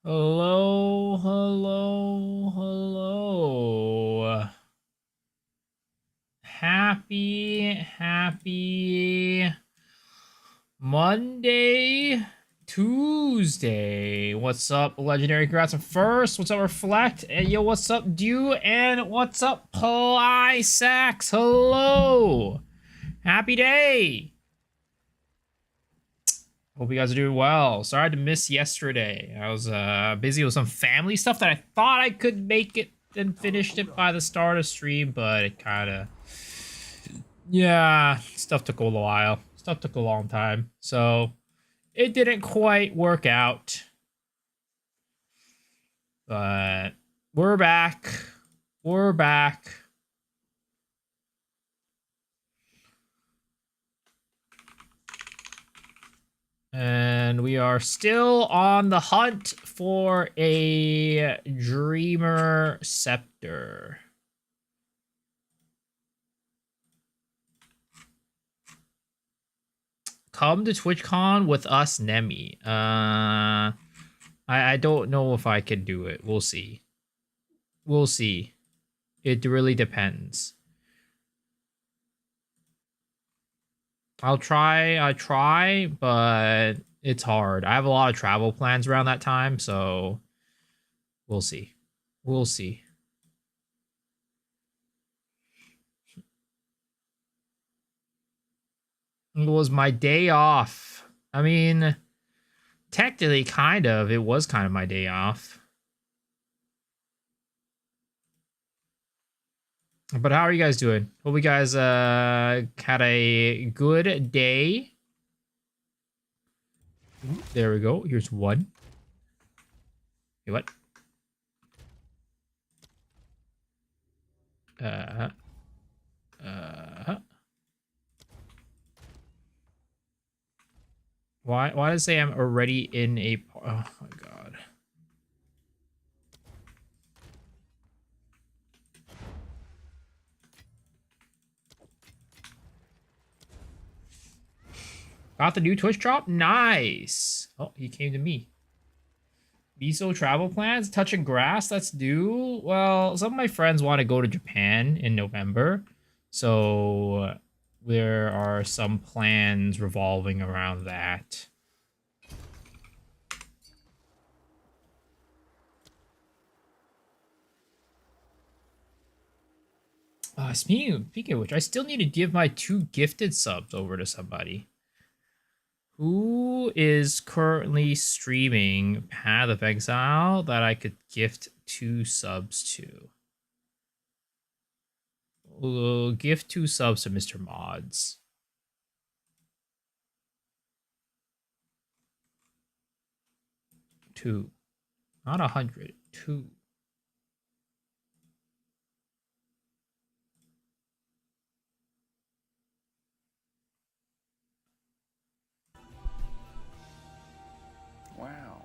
Hello, hello, hello. Happy Monday, Tuesday. What's up, Legendary Congrats first? What's up, Reflect? And yo, what's up, Dew? And what's up, Sax? Hello. Happy day. Hope you guys are doing well. Sorry to miss yesterday. I was busy with some family stuff that I thought I could make it and finished it by the start of stream, but it kind of, yeah, stuff took a little while. Stuff took a long time, so it didn't quite work out. But we're back. We're back. And we are still on the hunt for a Dreamer Scepter. Come to TwitchCon with us, Nemi. I don't know if I can do it. We'll see. We'll see. It really depends. I try, but it's hard. I have a lot of travel plans around that time, so we'll see. We'll see. It was my day off. I mean, technically, kind of. It was kind of my day off. But how are you guys doing? Hope you guys had a good day. There we go. Here's one. Hey, what? Why does it say I'm already in a... Oh my god. Got the new Twitch drop? Nice. Oh, he came to me. Miso travel plans? Touching grass? That's due? Well, some of my friends want to go to Japan in November. So there are some plans revolving around that. Speaking of which, I still need to give my 2 gifted subs over to somebody. Who is currently streaming Path of Exile that I could gift 2 subs to? We'll gift 2 subs to Mr. Mods. Two. Not 100. 2. Wow.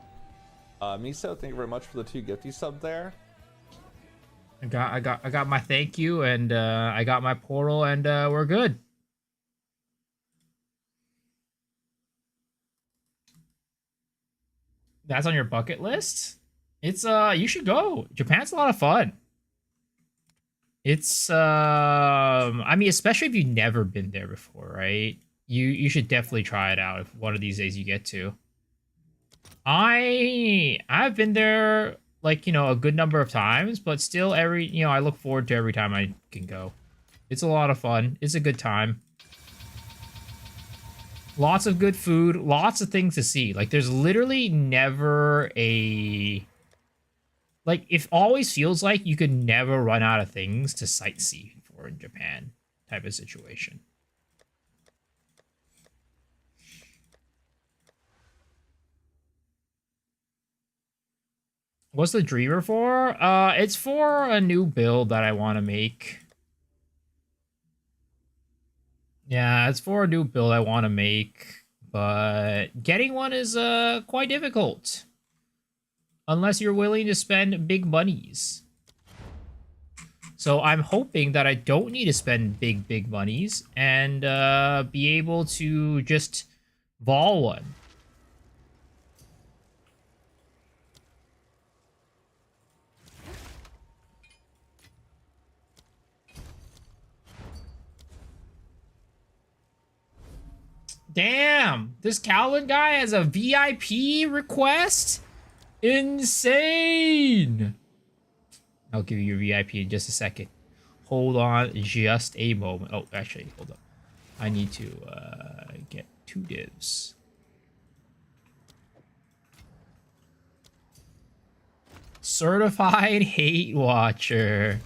Miso, thank you very much for the 2 gifty sub there. I got my thank you, and I got my portal, and we're good. That's on your bucket list? It's you should go. Japan's a lot of fun. It's I mean, especially if you've never been there before, right? You should definitely try it out if one of these days you get to. I've been there like, you know, a good number of times, but still I look forward to every time I can go. It's a lot of fun. It's a good time. Lots of good food, lots of things to see. Like, there's literally never a... Like, it always feels like you could never run out of things to sightsee for in Japan type of situation. What's the Dreamer for? It's for a new build that I want to make. Yeah, it's for a new build I want to make, but getting one is quite difficult. Unless you're willing to spend big monies. So I'm hoping that I don't need to spend big monies and be able to just vol one. Damn, this Calvin guy has a VIP request? Insane. I'll give you your VIP in just a second. Hold on just a moment. Oh, actually, hold up. I need to get 2 divs. Certified hate watcher.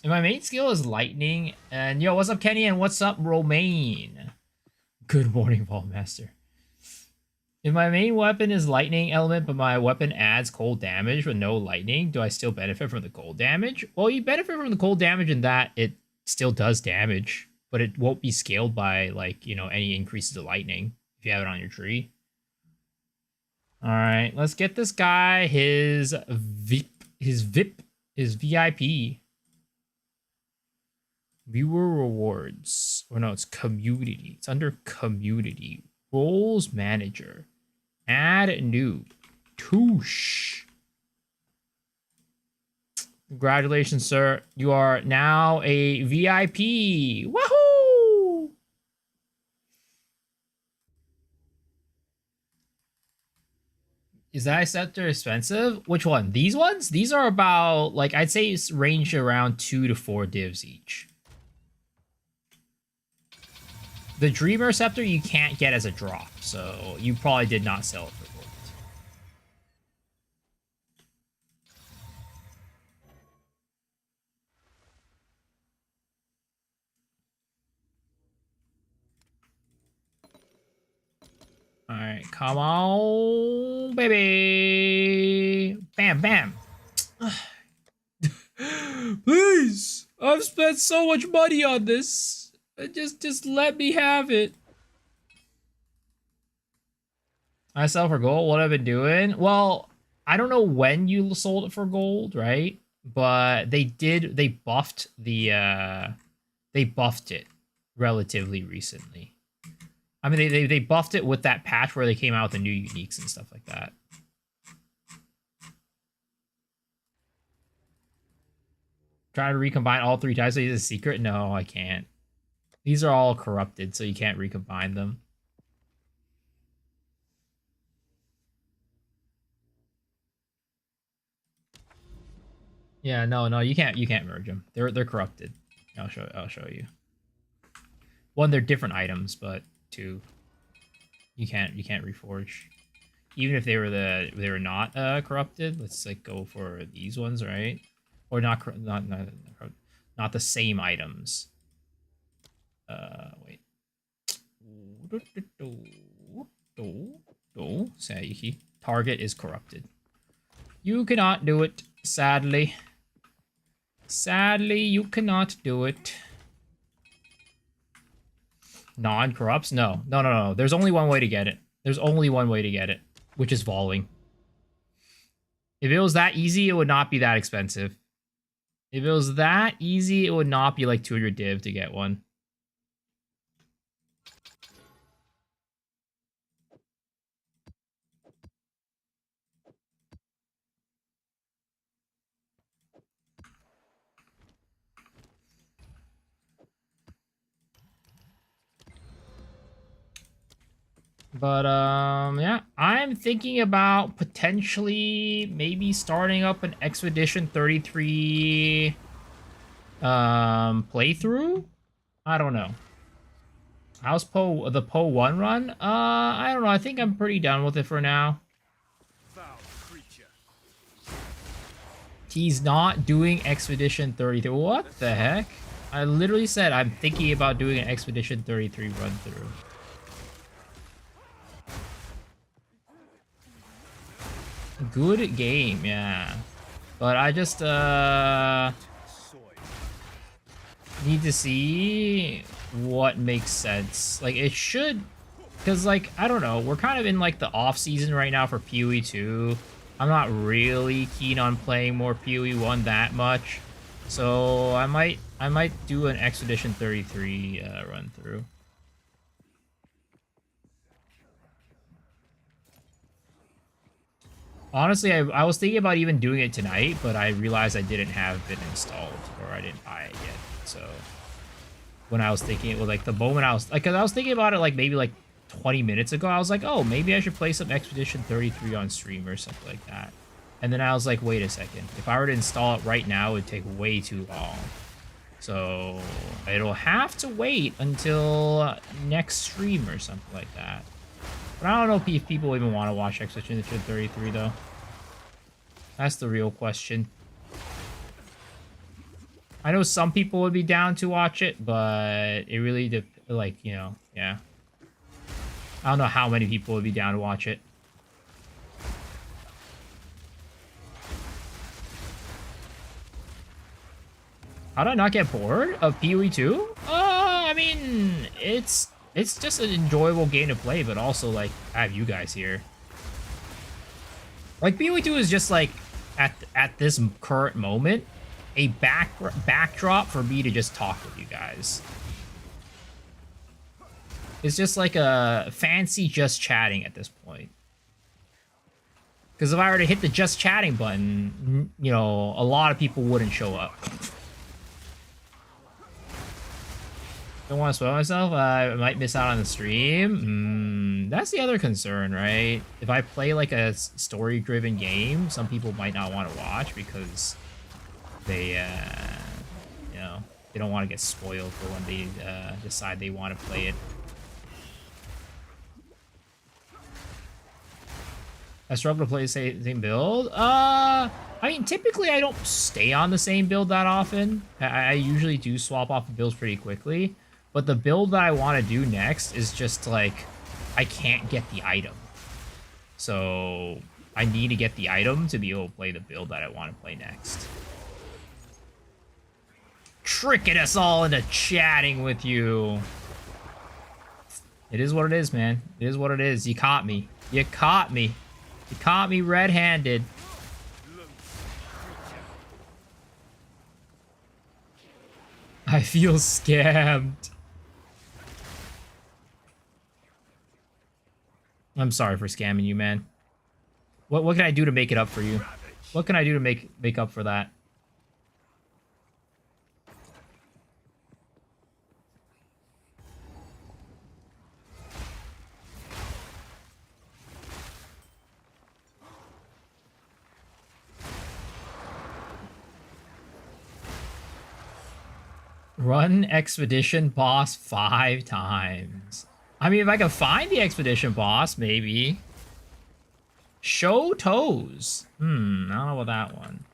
And my main skill is lightning. And yo, what's up, Kenny? And what's up, Romaine? Good morning, Vaultmaster. If my main weapon is lightning element, but my weapon adds cold damage with no lightning, do I still benefit from the cold damage? Well, you benefit from the cold damage in that it still does damage, but it won't be scaled by, like, you know, any increases to lightning if you have it on your tree. All right, let's get this guy his VIP. Viewer rewards. Or no, it's community. It's under community. Roles manager. Add new. Touche. Congratulations, sir. You are now a VIP. Woohoo! Is that SCEPTER expensive? Which one? These ones? These are about, like, I'd say it's range around 2 to 4 divs each. The Dreamer Scepter you can't get as a drop, so you probably did not sell it for gold. Alright, come on, baby. Bam, bam. Please! I've spent so much money on this. Just let me have it. I sell for gold. What I've been doing? Well, I don't know when you sold it for gold, right? But they buffed the they buffed it relatively recently. I mean, they buffed it with that patch where they came out with the new uniques and stuff like that. Try to recombine all 3 types. So is a secret? No, I can't. These are all corrupted, so you can't recombine them. Yeah, no, you can't merge them. They're corrupted. I'll show you. 1, they're different items, but 2, you can't reforge. Even if they were not corrupted. Let's like go for these ones, right? Or not the same items. Wait. Say target is corrupted. You cannot do it, sadly. Sadly, you cannot do it. Non-corrupts? No. There's only one way to get it. There's only one way to get it, which is volleying. If it was that easy, it would not be that expensive. If it was that easy, it would not be like 200 div to get one. But, yeah, I'm thinking about potentially maybe starting up an Expedition 33, playthrough? I don't know. How's the Po 1 run? I don't know. I think I'm pretty done with it for now. He's not doing Expedition 33. What the heck? I literally said I'm thinking about doing an Expedition 33 run through. Good game, yeah. But I just need to see what makes sense. Like, it should, because, like, I don't know, we're kind of in like the off season right now for PoE 2. I'm not really keen on playing more PoE 1 that much, so I might do an Expedition 33 run through. Honestly, I was thinking about even doing it tonight, but I realized I didn't have it installed, or I didn't buy it yet. So when I was thinking, well, like the moment I was like, cause I was thinking about it like maybe like 20 minutes ago, I was like, oh, maybe I should play some Expedition 33 on stream or something like that. And then I was like, wait a second. If I were to install it right now, it would take way too long. So it'll have to wait until next stream or something like that. But I don't know if people even want to watch Expedition 33 though. That's the real question. I know some people would be down to watch it, but it really, like, you know, yeah. I don't know how many people would be down to watch it. How did I not get bored of PoE 2? I mean, it's just an enjoyable game to play, but also, like, I have you guys here. Like, PoE 2 is just, like, at this current moment, a backdrop for me to just talk with you guys. It's just like a fancy just chatting at this point. Because if I were to hit the just chatting button, you know, a lot of people wouldn't show up. Don't want to spoil myself. I might miss out on the stream. That's the other concern, right? If I play like a story-driven game, some people might not want to watch because they, you know, they don't want to get spoiled for when they decide they want to play it. I struggle to play the same build. I mean, typically I don't stay on the same build that often. I usually do swap off the builds pretty quickly. But the build that I want to do next is just like, I can't get the item. So I need to get the item to be able to play the build that I want to play next. Tricking us all into chatting with you. It is what it is, man. It is what it is. You caught me. You caught me. You caught me red-handed. I feel scammed. I'm sorry for scamming you, man. What can I do to make it up for you? What can I do to make up for that? Run expedition boss 5 times. I mean, if I can find the expedition boss, maybe. Show toes. I don't know about that one.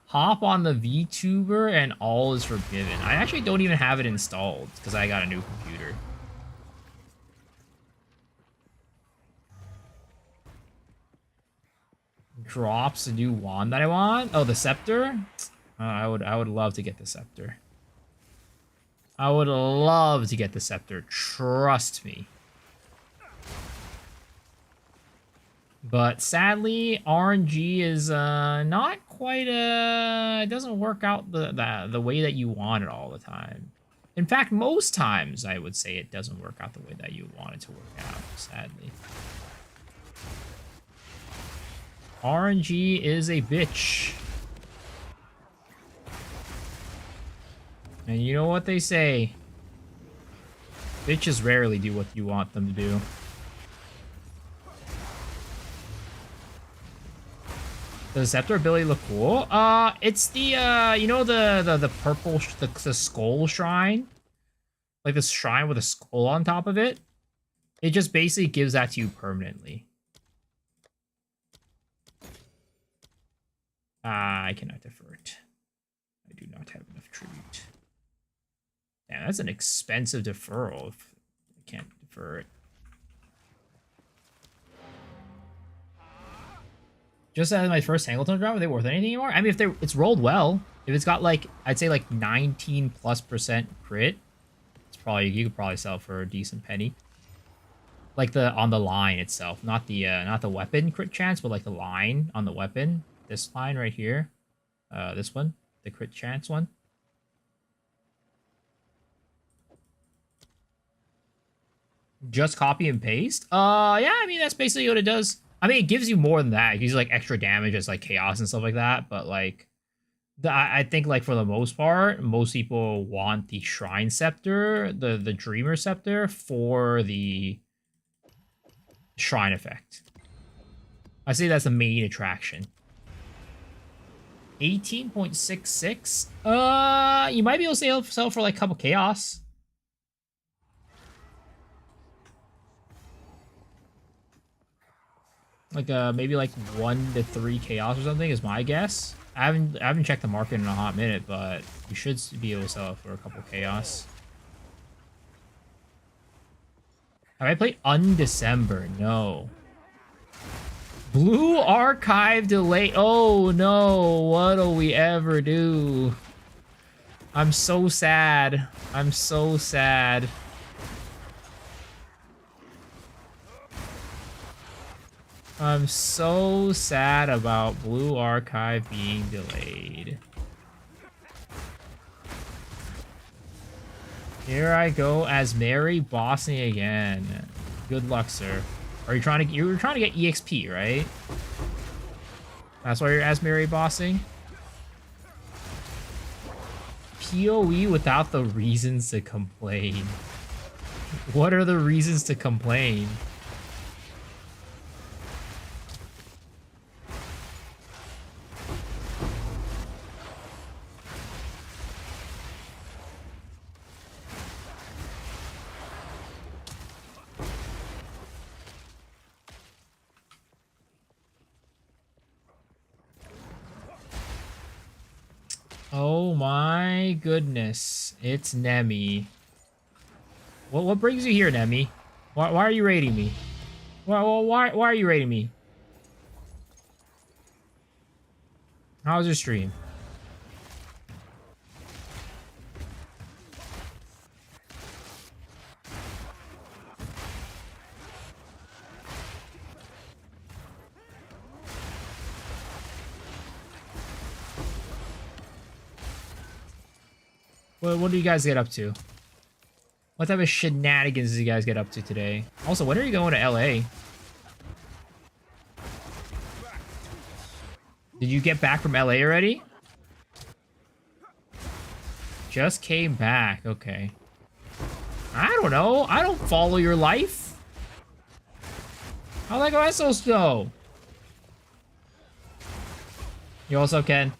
Hop on the VTuber and all is forgiven. I actually don't even have it installed because I got a new computer. Drops a new wand that I want. Oh, the scepter. I would love to get the scepter. I would love to get the scepter. Trust me. But sadly, RNG is not quite it doesn't work out the way that you want it all the time. In fact, most times I would say it doesn't work out the way that you want it to work out, sadly. RNG is a bitch. And you know what they say. Bitches rarely do what you want them to do. Does the scepter ability look cool? It's the, you know, the purple, the skull shrine? Like this shrine with a skull on top of it? It just basically gives that to you permanently. I cannot defer it. I do not have enough tribute. Damn, that's an expensive deferral if I can't defer it. Just as my first Hangleton drop, are they worth anything anymore? I mean, if it's rolled well, if it's got like, I'd say like 19+% crit, it's probably, you could probably sell for a decent penny. Like on the line itself, not the weapon crit chance, but like the line on the weapon. This line right here, this one, the crit chance one. Just copy and paste? Yeah, I mean, that's basically what it does. I mean, it gives you more than that. It gives you, like, extra damage as, like, chaos and stuff like that. But, like, I think like for the most part, most people want the Shrine Scepter, the Dreamer Scepter for the Shrine effect. I say that's the main attraction. 18.66. You might be able to sell for like a couple chaos. Like maybe like 1 to 3 chaos or something is my guess. I haven't checked the market in a hot minute, but you should be able to sell it for a couple chaos. Have I played Undecember? No. Blue Archive delay. Oh no, what'll we ever do? I'm so sad. I'm so sad. I'm so sad about Blue Archive being delayed. Here I go as Mary bossing again. Good luck, sir. Are you trying to? You were trying to get EXP, right? That's why you're as Mary bossing. PoE without the reasons to complain. What are the reasons to complain? Oh my goodness. It's Nemi. What brings you here, Nemi? Why are you raiding me? Why are you raiding me? How's your stream? What do you guys get up to? What type of shenanigans do you guys get up to today? Also, when are you going to LA? Did you get back from LA already? Just came back. Okay. I don't know. I don't follow your life. How the heck am I supposed to know? You also can.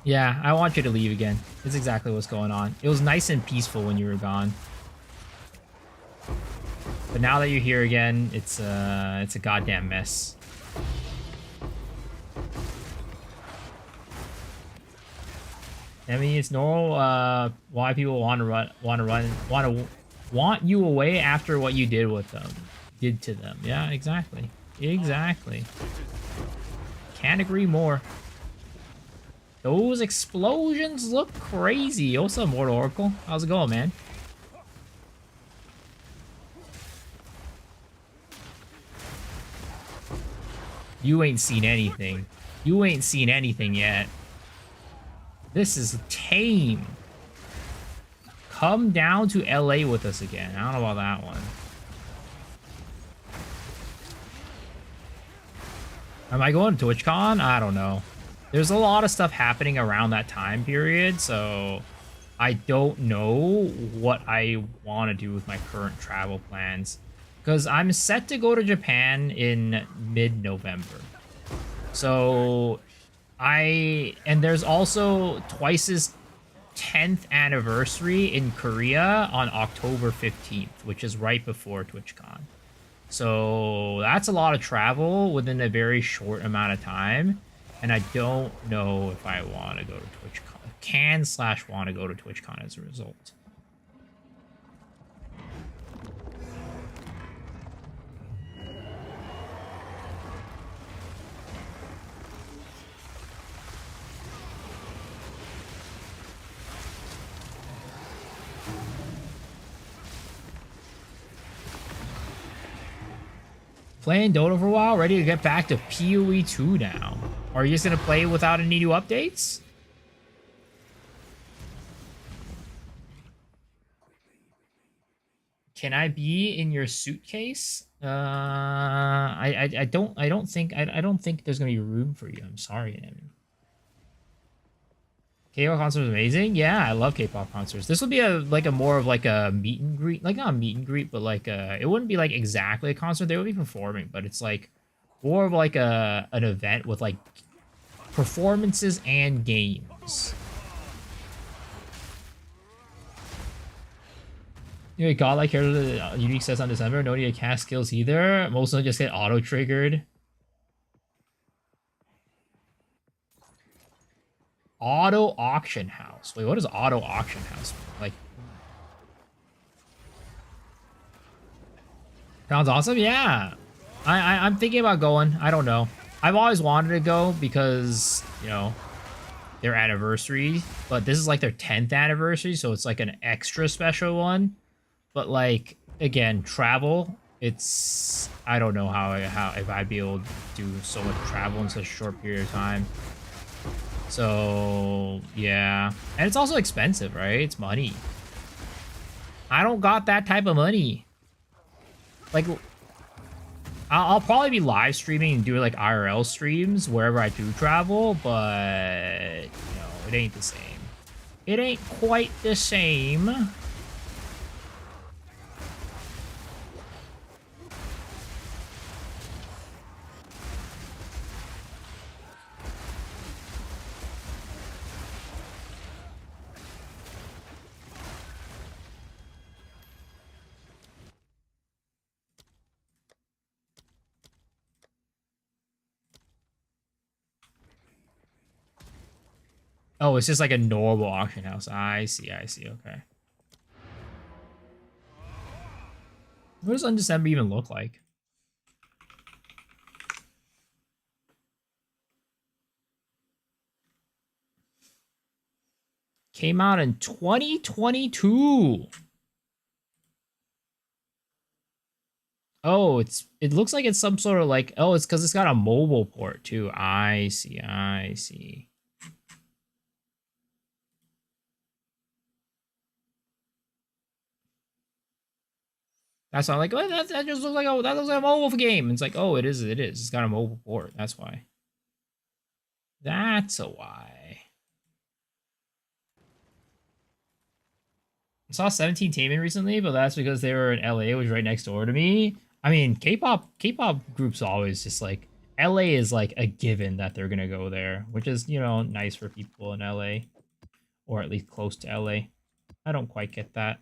Yeah, I want you to leave again. That's exactly what's going on. It was nice and peaceful when you were gone. But now that you're here again, it's a goddamn mess. I mean, it's normal why people want you away after what you did to them. Yeah, exactly. Exactly. Can't agree more. Those explosions look crazy. What's up, Mortal Oracle? How's it going, man? You ain't seen anything. You ain't seen anything yet. This is tame. Come down to LA with us again. I don't know about that one. Am I going to TwitchCon? I don't know. There's a lot of stuff happening around that time period, so I don't know what I want to do with my current travel plans. Because I'm set to go to Japan in mid-November. So and there's also Twice's 10th anniversary in Korea on October 15th, which is right before TwitchCon. So that's a lot of travel within a very short amount of time. And I don't know if I want to go to TwitchCon. Want to go to TwitchCon as a result. Playing Dota for a while, ready to get back to PoE 2 now. Are you just going to play without any new updates? Can I be in your suitcase? I don't think there's gonna be room for you. I'm sorry, Evan. K-pop concert is amazing. Yeah, I love K-pop concerts. This would be a more of like a meet and greet, like not a meet and greet, but like it wouldn't be like exactly a concert. They would be performing, but it's like more of like an event with like performances and games. You know, godlike character unique sets on December. No need to cast skills either. Most of them just get auto triggered. Auto auction house. Wait, what does auto auction house mean? Like, sounds awesome. Yeah, I'm thinking about going. I don't know. I've always wanted to go because you know their anniversary, but this is like their 10th anniversary, so it's like an extra special one. But like again, travel. It's I don't know how if I'd be able to do so much travel in such a short period of time. So yeah, and it's also expensive, right? It's money. I don't got that type of money. Like, I'll probably be live streaming and doing like IRL streams wherever I do travel, but you know, it ain't the same. It ain't quite the same. Oh, it's just like a normal auction house. I see, okay. What does Undecember even look like? Came out in 2022. Oh, it looks like it's some sort of like, oh, it's because it's got a mobile port too. I see. That's not like, oh, that just looks like, oh, that looks like a mobile game. It's like, oh, it is. It's got a mobile port. That's why. That's a why. I saw 17 Tamen recently, but that's because they were in LA, which is right next door to me. I mean, K-pop groups always just like LA is like a given that they're gonna go there, which is, you know, nice for people in LA, or at least close to LA. I don't quite get that.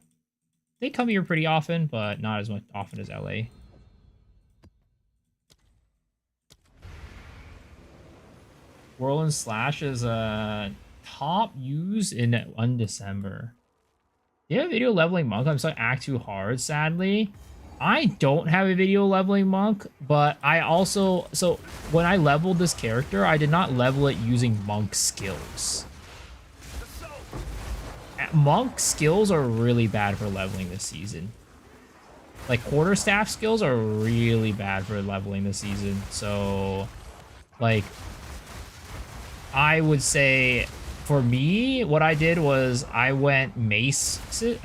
They come here pretty often, but not as much often as LA. Whirlwind Slash is top used in Undecember. Do you have a video leveling monk? I'm stuck act too hard, sadly. I don't have a video leveling monk, but I also so when I leveled this character, I did not level it using monk skills. Monk skills are really bad for leveling this season. Like quarterstaff skills are really bad for leveling this season. So like I would say for me, what I did was I went maces,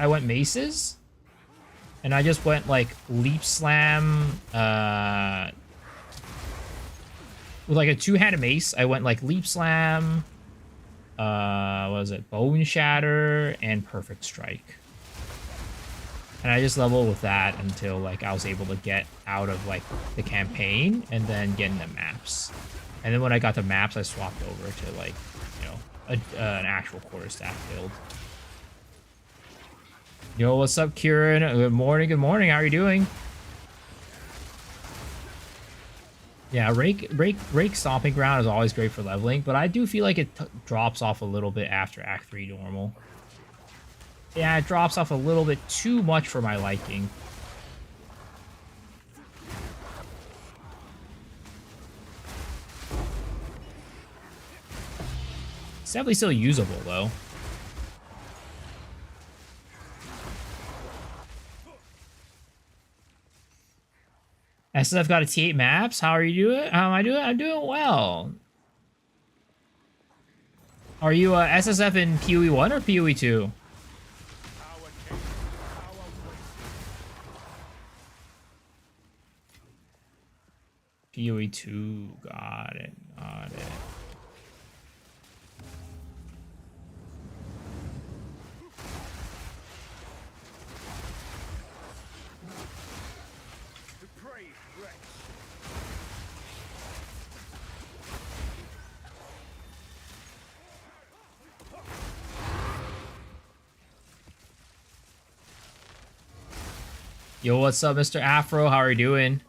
and I just went like leap slam, with like a two-handed mace. I went like leap slam, what was it, bone shatter, and perfect strike. And I just leveled with that until like I was able to get out of like the campaign and then get into maps. And then when I got to maps, I swapped over to like, you know, an actual quarterstaff build. Yo, what's up, Kieran? Good morning. How are you doing? Yeah, rake stomping ground is always great for leveling, but I do feel like it drops off a little bit after Act 3 normal. Yeah, it drops off a little bit too much for my liking. It's definitely still usable, though. SF got a T8 maps. How are you doing? How am I doing? I'm doing well. Are you SSF in PoE 1 or PoE 2? PoE 2. Got it. Got it. Yo, what's up, Mr. Afro? How are you doing?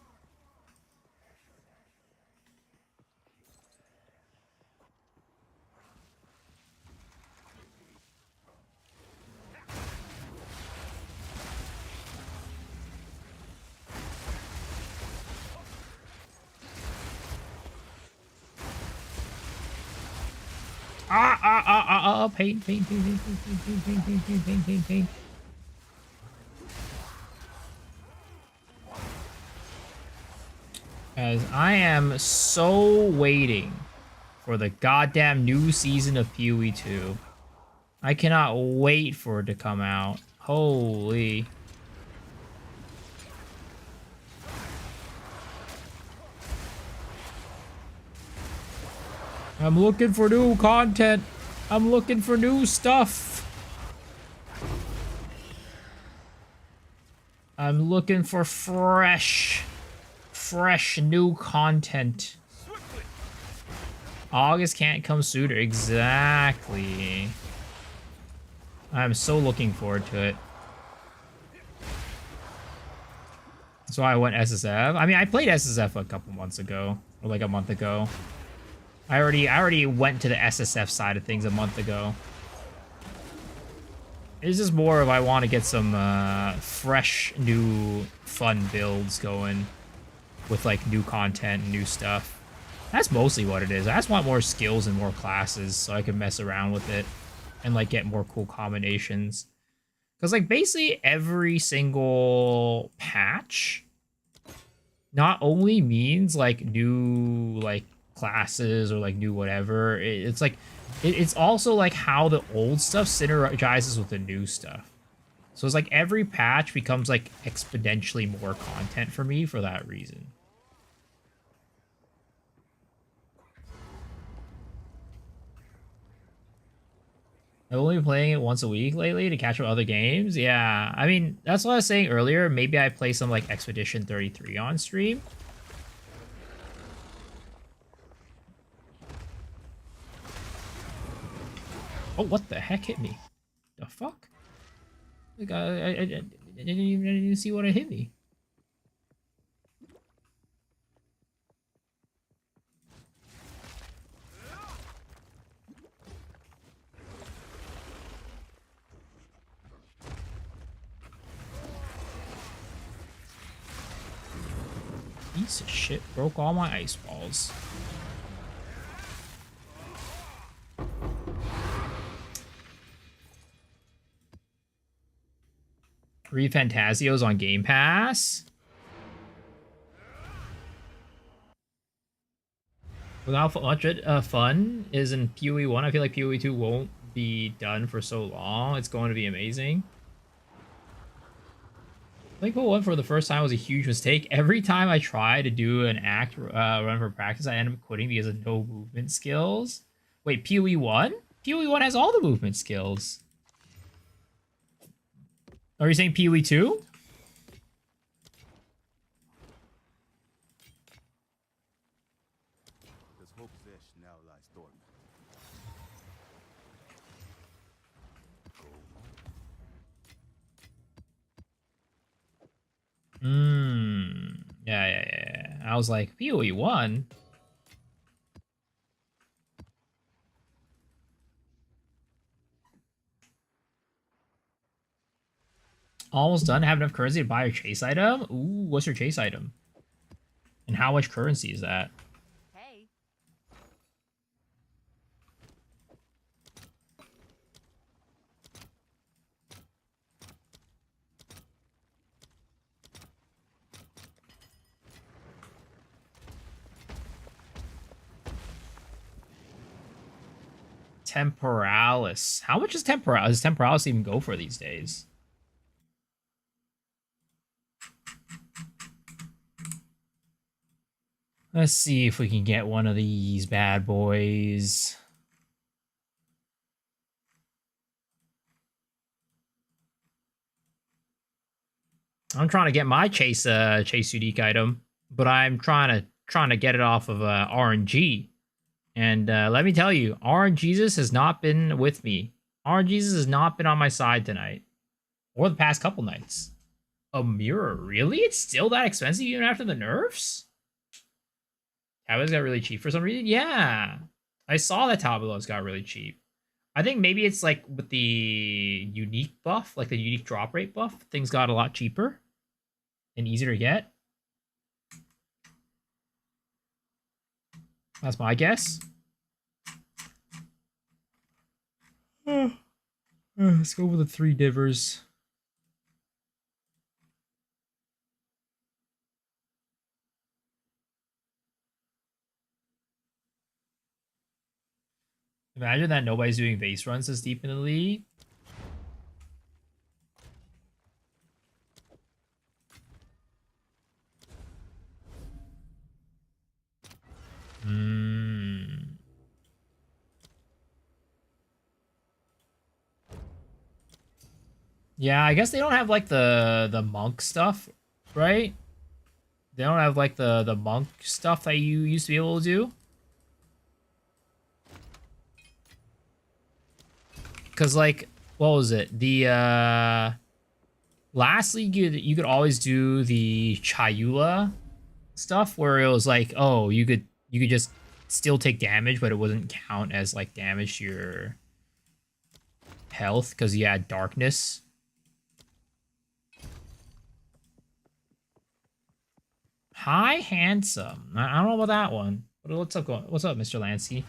Pain, pain, pain, pain, pain, pain, pain, pain, pain, pain, pain, pain. As I am so waiting for the goddamn new season of PoE 2. I cannot wait for it to come out. Holy. I'm looking for new content. I'm looking for new stuff. I'm looking for fresh new content. August can't come sooner. Exactly. I'm so looking forward to it. That's why I went SSF. I mean, I played SSF a couple months ago, or like a month ago. I already went to the SSF side of things a month ago. It's just more of I want to get some fresh, new, fun builds going with like new content and new stuff. That's mostly what it is. I just want more skills and more classes so I can mess around with it and like get more cool combinations. Because like basically every single patch not only means like new like classes or like new whatever. It's like it's also like how the old stuff synergizes with the new stuff. So it's like every patch becomes like exponentially more content for me for that reason. I've only been playing it once a week lately to catch up other games. Yeah, I mean, that's what I was saying earlier. Maybe I play some like Expedition 33 on stream. Oh, what the heck hit me? The fuck? Like, I didn't even see what hit me. Piece of shit broke all my ice balls. Fantasios on Game Pass. With how much fun is in PoE 1, I feel like PoE 2 won't be done for so long. It's going to be amazing. I think PoE 1 for the first time was a huge mistake. Every time I try to do an act run for practice, I end up quitting because of no movement skills. Wait, PoE 1? PoE 1 has all the movement skills. Are you saying PoE 2? Yeah. I was like, PoE 1? Almost done. Have enough currency to buy your chase item? Ooh, what's your chase item? And how much currency is that? Hey. Temporalis. How much is Temporalis? Does Temporalis even go for these days? Let's see if we can get one of these bad boys. I'm trying to get my chase unique item, but I'm trying to get it off of RNG. And let me tell you, RNGesus has not been with me. RNGesus has not been on my side tonight, or the past couple nights. A mirror, really? It's still that expensive even after the nerfs? Taboos got really cheap for some reason. Yeah, I saw that Taboos got really cheap. I think maybe it's like with the unique buff, like the unique drop rate buff, things got a lot cheaper and easier to get. That's my guess. Let's go with the 3 divers. Imagine that nobody's doing base runs this deep in the league. Yeah, I guess they don't have like the monk stuff, right? They don't have like the monk stuff that you used to be able to do. Cause like, what was it? The last league you could always do the Chayula stuff where it was like, oh, you could just still take damage, but it wouldn't count as like damage to your health because you had darkness. Hi, handsome. I don't know about that one. What's up going? What's up, Mr. Lansky?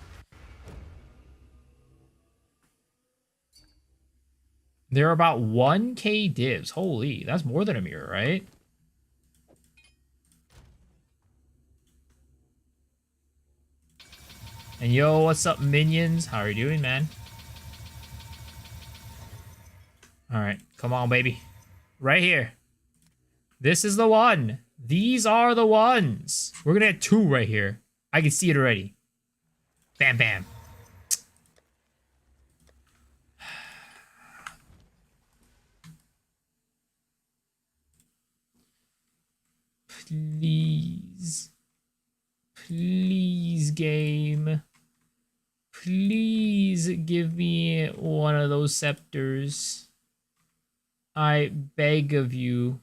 There are about 1K divs. Holy, that's more than a mirror, right? And yo, what's up, minions? How are you doing, man? All right, come on, baby. Right here. This is the one. These are the ones. We're gonna get 2 right here. I can see it already. Bam, bam. Please. Please, game. Please give me one of those scepters. I beg of you.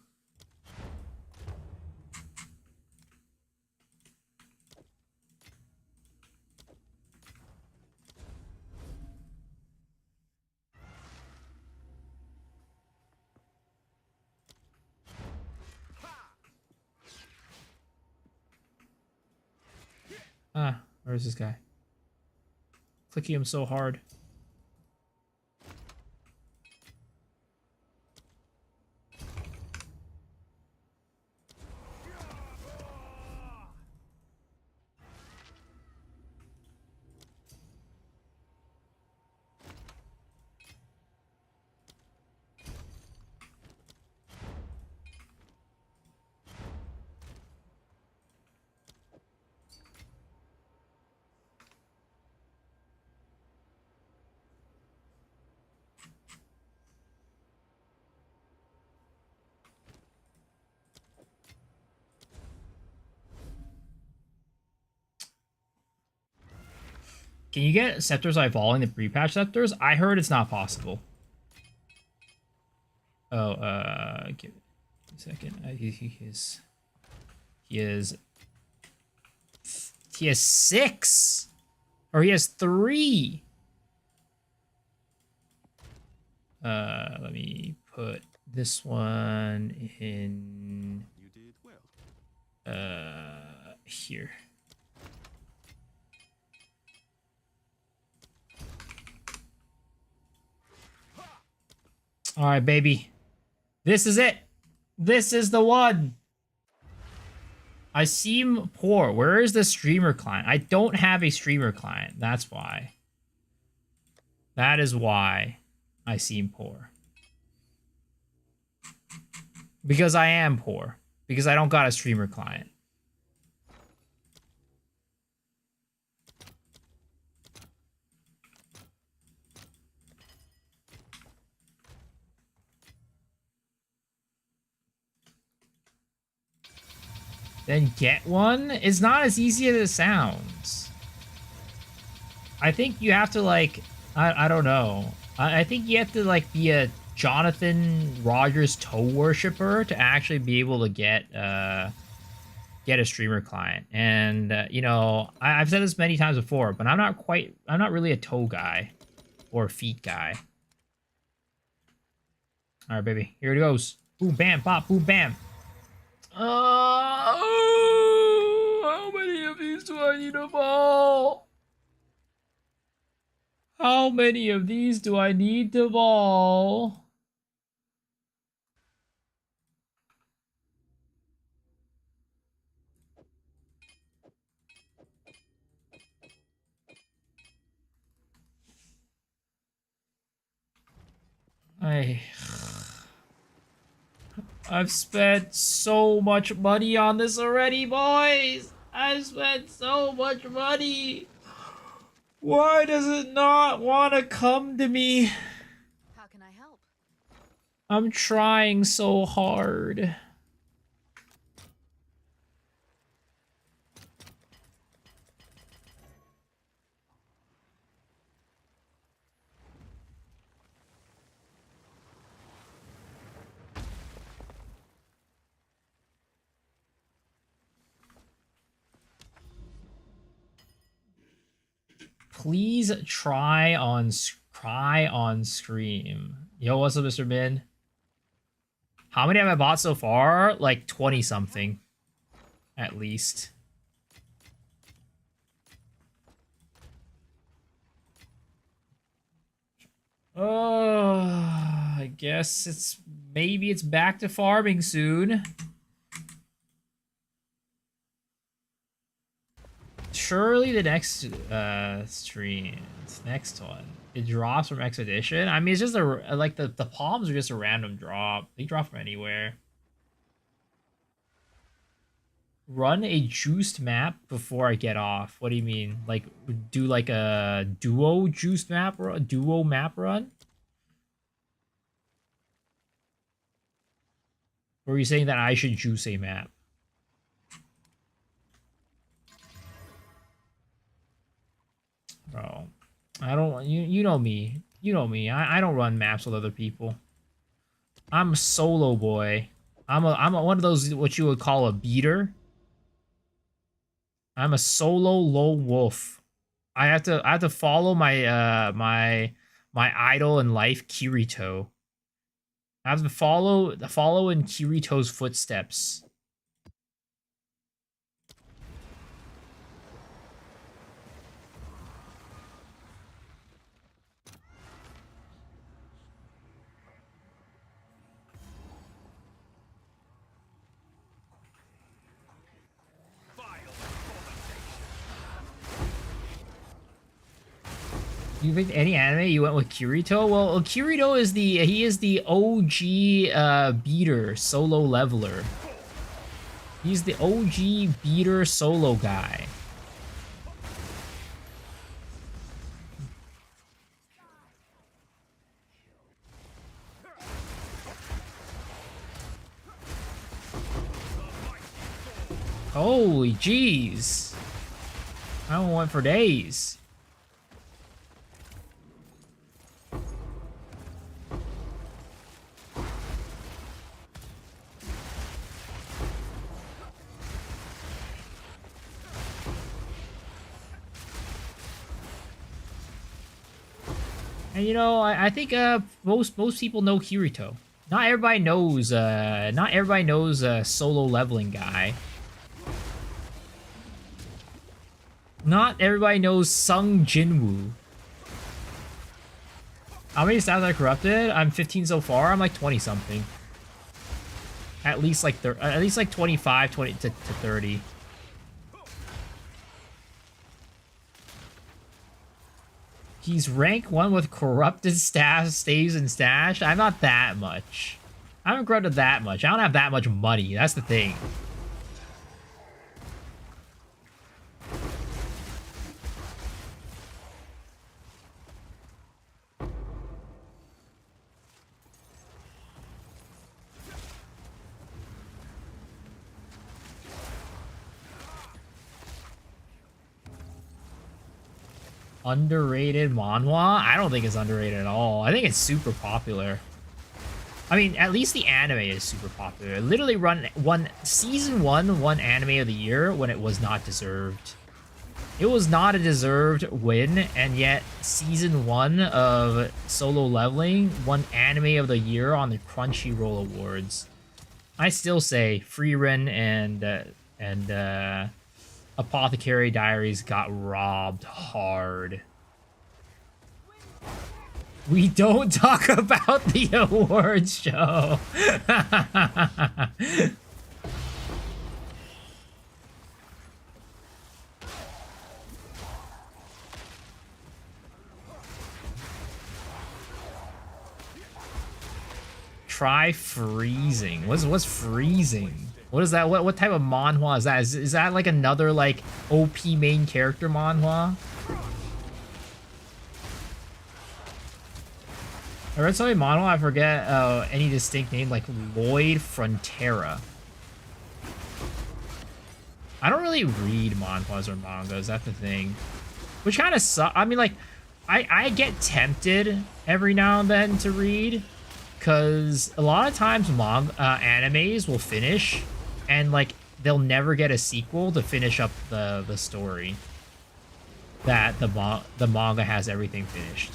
Ah, where's this guy? Clicking him so hard. Can you get scepters evolving the pre-patch scepters? I heard it's not possible. Oh, give it a second. He has 6, or he has 3. Let me put this one in. You did well. Here. All right, baby. This is it. This is the one. I seem poor. Where is the streamer client? I don't have a streamer client. That's why. That is why I seem poor. Because I am poor. Because I don't got a streamer client. then get one. It's not as easy as it sounds. I think you have to like, I don't know. I think you have to like be a Jonathan Rogers toe worshiper to actually be able to get a streamer client. And you know, I've said this many times before, but I'm not really a toe guy or a feet guy. All right, baby, here it goes. Boom, bam, pop, boom, bam. How many of these do I need to ball? How many of these do I need to ball? I've spent so much money on this already, boys. I've spent so much money. Why does it not want to come to me? How can I help? I'm trying so hard. Please try on Scream. Yo, what's up, Mr. Min? How many have I bought so far? Like 20 something. At least. Oh, I guess maybe it's back to farming soon. Surely the next stream, next one, it drops from Expedition. I mean, it's just like the palms are just a random drop. They drop from anywhere. Run a juiced map before I get off. What do you mean? Like do like a duo juiced map or a duo map run? Or are you saying that I should juice a map? Bro, I don't. You know me. You know me. I don't run maps with other people. I'm a solo boy. I'm one of those what you would call a beater. I'm a solo lone wolf. I have to follow my my idol in life, Kirito. I have to follow in Kirito's footsteps. You picked any anime? You went with Kirito? Well, Kirito is the OG beater solo leveler. He's the OG beater solo guy. Holy jeez. I haven't went for days. And you know, I think most people know Kirito. Not everybody knows solo leveling guy. Not everybody knows Sung Jinwoo. How many stats are corrupted? I'm 15 so far. I'm like 20 something. At least like 25, 20 to 30. He's rank 1 with corrupted staff, staves, and stash. I'm not that much. I haven't corrupted that much. I don't have that much money. That's the thing. underrated manhwa? I don't think it's underrated at all. I think it's super popular. I mean, at least the anime is super popular. It literally won season 1 won anime of the year when it was not deserved. It was not a deserved win, and yet season 1 of Solo Leveling won anime of the year on the Crunchyroll Awards. I still say Freerin and Apothecary Diaries got robbed hard. We don't talk about the awards show. Try freezing. What's freezing? What is that? What type of manhwa is that? Is that like another like OP main character manhwa? I read something manhwa, I forget any distinct name, like Lloyd Frontera. I don't really read manhwas or mangas, that's the thing. Which kind of sucks. I mean, like, I get tempted every now and then to read, because a lot of times animes will finish, and, like, they'll never get a sequel to finish up the story. That the manga has everything finished.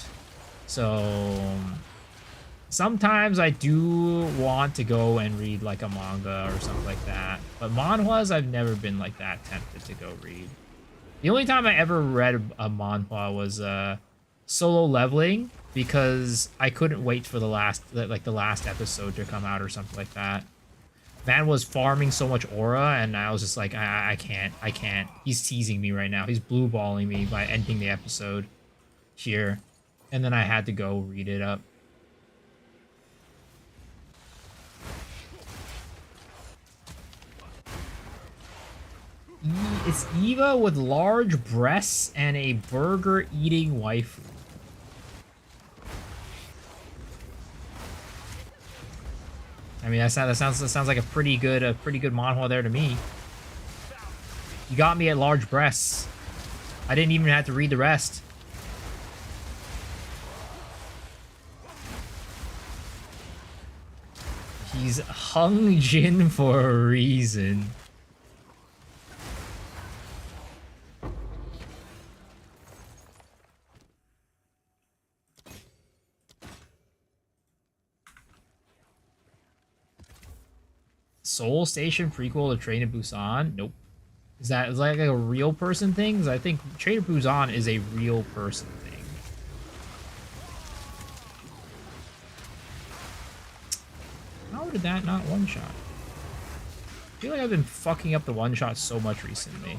So sometimes I do want to go and read like a manga or something like that. But manhwas, I've never been like that tempted to go read. The only time I ever read a manhwa was Solo Leveling, because I couldn't wait for the last episode to come out or something like that. Man was farming so much aura, and I was just like, I can't. He's teasing me right now. He's blue balling me by ending the episode here. And then I had to go read it up. It's Eva with large breasts and a burger-eating waifu. I mean, that sounds like a pretty good manhwa there to me. You got me at large breasts. I didn't even have to read the rest. He's Hung Jin for a reason. Seoul Station prequel to Train to Busan? Nope. Is that like a real person thing? Because I think Train to Busan is a real person thing. How did that not one-shot? I feel like I've been fucking up the one-shot so much recently.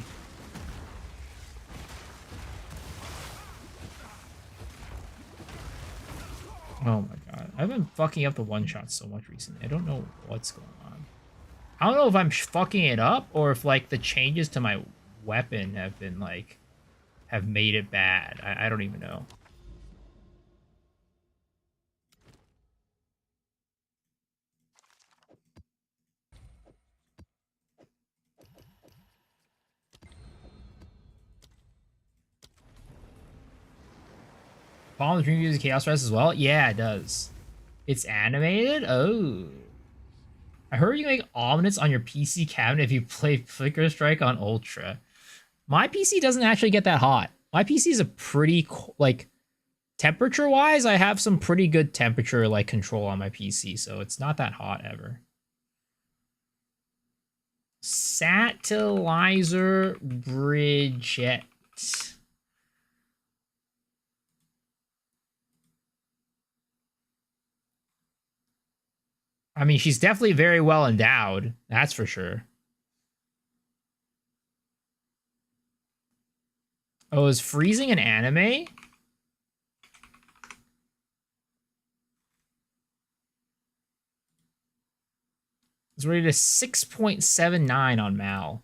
Oh my god. I've been fucking up the one-shot so much recently. I don't know what's going on. I don't know if I'm fucking it up or if, like, the changes to my weapon have been, like, have made it bad. I don't even know. Palm the Dream uses Chaos Rest as well? Yeah, it does. It's animated? Oh. I heard you make omelets on your PC cabinet if you play Flicker Strike on Ultra. My PC doesn't actually get that hot. My PC is a pretty, like, temperature-wise, I have some pretty good temperature, like, control on my PC, so it's not that hot ever. Satelliter Bridget. I mean, she's definitely very well endowed. That's for sure. Oh, is freezing an anime? It's rated a 6.79 on Mal.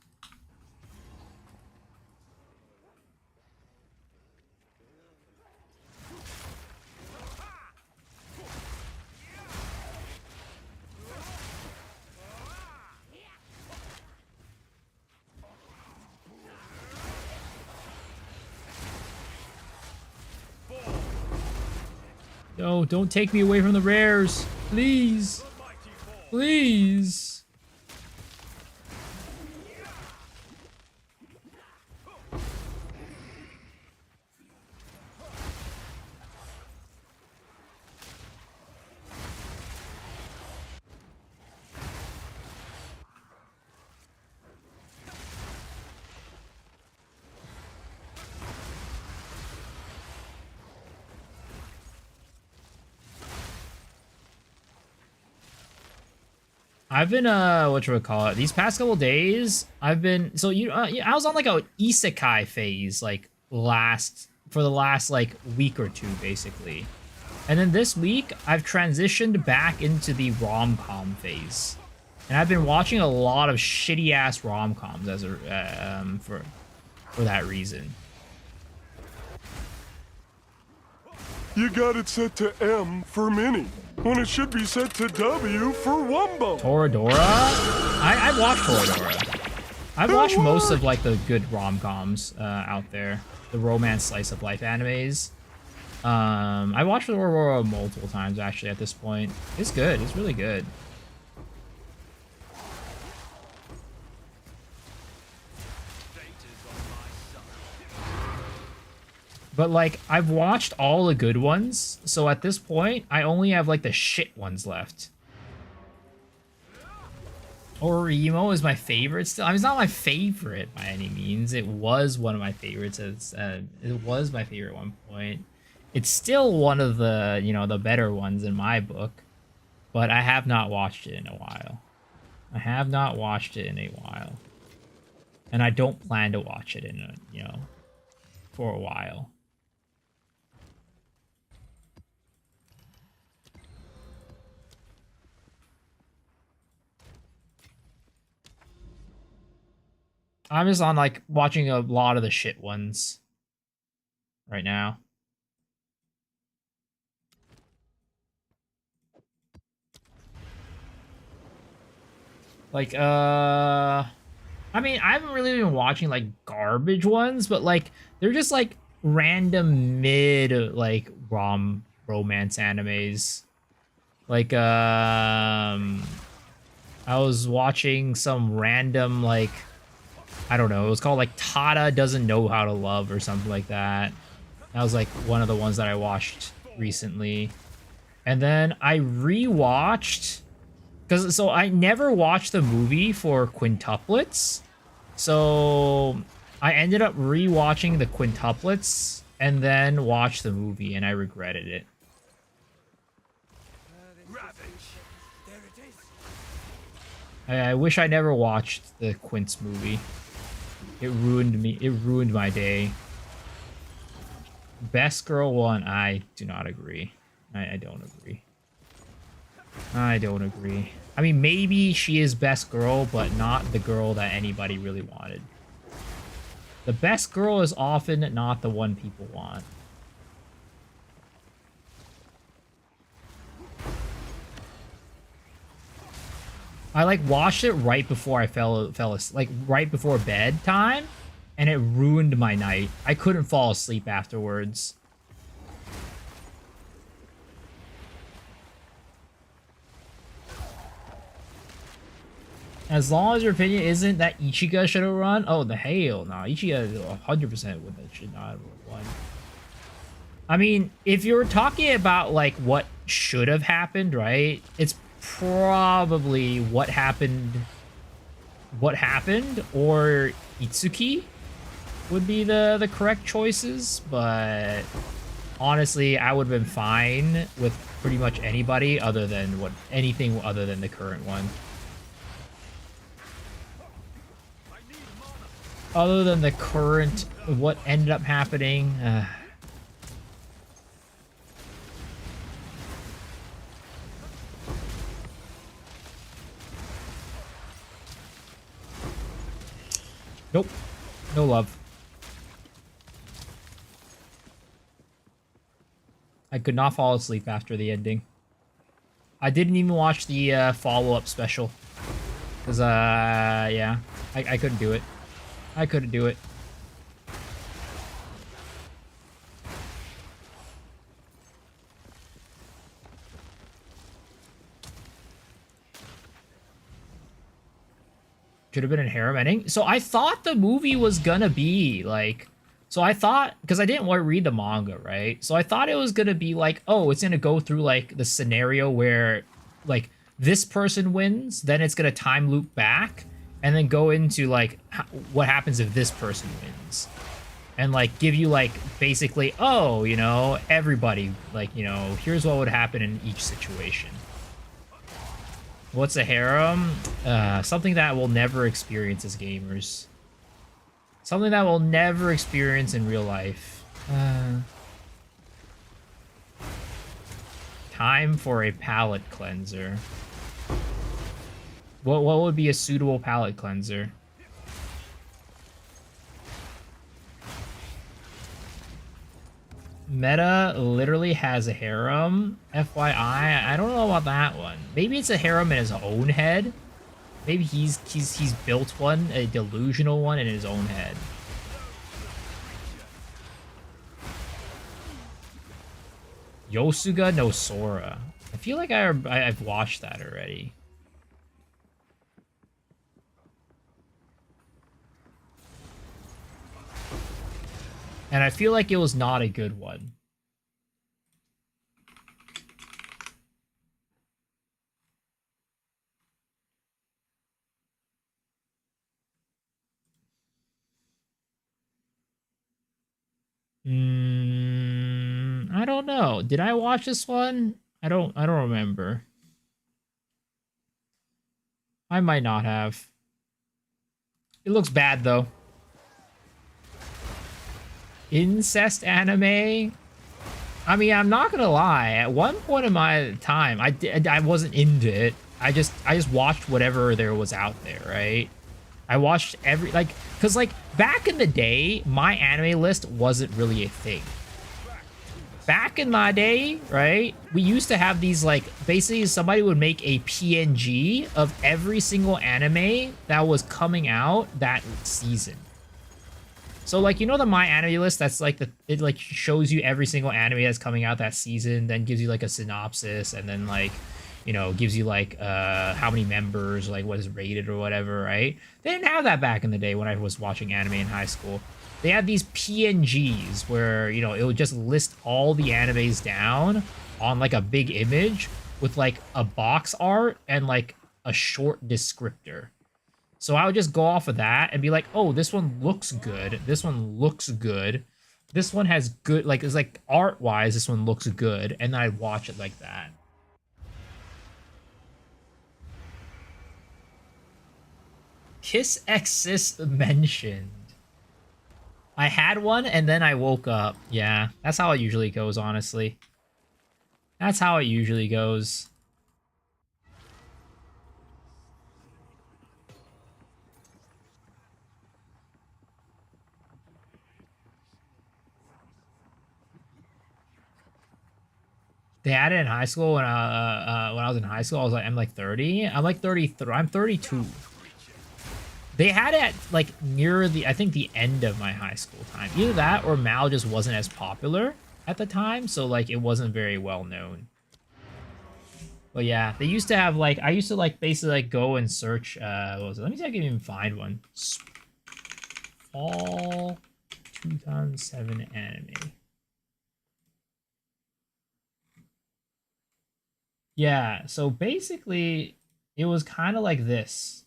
No, don't take me away from the rares. Please. Please. I've been whatchamacallit, these past couple days, I've been I was on like a isekai phase like for the last like week or two basically. And then this week I've transitioned back into the rom-com phase. And I've been watching a lot of shitty ass rom-coms as a for that reason. You got it set to M for mini, when it should be set to W for Wumbo. Toradora? I've watched Toradora. I've watched most of like the good rom-coms out there. The romance slice of life animes. I watched Toradora multiple times actually at this point. It's good. It's really good. But like, I've watched all the good ones, so at this point, I only have like the shit ones left. Orimo is my favorite still. I mean, it's not my favorite by any means. It was one of my favorites. It was my favorite at one point. It's still one of the, you know, the better ones in my book. But I have not watched it in a while. I have not watched it in a while. And I don't plan to watch it in a, you know, for a while. I'm just on like watching a lot of the shit ones right now. Like I mean, I haven't really been watching like garbage ones, but like they're just like random mid like romance animes. Like I was watching some random like, I don't know, it was called like Tada Doesn't Know How to Love or something like that. That was like one of the ones that I watched recently. And then I rewatched, because so I never watched the movie for quintuplets. So I ended up rewatching the quintuplets and then watched the movie, and I regretted it. I wish I never watched the Quince movie. It ruined me. It ruined my day. Best girl one, I do not agree. I don't agree. I don't agree. I mean, maybe she is best girl, but not the girl that anybody really wanted. The best girl is often not the one people want. I like watched it right before I fell asleep, like right before bedtime, and it ruined my night. I couldn't fall asleep afterwards. As long as your opinion isn't that Ichigo should have run, oh the hell no, Ichigo 100% would should not have won. I mean, if you're talking about like what should have happened, right? It's probably what happened, or Itsuki would be the correct choices, but honestly, I would have been fine with pretty much anybody other than anything other than the current one. Other than the current, what ended up happening. Nope. No love. I could not fall asleep after the ending. I didn't even watch the follow-up special. Because, yeah. I couldn't do it. I couldn't do it. Should have been a harem ending. So I thought the movie was gonna be like, so I thought, because I didn't want to read the manga, right? So I thought it was gonna be like, oh, it's gonna go through like the scenario where like this person wins, then it's gonna time loop back, and then go into like what happens if this person wins, and like give you like basically, oh, you know, everybody, like, you know, here's what would happen in each situation. What's a harem? Something that we'll never experience as gamers. Something that we'll never experience in real life. Time for a palate cleanser. What would be a suitable palate cleanser? Meta literally has a harem. FYI, I don't know about that one. Maybe it's a harem in his own head. Maybe he's built one, a delusional one in his own head. Yosuga no Sora. I feel like I've watched that already. And I feel like it was not a good one. I don't know. Did I watch this one? I don't remember. I might not have. It looks bad though. Incest anime? I mean, I'm not gonna lie. At one point in my time, I wasn't into it. I just watched whatever there was out there, right? I watched every, like, cause like back in the day, my anime list wasn't really a thing. Back in my day, right? We used to have these, like, basically somebody would make a PNG of every single anime that was coming out that season. So, like, you know the My Anime list? That's like it like shows you every single anime that's coming out that season, then gives you like a synopsis, and then like, you know, gives you like how many members, like what is rated or whatever, right? They didn't have that back in the day when I was watching anime in high school. They had these PNGs where, you know, it would just list all the animes down on like a big image with like a box art and like a short descriptor. So I would just go off of that and be like, oh, this one looks good. This one looks good. This one has good, like, it's like art-wise, this one looks good. And then I'd watch it like that. Kiss Exis mentioned. I had one and then I woke up. Yeah, that's how it usually goes, honestly. That's how it usually goes. They had it in high school when I was in high school. I was like, I'm like 30. I'm like 33. I'm 32. They had it like near the, I think the end of my high school time. Either that or Mal just wasn't as popular at the time, so like it wasn't very well known. But yeah, they used to have like, I used to like basically like go and search. What was it? Let me see if I can even find one. Fall 2007 anime. Yeah, so basically, it was kind of like this.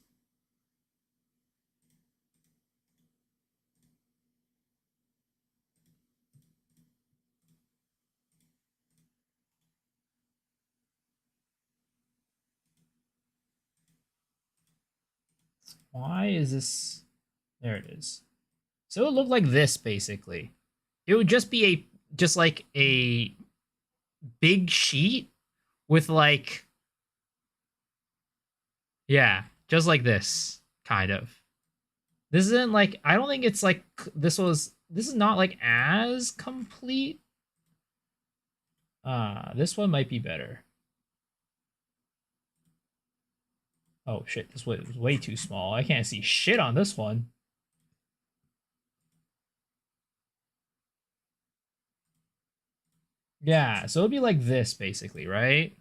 Why is this? There it is. So it would look like this, basically. It would just be just like a big sheet with like, yeah, just like this, kind of. This isn't like, I don't think it's like, this is not like as complete. This one might be better. Oh shit, this was way too small. I can't see shit on this one. Yeah, so it'd be like this, basically, right?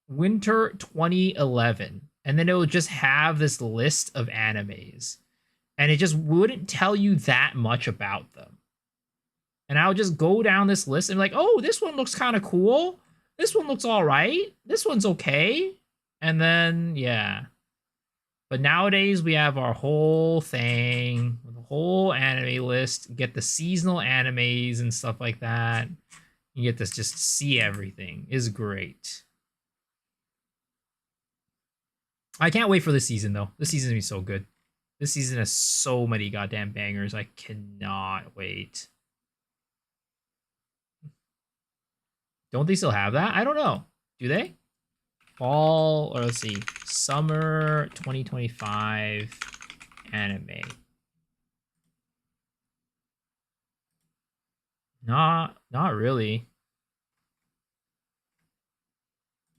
Winter 2011. and then it would just have this list of animes, and it just wouldn't tell you that much about them. And I would just go down this list and be like, oh, this one looks kind of cool. This one looks all right. This one's okay. And then, yeah. But nowadays, we have our whole thing, the whole anime list. Get the seasonal animes and stuff like that. You get to just see everything. It's great. I can't wait for this season, though. This season's gonna be so good. This season has so many goddamn bangers. I cannot wait. Don't they still have that? I don't know. Do they? Fall, or let's see, summer 2025 anime. Not really.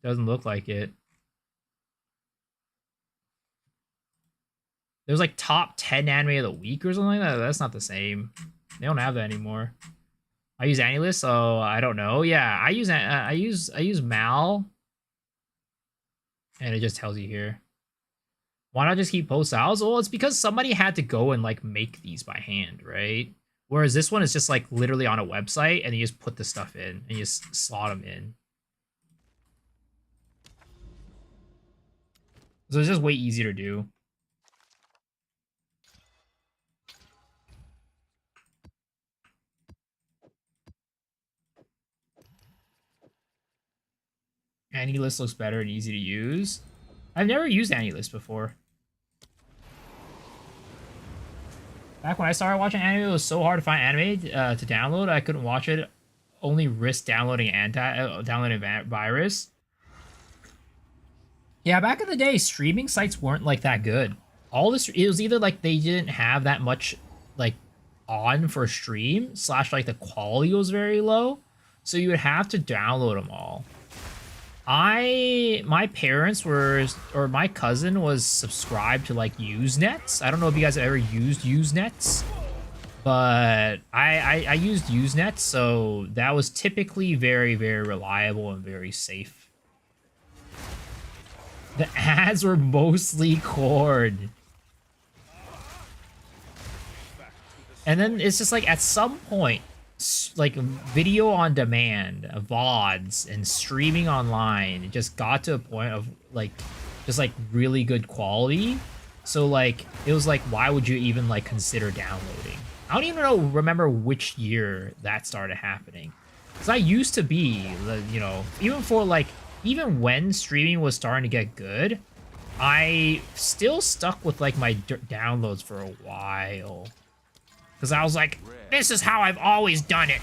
Doesn't look like it. There's like top 10 anime of the week or something like that. That's not the same. They don't have that anymore. I use AniList, so I don't know. Yeah, I use Mal, and it just tells you here. Why not just keep post styles? Well, it's because somebody had to go and like make these by hand, right? Whereas this one is just like literally on a website, and you just put the stuff in and you just slot them in. So it's just way easier to do. AniList looks better and easy to use. I've never used AniList before. Back when I started watching anime, it was so hard to find anime to download. I couldn't watch it. Only risk downloading virus. Yeah, back in the day, streaming sites weren't like that good. All this, it was either like they didn't have that much like on for stream, / like the quality was very low, so you would have to download them all. My parents were, or my cousin was subscribed to like Usenets. I don't know if you guys have ever used Usenets, but I used Usenet, so that was typically very, very reliable and very safe. The ads were mostly cord. And then it's just like at some point, like video on demand, VODs, and streaming online, it just got to a point of like just like really good quality. So like it was like, why would you even like consider downloading? I don't even remember which year that started happening. Because I used to be, you know, even when streaming was starting to get good, I still stuck with like my downloads for a while. Because I was like, this is how I've always done it,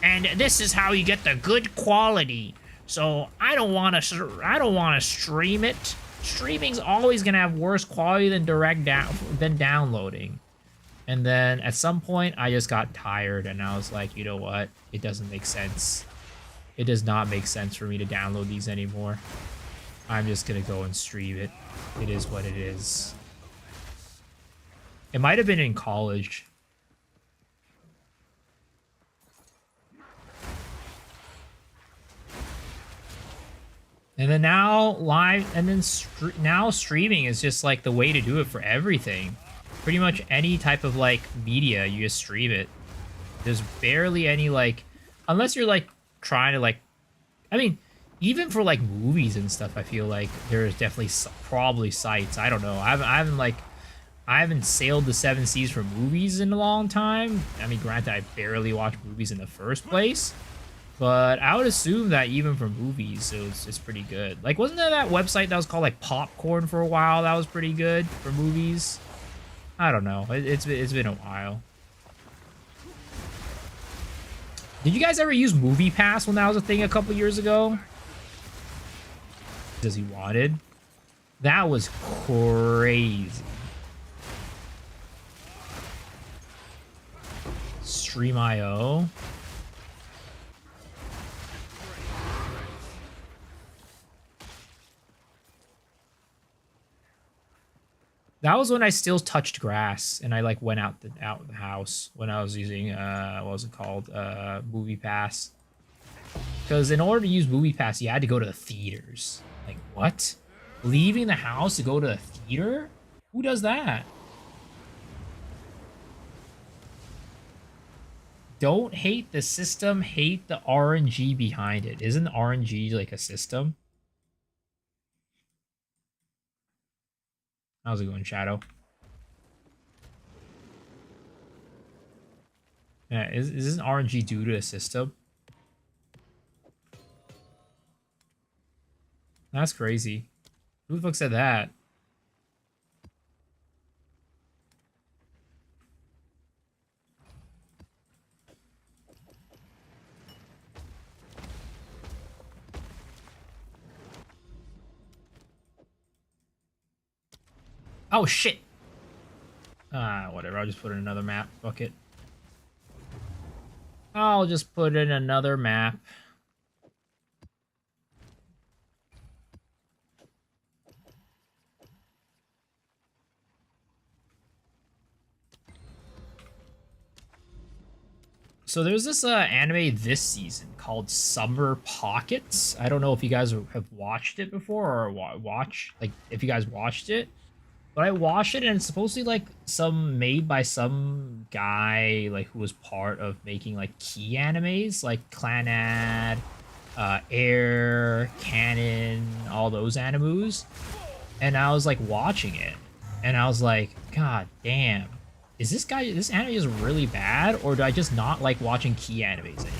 and this is how you get the good quality. So I don't want to stream it. Streaming's always gonna have worse quality than than downloading. And then at some point, I just got tired, and I was like, you know what? It doesn't make sense. It does not make sense for me to download these anymore. I'm just gonna go and stream it. It is what it is. It might have been in college. And then now now streaming is just like the way to do it for everything. Pretty much any type of like media, you just stream it. There's barely any like, unless you're like trying to like, I mean, even for like movies and stuff, I feel like there's definitely probably sites. I don't know. I haven't sailed the 7 seas for movies in a long time. I mean, granted, I barely watch movies in the first place. But I would assume that even for movies, it's pretty good. Like, wasn't there that website that was called, like, Popcorn for a while? That was pretty good for movies. I don't know. It's been a while. Did you guys ever use Movie Pass when that was a thing a couple years ago? Does he wanted? That was crazy. Stream.io. That was when I still touched grass, and I like went out the house when I was using what was it called, Movie Pass. Because in order to use Movie Pass, you had to go to the theaters. Like, what? Leaving the house to go to the theater? Who does that? Don't hate the system, hate the RNG behind it. Isn't RNG like a system? How's it going, Shadow? Yeah, isn't RNG due to a system? That's crazy. Who the fuck said that? Oh, shit! Whatever. I'll just put in another map. Fuck it. I'll just put in another map. So there's this anime this season called Summer Pockets. I don't know if you guys have watched it before or watch like if you guys watched it, but I watched it and it's supposed to be like some made by some guy like who was part of making like key animes like Clanad, Air, Canon, all those animus. And I was like watching it and I was like, God damn. Is this anime is really bad, or do I just not like watching key animes anymore?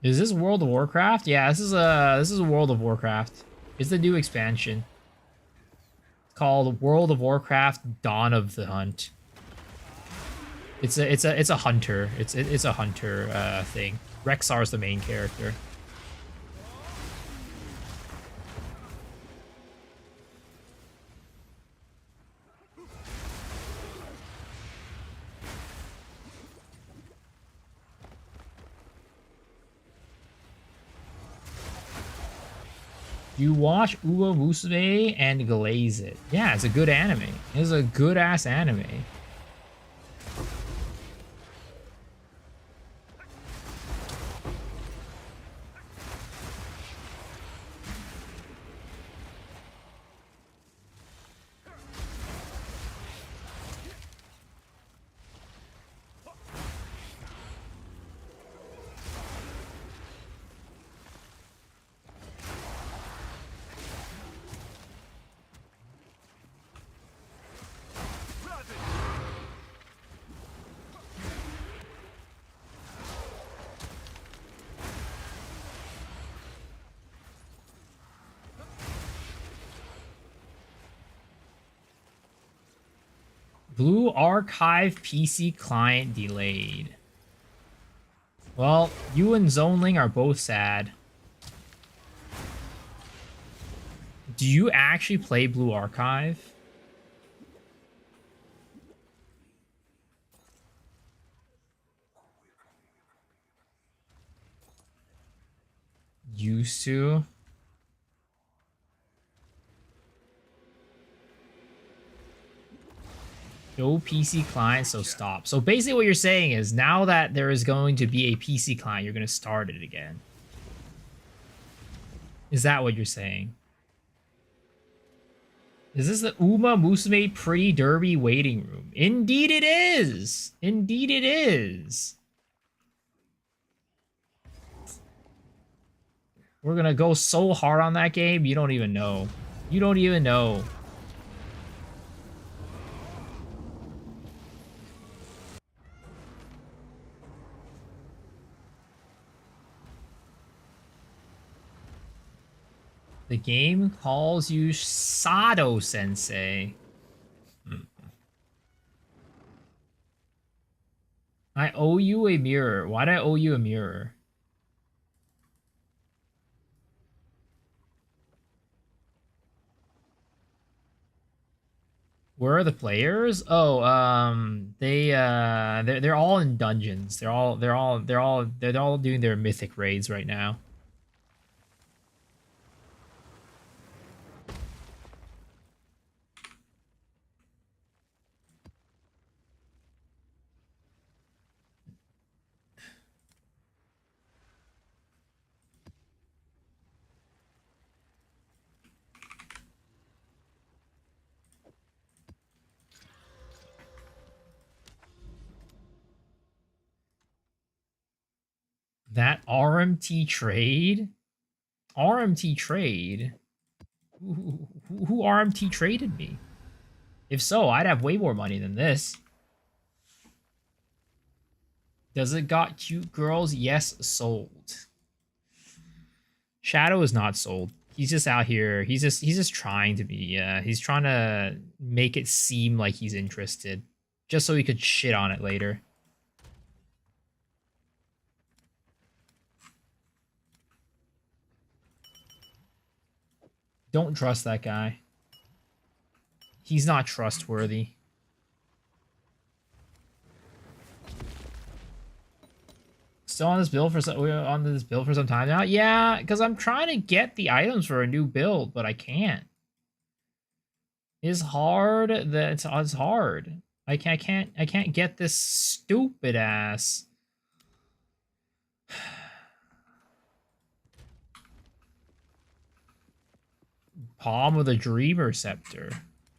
Is this World of Warcraft? Yeah, this is a World of Warcraft. It's the new expansion. It's called World of Warcraft Dawn of the Hunt. It's a hunter. It's a hunter thing. Rexar's the main character. You watch Uma Musume and glaze it. Yeah, it's a good anime. It's a good ass anime. Blue Archive PC client delayed. Well, you and Zoneling are both sad. Do you actually play Blue Archive? Used to? No PC client, so stop. So basically what you're saying is now that there is going to be a PC client, you're going to start it again. Is that what you're saying? Is this the Uma Musume Pretty Derby waiting room? Indeed it is! Indeed it is! We're going to go so hard on that game, you don't even know. You don't even know. The game calls you Sado Sensei. I owe you a mirror. Why'd I owe you a mirror? Where are the players? Oh, they're all in dungeons. They're all doing their mythic raids right now. That RMT trade? RMT trade? Who RMT traded me? If so, I'd have way more money than this. Does it got cute girls? Yes, sold. Shadow is not sold. He's just out here. He's just trying to be. He's trying to make it seem like he's interested, just so he could shit on it later. Don't trust that guy. He's not trustworthy. Still on this build for some time now. Yeah, because I'm trying to get the items for a new build, but I can't. It's hard. It's hard. I can't get this stupid ass. Palm of the Dreamer Scepter.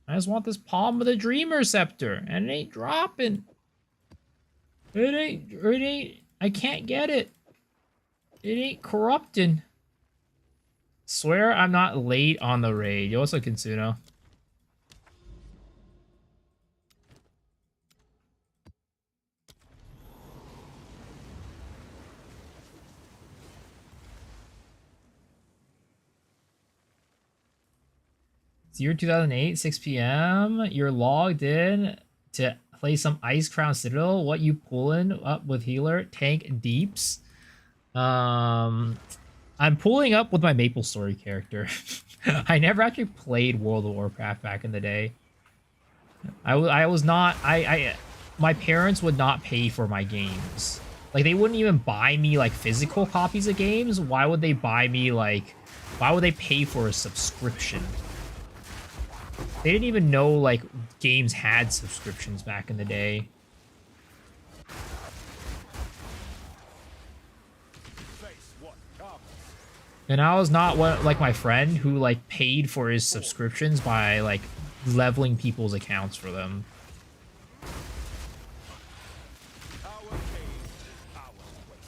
I just want this Palm of the Dreamer Scepter, and it ain't dropping. It ain't. I can't get it. It ain't corrupting. Swear I'm not late on the raid. Yo, what's up, Kinsuno? It's year 2008, 6 p.m. You're logged in to play some Ice Crown Citadel. What you pulling up with healer? Tank deeps. I'm pulling up with my Maple Story character. I never actually played World of Warcraft back in the day. I was not... my parents would not pay for my games. Like, they wouldn't even buy me, like, physical copies of games. Why would they buy me, like... Why would they pay for a subscription? They didn't even know, like, games had subscriptions back in the day. And I was not like my friend who, like, paid for his subscriptions by, like, leveling people's accounts for them.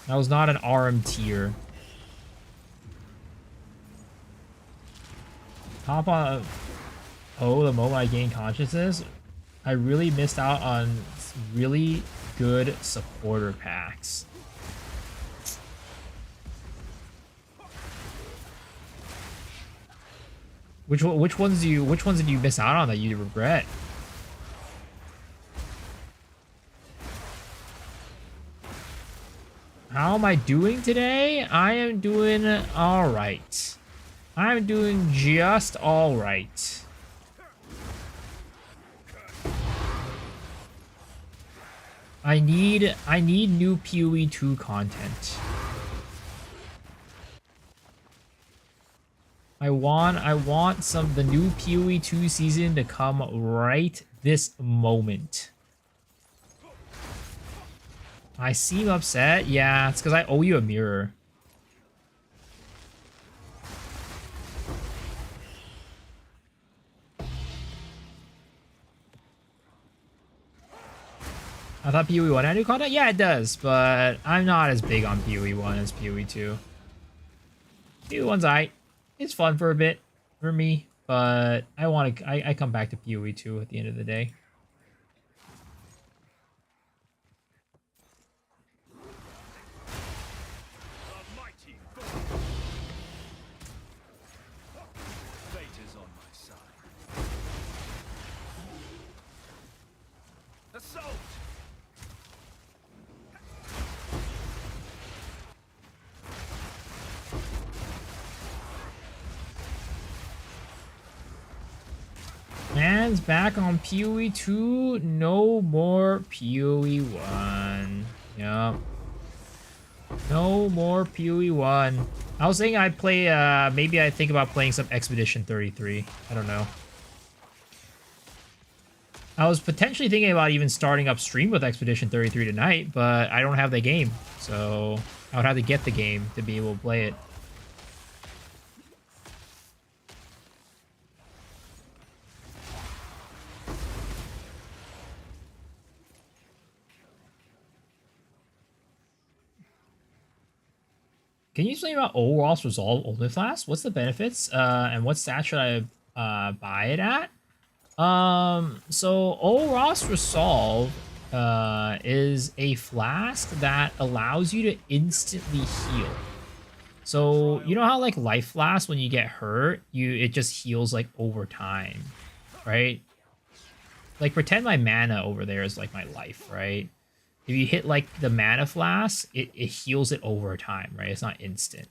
I was not an RM tier. Hop on... Oh, the moment I gained consciousness, I really missed out on really good supporter packs. Which ones did you miss out on that you regret? How am I doing today? I am doing all right. I'm doing just all right. I need new PoE 2 content. I want the new PoE 2 season to come right this moment. I seem upset. Yeah, it's because I owe you a mirror. I thought PoE 1 had new content? Yeah, it does, but I'm not as big on PoE 1 as PoE 2. PoE 1's aight. It's fun for a bit for me, but I come back to PoE 2 at the end of the day. Man's back on PoE 2. No more PoE 1. Yup. No more PoE 1. I was saying I'd play, maybe I'd think about playing some Expedition 33. I don't know. I was potentially thinking about even starting up stream with Expedition 33 tonight, but I don't have the game. So I would have to get the game to be able to play it. Can you explain about Olroth's Resolve Ultimate Flask? What's the benefits? And what stat should I buy it at? So Olroth's Resolve is a flask that allows you to instantly heal. So you know how like life flask, when you get hurt, it just heals like over time, right? Like pretend my mana over there is like my life, right? If you hit like the mana flask, it heals it over time, right? It's not instant.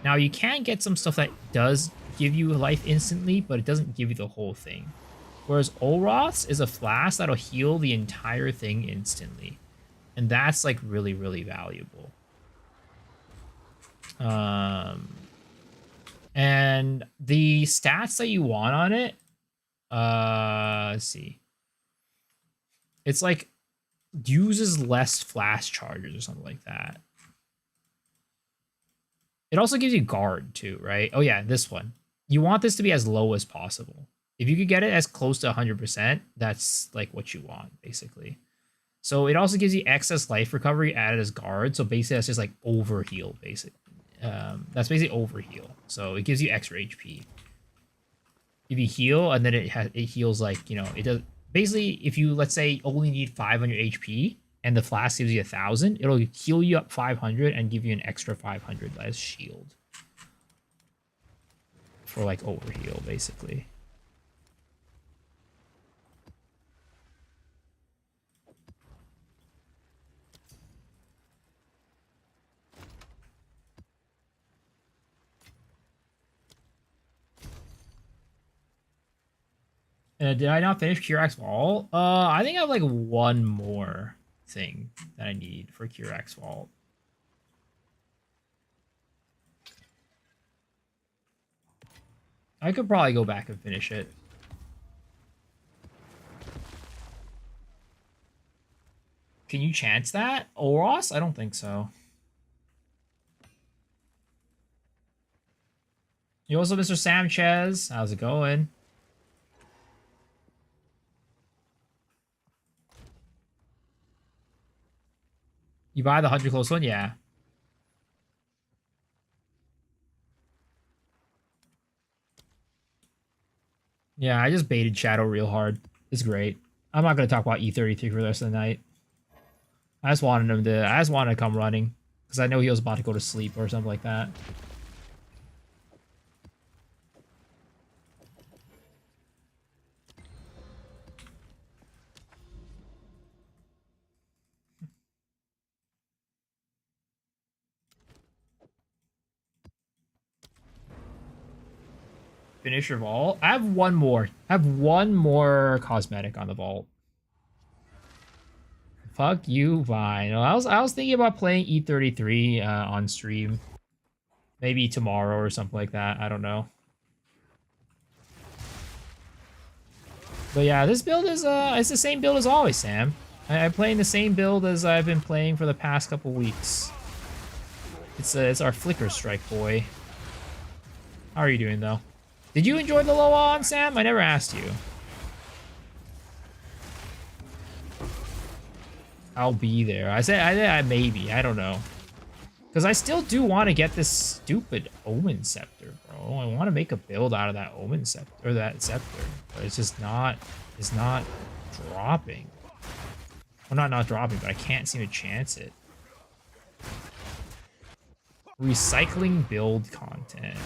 Now you can get some stuff that does give you life instantly, but it doesn't give you the whole thing. Whereas Olroth's is a flask that'll heal the entire thing instantly. And that's like really, really valuable. And the stats that you want on it, let's see. It's like uses less flash charges or something like that. It also gives you guard too, right? Oh yeah, this one. You want this to be as low as possible. If you could get it as close to 100%, that's like what you want, basically. So it also gives you excess life recovery added as guard. So basically that's just like overheal, basically. That's basically overheal. So it gives you extra HP. If you heal and then it heals like, you know, it does. Basically, if you, let's say, only need 500 HP and the flask gives you 1,000, it'll heal you up 500 and give you an extra 500 as shield. For, like, overheal, basically. Did I not finish Curax Vault? I think I have like one more thing that I need for Curax Vault. I could probably go back and finish it. Can you chance that? Oros? I don't think so. You also, Mr. Sanchez. How's it going? You buy the 100 close one? Yeah. Yeah, I just baited Shadow real hard. It's great. I'm not going to talk about E33 for the rest of the night. I just wanted him to come running. Because I know he was about to go to sleep or something like that. Finish your vault. I have one more. I have one more cosmetic on the vault. Fuck you, Vine. I was thinking about playing E33 on stream. Maybe tomorrow or something like that. I don't know. But yeah, this build is it's the same build as always, Sam. I'm playing the same build as I've been playing for the past couple weeks. It's our Flicker Strike boy. How are you doing though? Did you enjoy the low on, Sam? I never asked you. I'll be there. I said maybe. I don't know. Because I still do want to get this stupid Omen Scepter, bro. I want to make a build out of that Omen Scepter, or that Scepter. But it's just not, it's not dropping. Well, not dropping, but I can't seem to chance it. Recycling build content.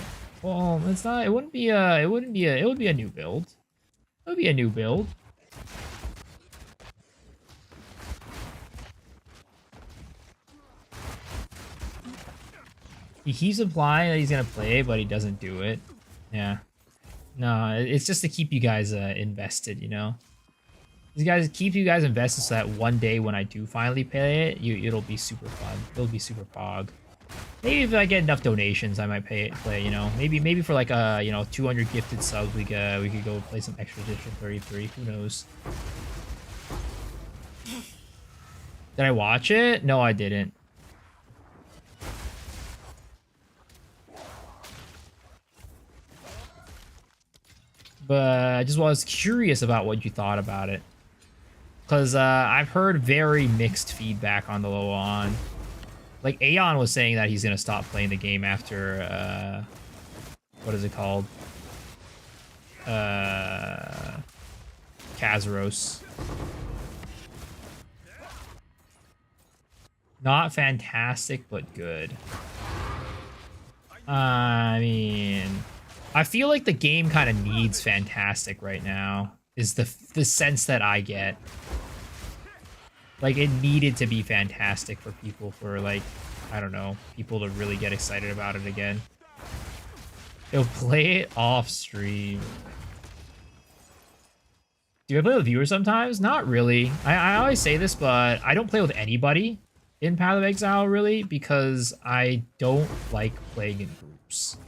Well, it's not. It wouldn't be a. It wouldn't be a. It would be a new build. It would be a new build. He keeps implying that he's gonna play, but he doesn't do it. Yeah. No, it's just to keep you guys invested. You know. These guys keep you guys invested so that one day when I do finally play it, it'll be super fun. It'll be super pog. Maybe if I get enough donations, I might play. You know, maybe for like 200 gifted subs, we could go play some Expedition 33. Who knows? Did I watch it? No, I didn't. But I just was curious about what you thought about it, because I've heard very mixed feedback on the low on. Like Aeon was saying that he's gonna stop playing the game after what is it called? Kazaros. Not fantastic, but good. I mean, I feel like the game kind of needs fantastic right now. Is the sense that I get. Like, it needed to be fantastic for people, for, like, I don't know, people to really get excited about it again. They'll play it off stream. Do I play with viewers sometimes? Not really. I always say this, but I don't play with anybody in Path of Exile, really, because I don't like playing in groups.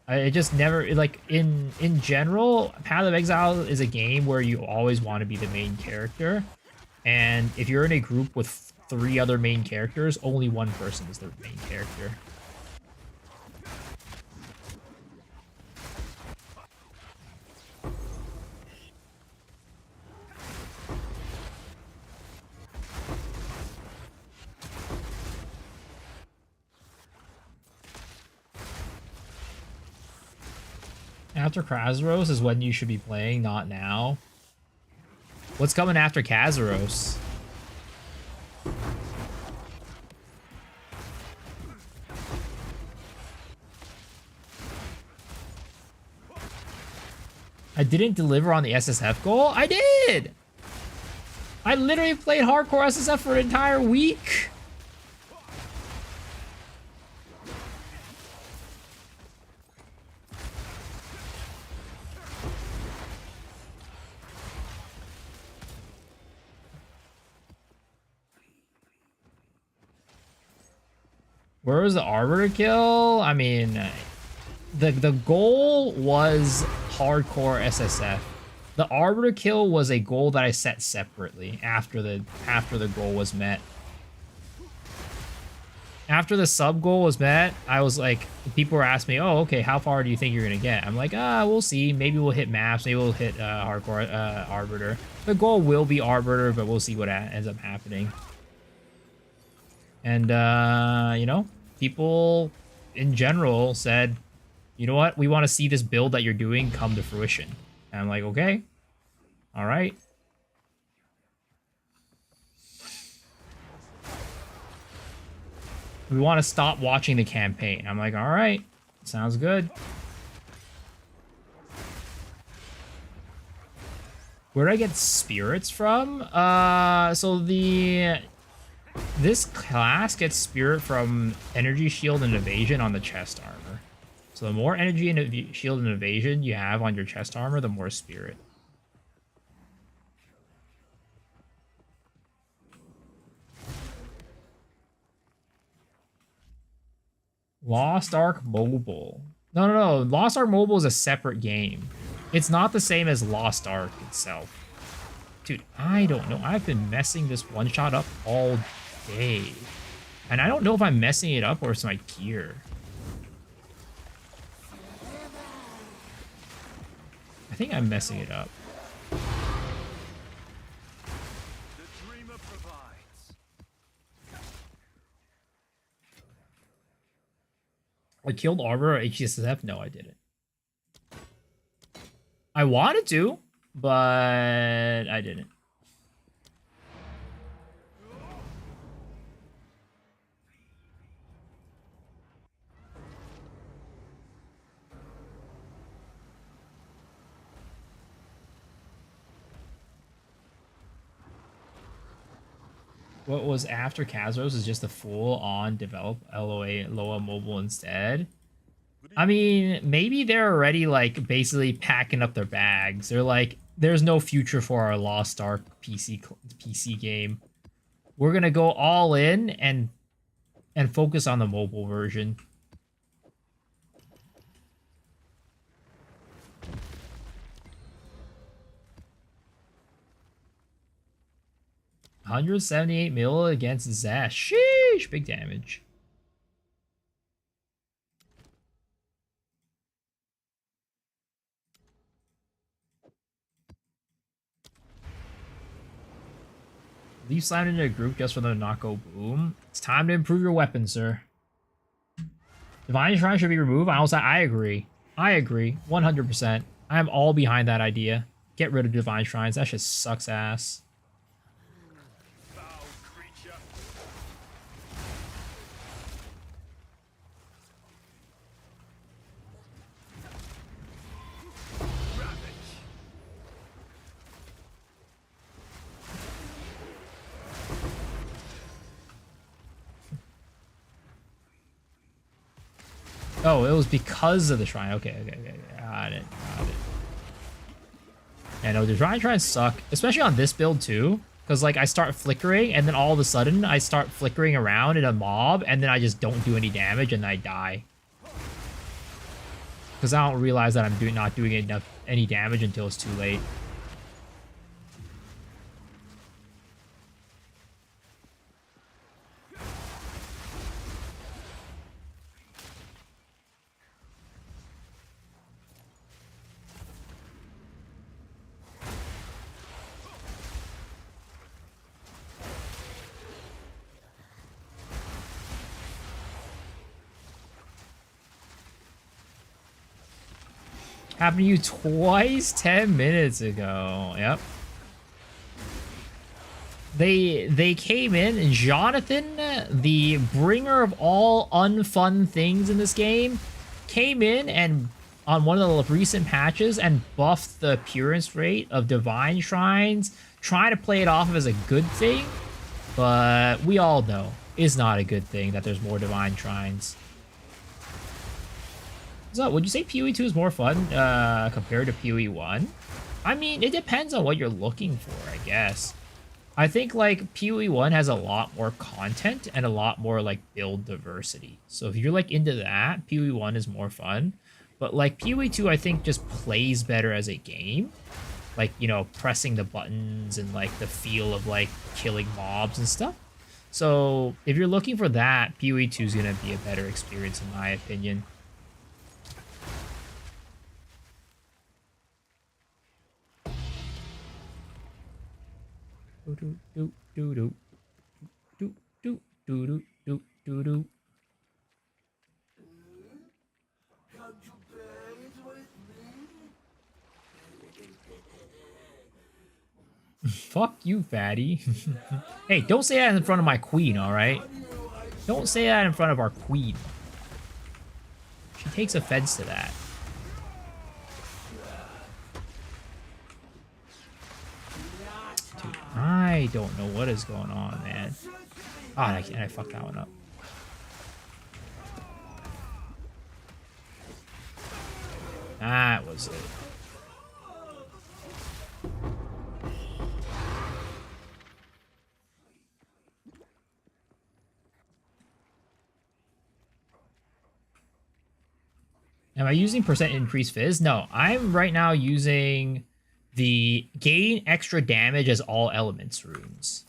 I just never, like, in general, Path of Exile is a game where you always want to be the main character. And if you're in a group with 3 other main characters, only one person is the main character. After Kazaros is when you should be playing, not now. What's coming after Kazaros? I didn't deliver on the SSF goal? I did! I literally played hardcore SSF for an entire week. Where was the Arbiter kill? I mean, the goal was hardcore SSF. The Arbiter kill was a goal that I set separately after the goal was met. After the sub goal was met, I was like, people were asking me, "Oh, okay, how far do you think you're gonna get?" I'm like, we'll see. Maybe we'll hit maps. Maybe we'll hit hardcore Arbiter. The goal will be Arbiter, but we'll see what ends up happening. And you know, people in general said, "You know what? We want to see this build that you're doing come to fruition." And I'm like, "Okay, all right." We want to stop watching the campaign. I'm like, all right, sounds good. Where do I get spirits from? So this class gets spirit from energy shield and evasion on the chest armor. So the more energy and shield and evasion you have on your chest armor, the more spirit. Lost Ark Mobile. No. Lost Ark Mobile is a separate game. It's not the same as Lost Ark itself. Dude, I don't know. I've been messing this one-shot up all day. And I don't know if I'm messing it up or it's my gear. I think I'm messing it up. I killed Arbor or HCSF? No, I didn't. I wanted to, but I didn't. What was after Kazros is just a full-on develop Loa mobile instead. I mean, maybe they're already like basically packing up their bags. They're like, there's no future for our Lost Ark PC game. We're gonna go all in and focus on the mobile version. $178 mil against Zash. Sheesh, big damage. Leave slide into a group just for them to not go boom. It's time to improve your weapon, sir. Divine Shrine should be removed. I agree. I agree. 100%. I'm all behind that idea. Get rid of Divine Shrines. That shit sucks ass. Oh, it was because of the shrine. Okay. Got it. Yeah, no, the Divine Shrines suck. Especially on this build, too. Because, like, I start flickering, and then all of a sudden, I start flickering around in a mob, and then I just don't do any damage, and I die. Because I don't realize that I'm not doing any damage until it's too late. Happened to you twice 10 minutes ago. Yep. They came in, and Jonathan, the bringer of all unfun things in this game, came in and on one of the recent patches and buffed the appearance rate of Divine Shrines, trying to play it off as a good thing, but we all know it's not a good thing that there's more Divine Shrines. So, would you say PoE 2 is more fun compared to PoE 1? I mean, it depends on what you're looking for, I guess. I think, like, PoE 1 has a lot more content and a lot more, like, build diversity. So if you're, like, into that, PoE 1 is more fun. But, like, PoE 2, I think, just plays better as a game. Like, you know, pressing the buttons and, like, the feel of, like, killing mobs and stuff. So if you're looking for that, PoE 2 is going to be a better experience, in my opinion. Fuck you, fatty. Hey, don't say that in front of my queen, alright? Don't say that in front of our queen. She takes offense to that. Dude, I don't know what is going on, man. Oh, and I fucked that one up. That was it. Am I using percent increase fizz? No, I'm right now using the gain extra damage as all elements runes.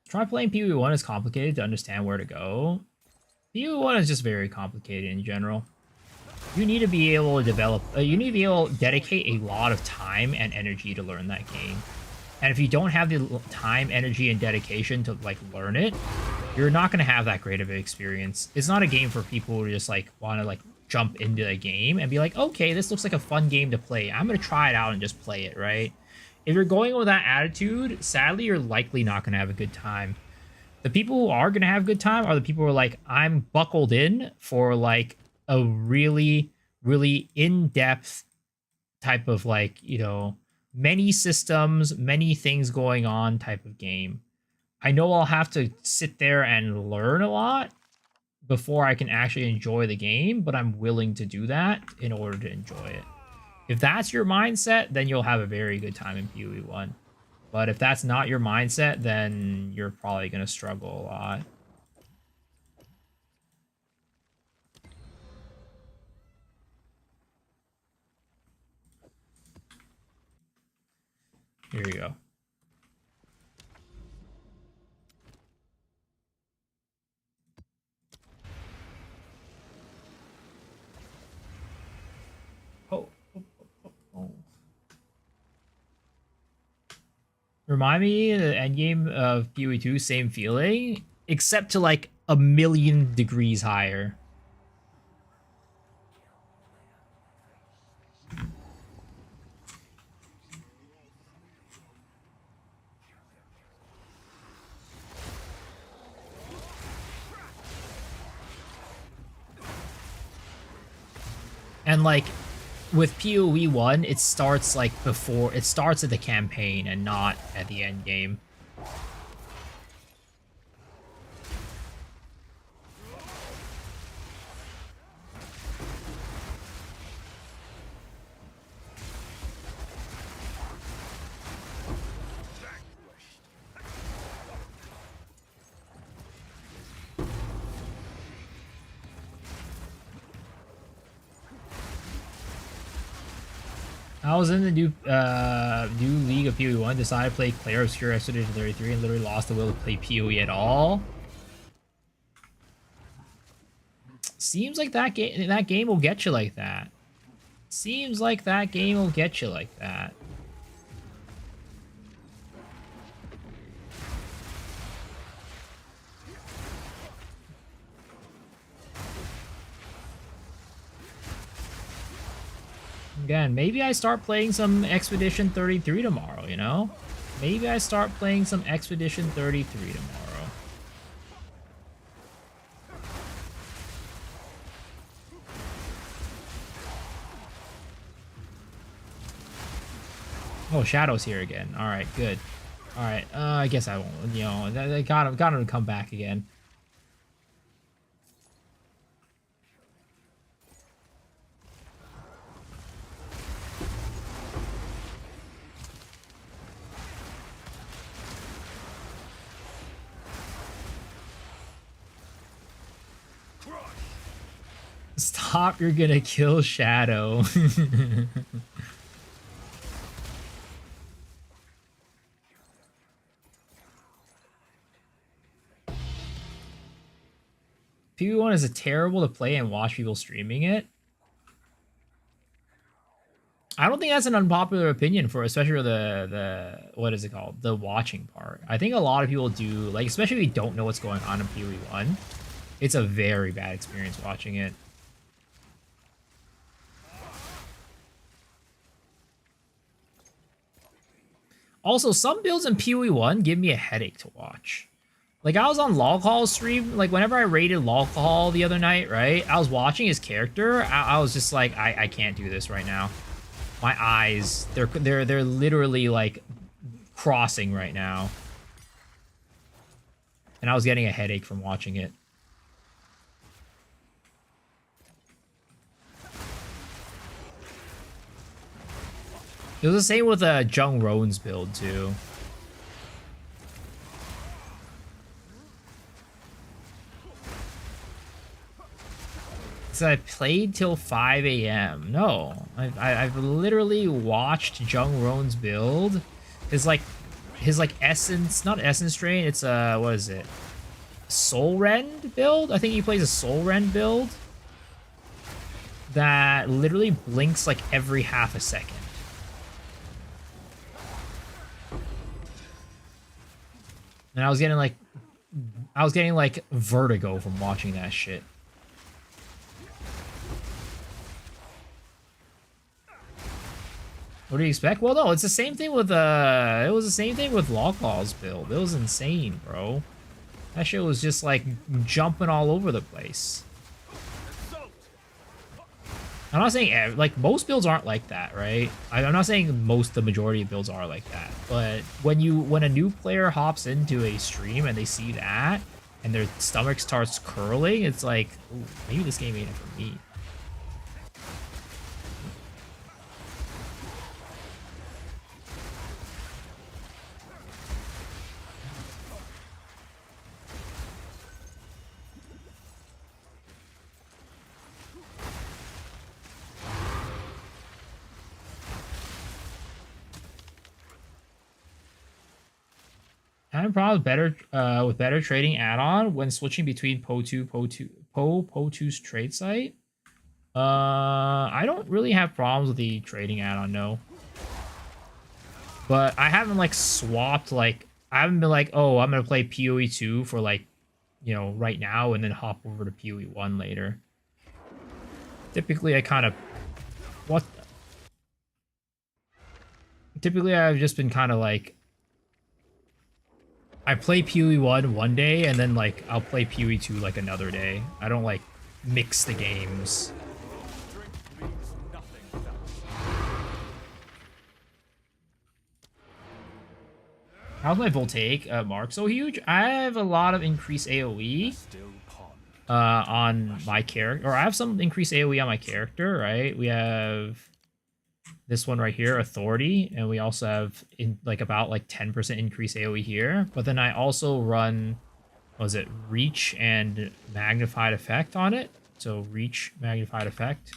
Try playing PoE 1 is complicated to understand where to go. PoE 1 is just very complicated in general. You need to be able to develop, you need to be able to dedicate a lot of time and energy to learn that game. And if you don't have the time, energy, and dedication to, like, learn it, you're not going to have that great of an experience. It's not a game for people who just, like, want to, like, jump into a game and be like, okay, this looks like a fun game to play. I'm going to try it out and just play it, right? If you're going with that attitude, sadly, you're likely not going to have a good time. The people who are going to have a good time are the people who are like, I'm buckled in for, like, a really, really in-depth type of, like, you know, many systems, many things going on type of game. I know I'll have to sit there and learn a lot before I can actually enjoy the game, but I'm willing to do that in order to enjoy it. If that's your mindset, then you'll have a very good time in PoE 1. But if that's not your mindset, then you're probably going to struggle a lot. Here you go. Remind me, the endgame of PoE2, same feeling, except to like a million degrees higher. And like with PoE 1, it starts like before, it starts at the campaign and not at the end game. I was in the new league of PoE 1, decided to play Claire Obscure Expedition 33 and literally lost the will to play PoE at all. Seems like that game will get you like that. Seems like that game will get you like that. Again, maybe I start playing some Expedition 33 tomorrow, you know? Maybe I start playing some Expedition 33 tomorrow. Oh, Shadow's here again. Alright, good. Alright, I guess I won't, you know, they got him to come back again. Stop, you're gonna kill Shadow. PoE1 is terrible to play and watch people streaming it. I don't think that's an unpopular opinion for especially the what is it called? The watching part. I think a lot of people do, like, especially if you don't know what's going on in PoE1. It's a very bad experience watching it. Also, some builds in PoE1 give me a headache to watch. Like, I was on Lolcall's stream, like, whenever I raided Lolcall the other night, right? I was watching his character, I was just like, I can't do this right now. My eyes, they're literally, like, crossing right now. And I was getting a headache from watching it. It was the same with Jung Roan's build, too. So I played till 5 a.m. No, I've literally watched Jung Roan's build. His essence, not essence drain. It's what is it? Soul Rend build. I think he plays a Soul Rend build that literally blinks like every half a second. And I was getting like vertigo from watching that shit. What do you expect? Well, no, it's the same thing with it was the same thing with Lawclaw's build. It was insane, bro. That shit was just like jumping all over the place. I'm not saying like most builds aren't like that, right? I'm not saying the majority of builds are like that, but when a new player hops into a stream and they see that and their stomach starts curling, it's like, ooh, maybe this game ain't for me. Having problems with better trading add-on when switching between Po2's trade site. I don't really have problems with the trading add-on, no. But I haven't like swapped like I haven't been like, oh, I'm gonna play PoE 2 for like, you know, right now and then hop over to PoE 1 later. Typically I kind of Typically I've just been kind of like I play PoE 1 one day and then like I'll play PoE 2 like another day. I don't like mix the games. How's my voltaic mark so huge? I have a lot of increased AoE on my character, or I have some increased AoE on my character, right? We have this one right here, authority, and we also have in like about like 10% increased AoE here. But then I also run, what was it, reach and magnified effect on it. So reach, magnified effect.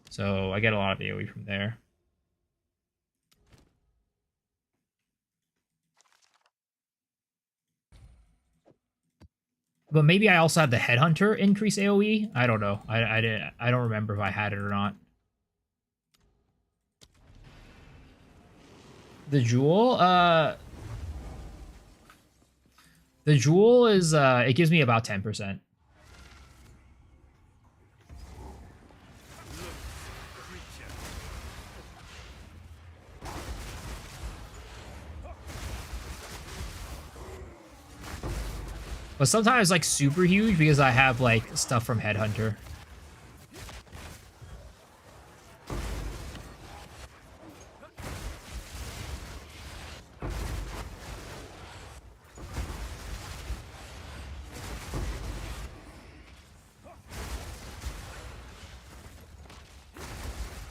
So I get a lot of AoE from there. But maybe I also had the headhunter increase AoE. I don't know. I don't remember if I had it or not. The jewel, is it gives me about 10%. But sometimes like super huge because I have like stuff from Headhunter.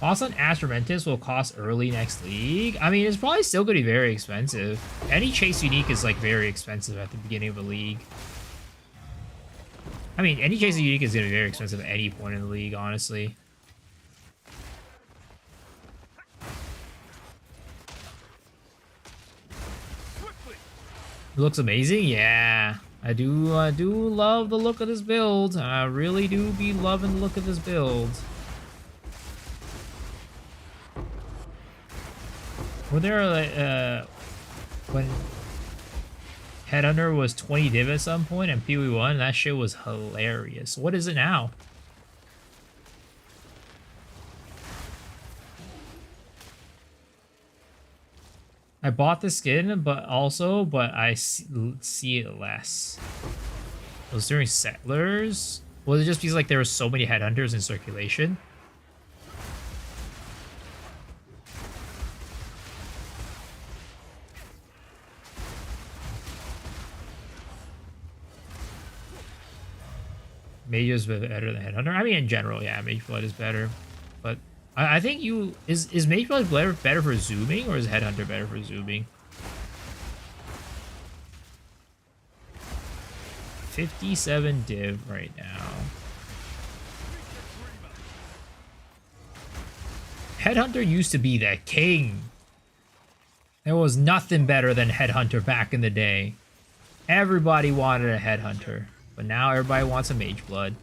Boss on Astromentis will cost early next league. I mean, it's probably still going to be very expensive. Any chase unique is like very expensive at the beginning of a league. I mean, any chase unique is going to be very expensive at any point in the league, honestly. It looks amazing, yeah. I do love the look of this build. I really do be loving the look of this build. Were there like when Headhunter was 20 div at some point and PoE 1, that shit was hilarious. What is it now? I bought the skin, but I see it less. It was during Settlers? Was it just because like there were so many Headhunters in circulation? Mage is better than Headhunter. I mean, in general, yeah, Mage Blood is better. But I think is Mage Blood better for zooming, or is Headhunter better for zooming? 57 div right now. Headhunter used to be the king. There was nothing better than Headhunter back in the day. Everybody wanted a Headhunter. But now everybody wants a Mage Blood.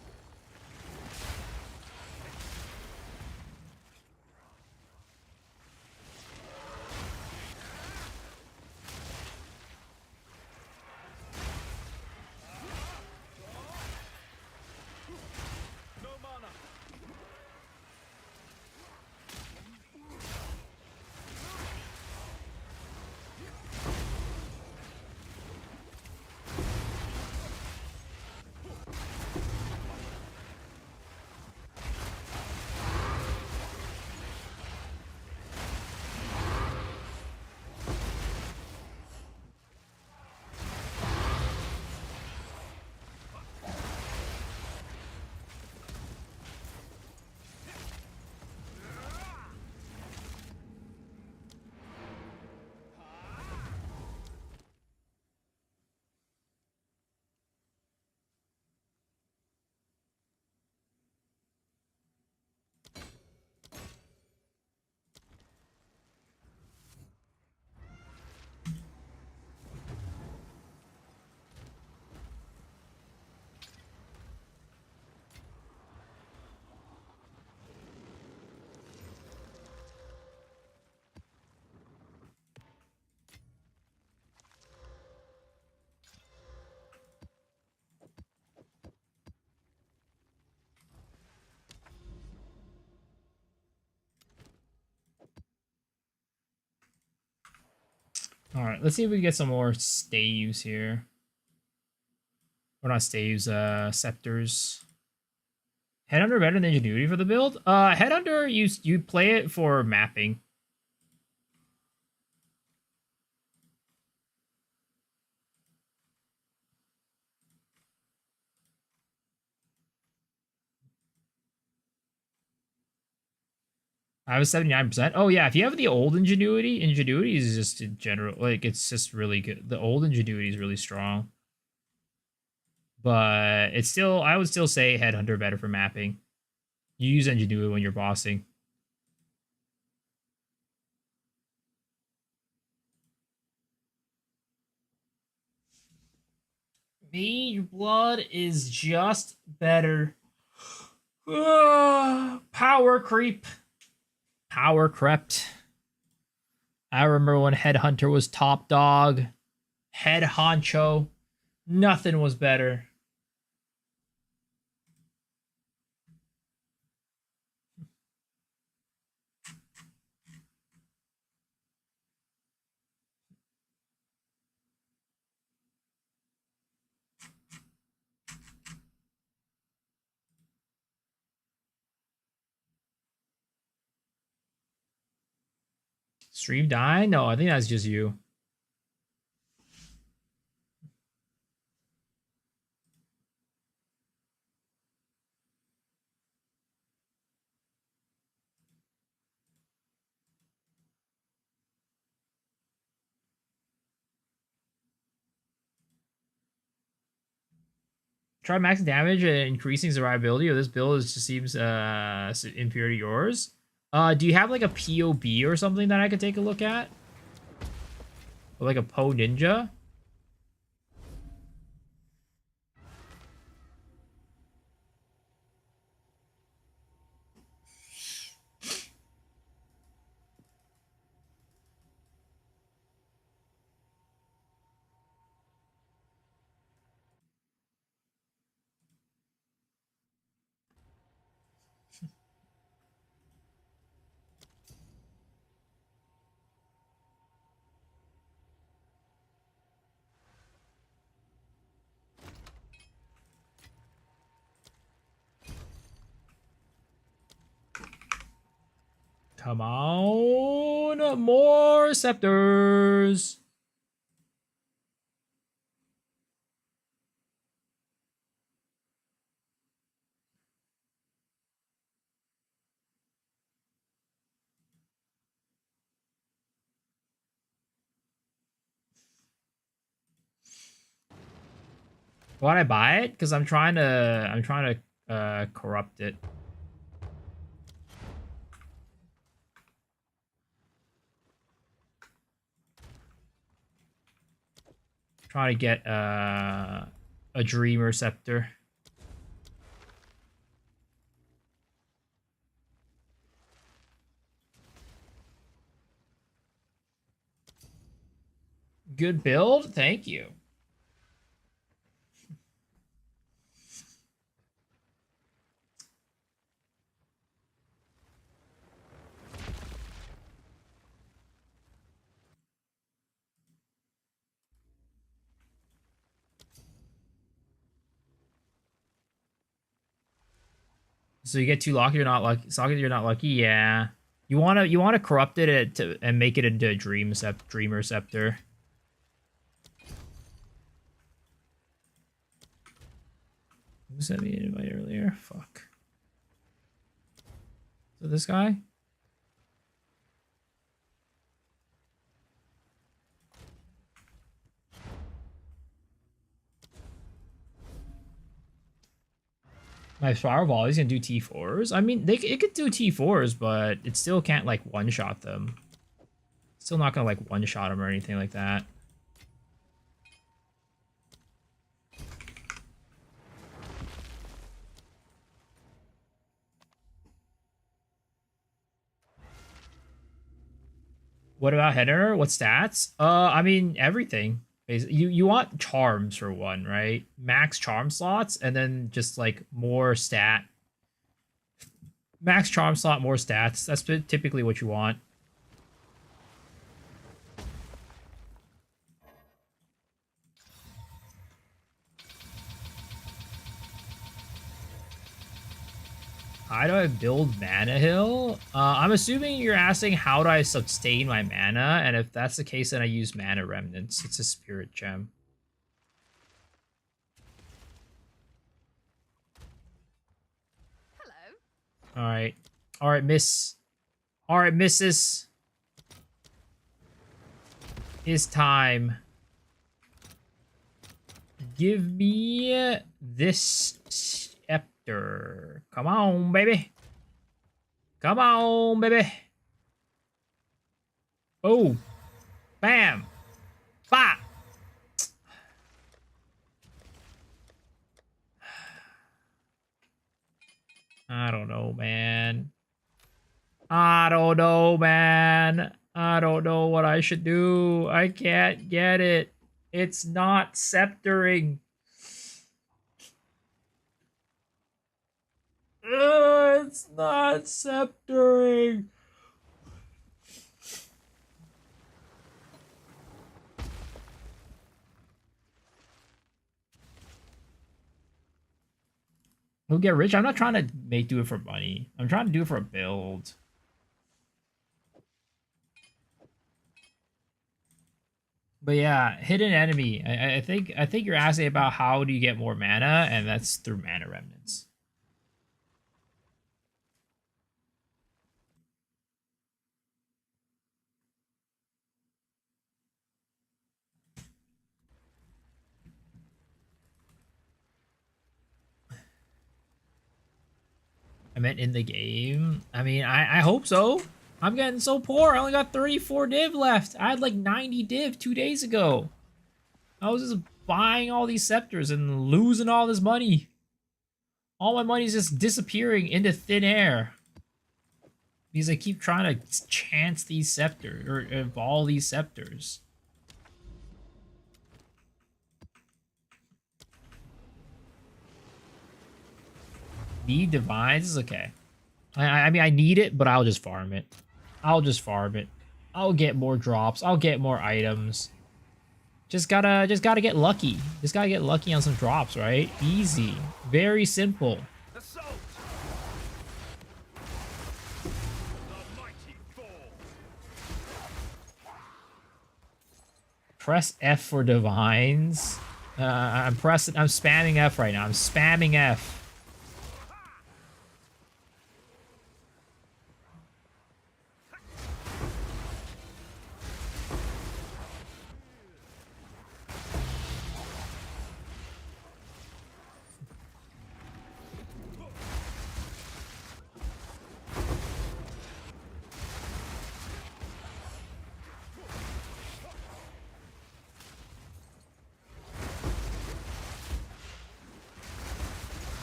All right, let's see if we can get some more staves here. Or not staves, scepters. Headhunter better than Ingenuity for the build? Headhunter, you play it for mapping. I have a 79%. Oh yeah, if you have the old Ingenuity is just in general, like, it's just really good. The old Ingenuity is really strong. But it's still, I would still say Headhunter better for mapping. You use Ingenuity when you're bossing. Me, your blood is just better. Power creep. Power crept. I remember when Headhunter was top dog. Head honcho. Nothing was better. Stream dying? No, I think that's just you. Try max damage and increasing survivability of this build just seems inferior to yours. Do you have like a POB or something that I could take a look at? Or like a Po Ninja? Come on, more scepters. Why'd I buy it? Because I'm trying to corrupt it. Trying to get a Dreamer Scepter. Good build, thank you. So you get too lucky, you're not lucky. Socket, you're not lucky. Yeah, you wanna corrupt it and make it into a Dreamer Scepter. Who sent me an invite earlier? Fuck. So this guy? My Spiral Volley's gonna do T4s. I mean, it could do T4s, but it still can't like one-shot them. Still not gonna like one-shot them or anything like that. What about Header? What stats? I mean everything. You want charms for one, right? Max charm slots, and then just like more stat. Max charm slot, more stats. That's typically what you want. why do I build Mana Hill? I'm assuming you're asking how do I sustain my mana, and if that's the case, then I use Mana Remnants. It's a spirit gem. Hello. Alright. Alright, miss. Alright, missus. It's time. Give me this scepter. Come on, baby. Come on, baby. Oh. Bam. Bop. I don't know, man. I don't know, man. I don't know what I should do. I can't get it. It's not sceptering. It's not sceptering. We'll get rich. I'm not trying to do it for money. I'm trying to do it for a build. But yeah, hidden enemy. I think you're asking about how do you get more mana, and that's through mana remnants. I meant in the game. I mean, I hope so. I'm getting so poor. I only got 34 div left. I had like 90 div 2 days ago. I was just buying all these scepters and losing all this money. All my money's just disappearing into thin air. Because I keep trying to chance these scepters, or evolve these scepters. Need divines? Okay. I mean, I need it, but I'll just farm it. I'll just farm it. I'll get more drops. I'll get more items. Just gotta get lucky. Just gotta get lucky on some drops, right? Easy. Very simple. Press F for divines. I'm spamming F right now. I'm spamming F.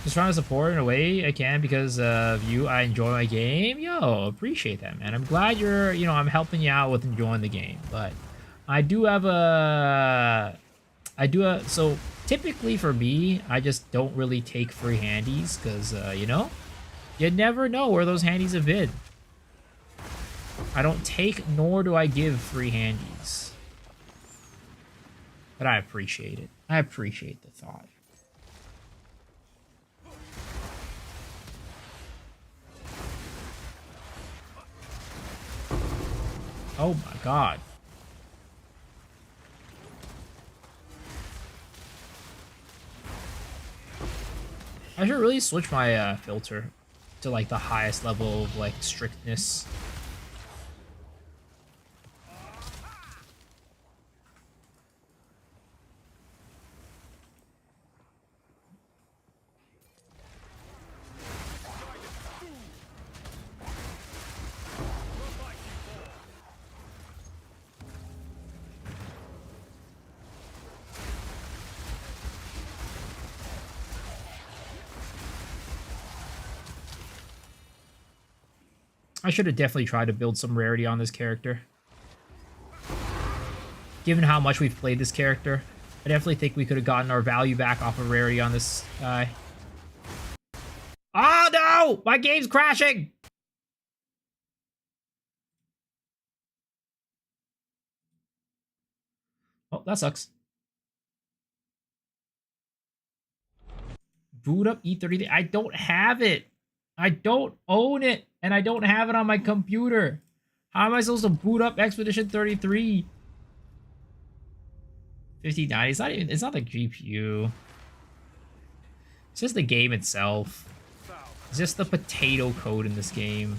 Just trying to support in a way I can because of you. I enjoy my game. Yo, appreciate that, man. I'm glad you're, I'm helping you out with enjoying the game. But I do have so typically for me, I just don't really take free handies because, you never know where those handies have been. I don't take nor do I give free handies. But I appreciate it. I appreciate the thought. Oh my god. I should really switch my filter to like the highest level of like strictness. I should have definitely tried to build some rarity on this character. Given how much we've played this character, I definitely think we could have gotten our value back off of rarity on this guy. Oh no! My game's crashing! Oh, that sucks. Boot up E33. I don't have it. I don't own it, and I don't have it on my computer. How am I supposed to boot up Expedition 33? 5090, it's not the GPU. It's just the game itself. It's just the potato code in this game.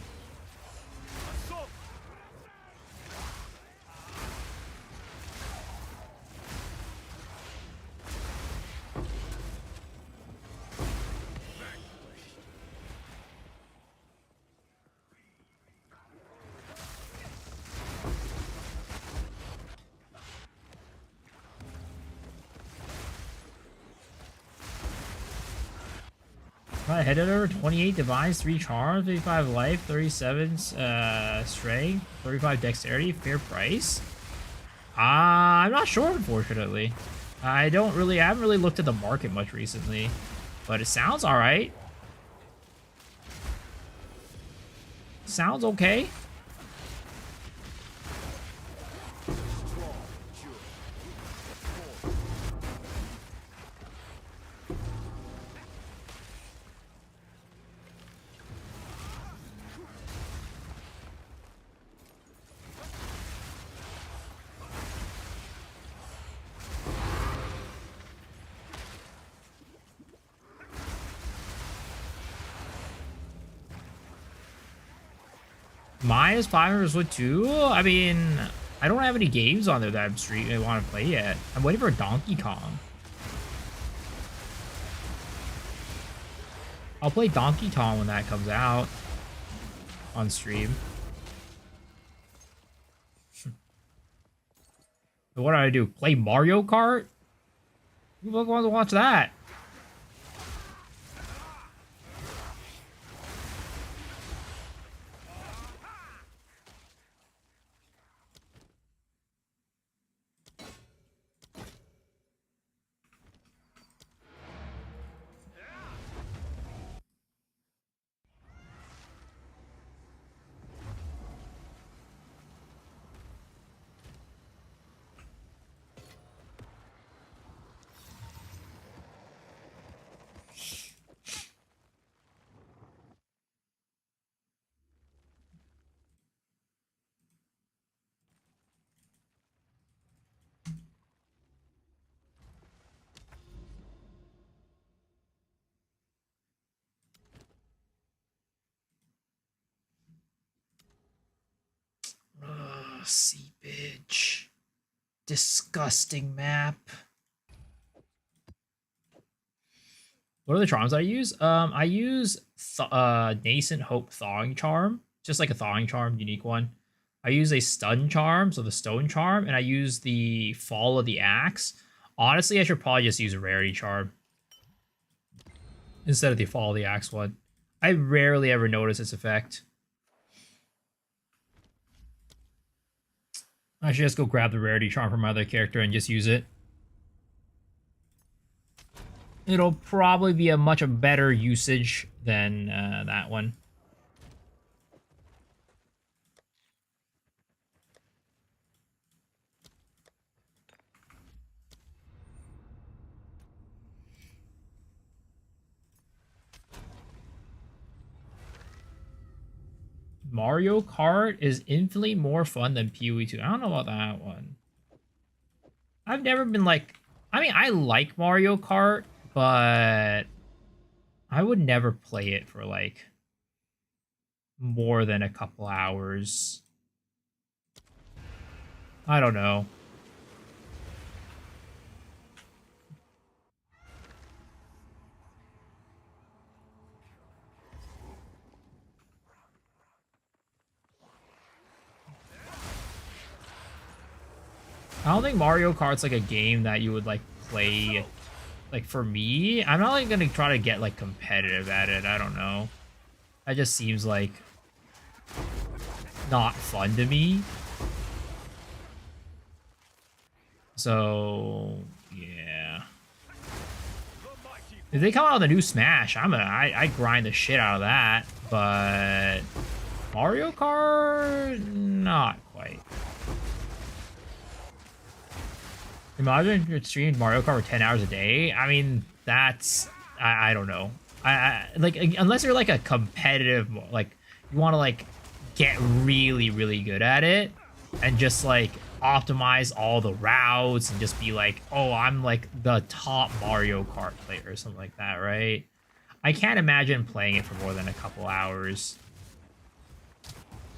I headed over 28 divines, 3 charms, 55 life, 37 strength, 35 dexterity, fair price. I'm not sure, unfortunately. I haven't really looked at the market much recently, but it sounds all right. Sounds okay. Minus 500 with 2? I mean, I don't have any games on there that I want to play yet. I'm waiting for Donkey Kong. I'll play Donkey Kong when that comes out on stream. What do I do? Play Mario Kart? Who wants to watch that? Seepage. Disgusting map. What are the charms I use? I use Nascent Hope Thawing Charm. Just like a Thawing Charm, unique one. I use a Stun Charm, so the Stone Charm, and I use the Fall of the Axe. Honestly, I should probably just use a Rarity Charm instead of the Fall of the Axe one. I rarely ever notice its effect. I should just go grab the Rarity Charm from my other character and just use it. It'll probably be a much better usage than that one. Mario Kart is infinitely more fun than PoE 2. I don't know about that one. I've never been like... I mean, I like Mario Kart, but I would never play it for, like, more than a couple hours. I don't know. I don't think Mario Kart's like a game that you would like play. Like for me, I'm not like gonna try to get like competitive at it. I don't know. That just seems like not fun to me. So yeah. If they come out with a new Smash, I grind the shit out of that. But Mario Kart, not quite. Imagine if you're streaming Mario Kart for 10 hours a day. I mean, that's... I don't know. Like unless you're like a competitive, like you want to like get really good at it and just like optimize all the routes and just be like, oh, I'm like the top Mario Kart player or something like that, right? I can't imagine playing it for more than a couple hours.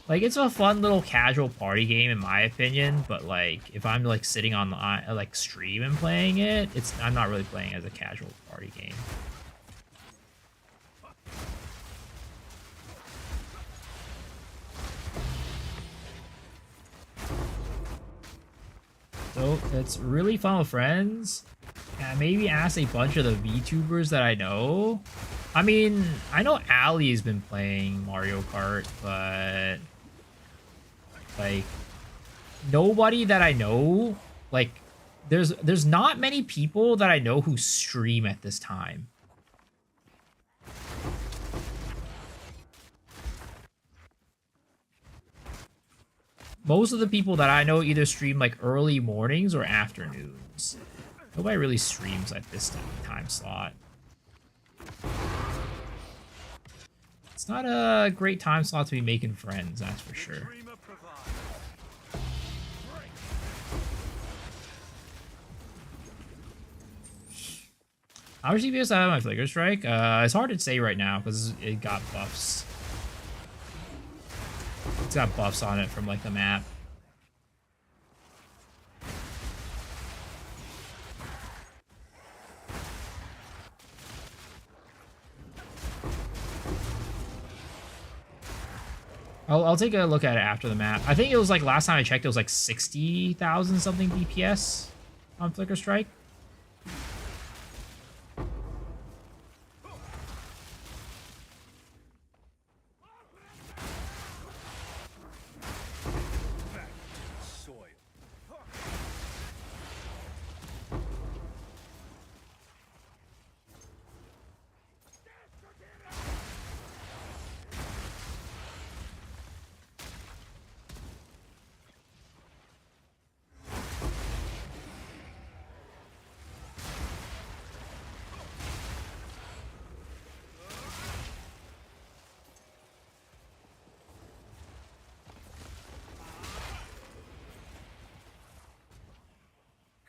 Like, it's a fun little casual party game in my opinion, but like if I'm like sitting on the like stream and playing it, I'm not really playing as a casual party game. So it's really fun with friends. And maybe ask a bunch of the VTubers that I know. I mean, I know Ali's been playing Mario Kart, but like nobody that I know, like there's not many people that I know who stream at this time. Most of the people that I know either stream like early mornings or afternoons. Nobody really streams at this time slot. It's not a great time slot to be making friends, that's for sure. How much DPS I have my Flicker Strike? It's hard to say right now because it got buffs. It's got buffs on it from like the map. I'll take a look at it after the map. I think it was like last time I checked, it was like 60,000 something DPS on Flicker Strike.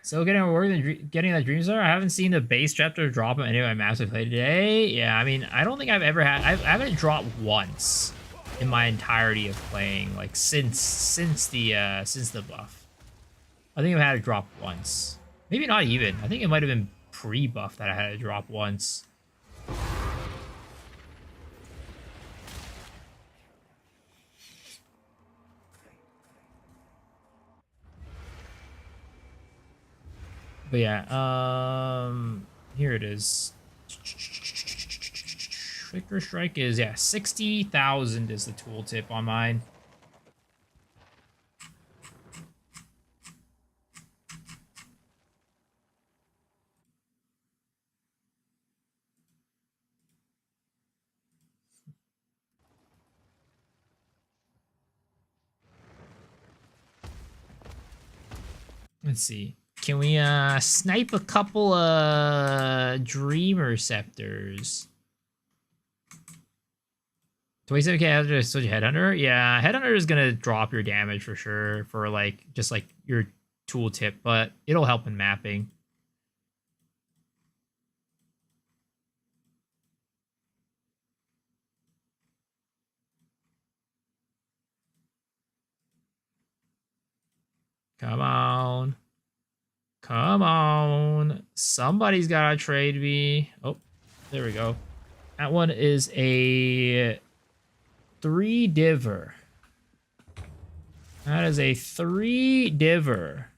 So getting that Dream Star. I haven't seen the base chapter drop on any of my maps I played today. Yeah, I mean, I don't think I've ever had. I haven't dropped once in my entirety of playing, like since the buff. I think I've had it drop once. Maybe not even. I think it might have been pre-buff that I had it drop once. But yeah, here it is. Flicker Strike is, yeah, 60,000 is the tooltip on mine. Let's see. Can we snipe a couple Dreamer Scepters? 27k after switch Headhunter? Yeah, Headhunter is gonna drop your damage for sure for like just like your tooltip, but it'll help in mapping. Come on. Come on. Somebody's gotta trade me. Oh, there we go. That one is a 3-diver. That is a 3-diver.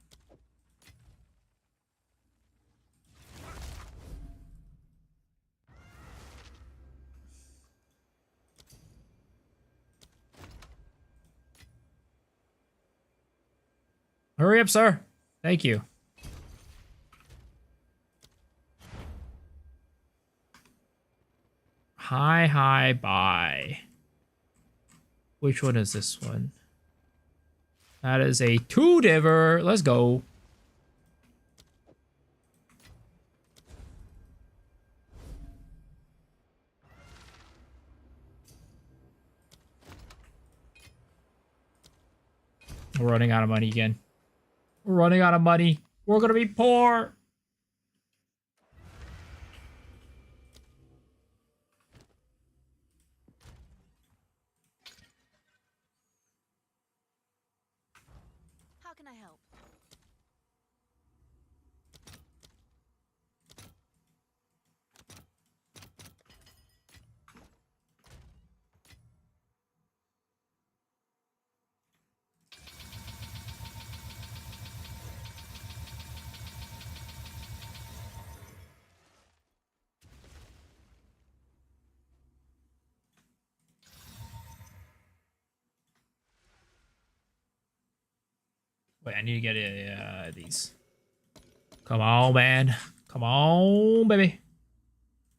Hurry up, sir. Thank you. Hi, bye. Which one is this one? That is a 2-diver. Let's go. We're running out of money again. We're running out of money. We're gonna be poor. How can I help? Wait, I need to get these. Come on, man. Come on, baby.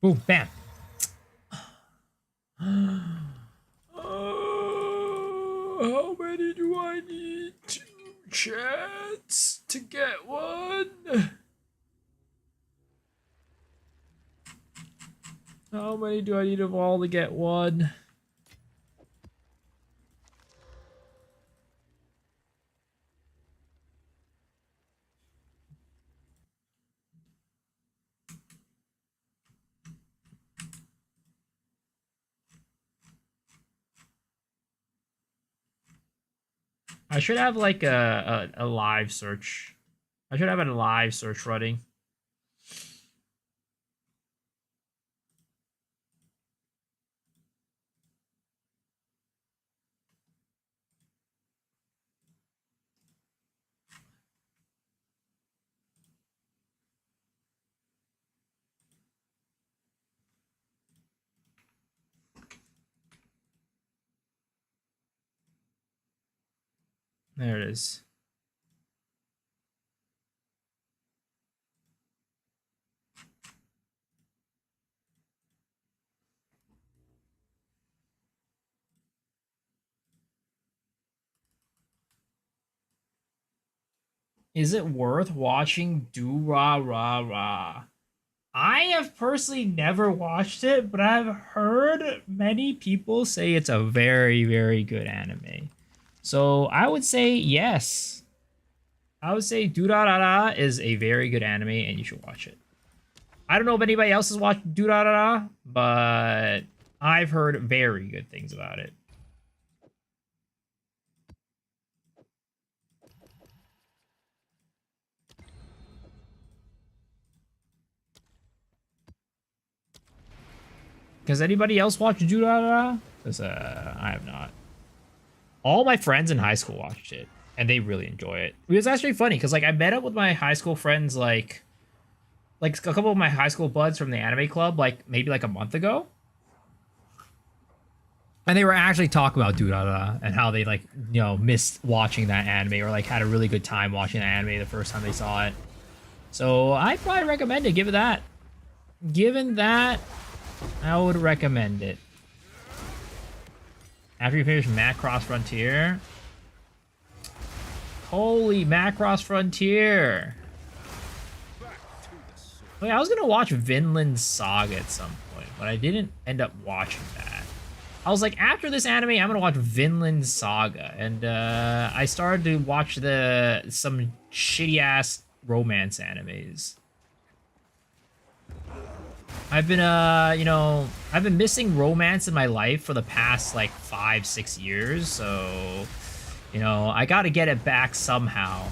Boom, bam. How many do I need to chance to get one? How many do I need of all to get one? I should have like a live search. I should have a live search running. There it is. Is it worth watching Do Ra Ra Ra? I have personally never watched it, but I've heard many people say it's a very, very good anime. So I would say yes. I would say Durarara is a very good anime and you should watch it. I don't know if anybody else has watched Durarara, but I've heard very good things about it. Has anybody else watched Durarara? Because I have not. All my friends in high school watched it, and they really enjoy it. It was actually funny because like I met up with my high school friends like a couple of my high school buds from the anime club like maybe like a month ago, and they were actually talking about Durarara and how they like missed watching that anime or like had a really good time watching that anime the first time they saw it. So I'd probably recommend it. Give it that. Given that, I would recommend it. After you finish Macross Frontier. Holy Macross Frontier. Wait, I was going to watch Vinland Saga at some point, but I didn't end up watching that. I was like, after this anime, I'm going to watch Vinland Saga. And I started to watch some shitty-ass romance animes. I've been, I've been missing romance in my life for the past, like, 5-6 years, so, I gotta get it back somehow.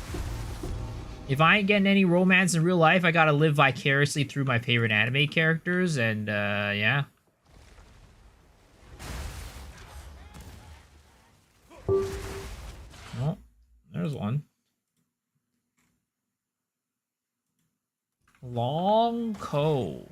If I ain't getting any romance in real life, I gotta live vicariously through my favorite anime characters, and, yeah. Oh, there's one. Long Ko.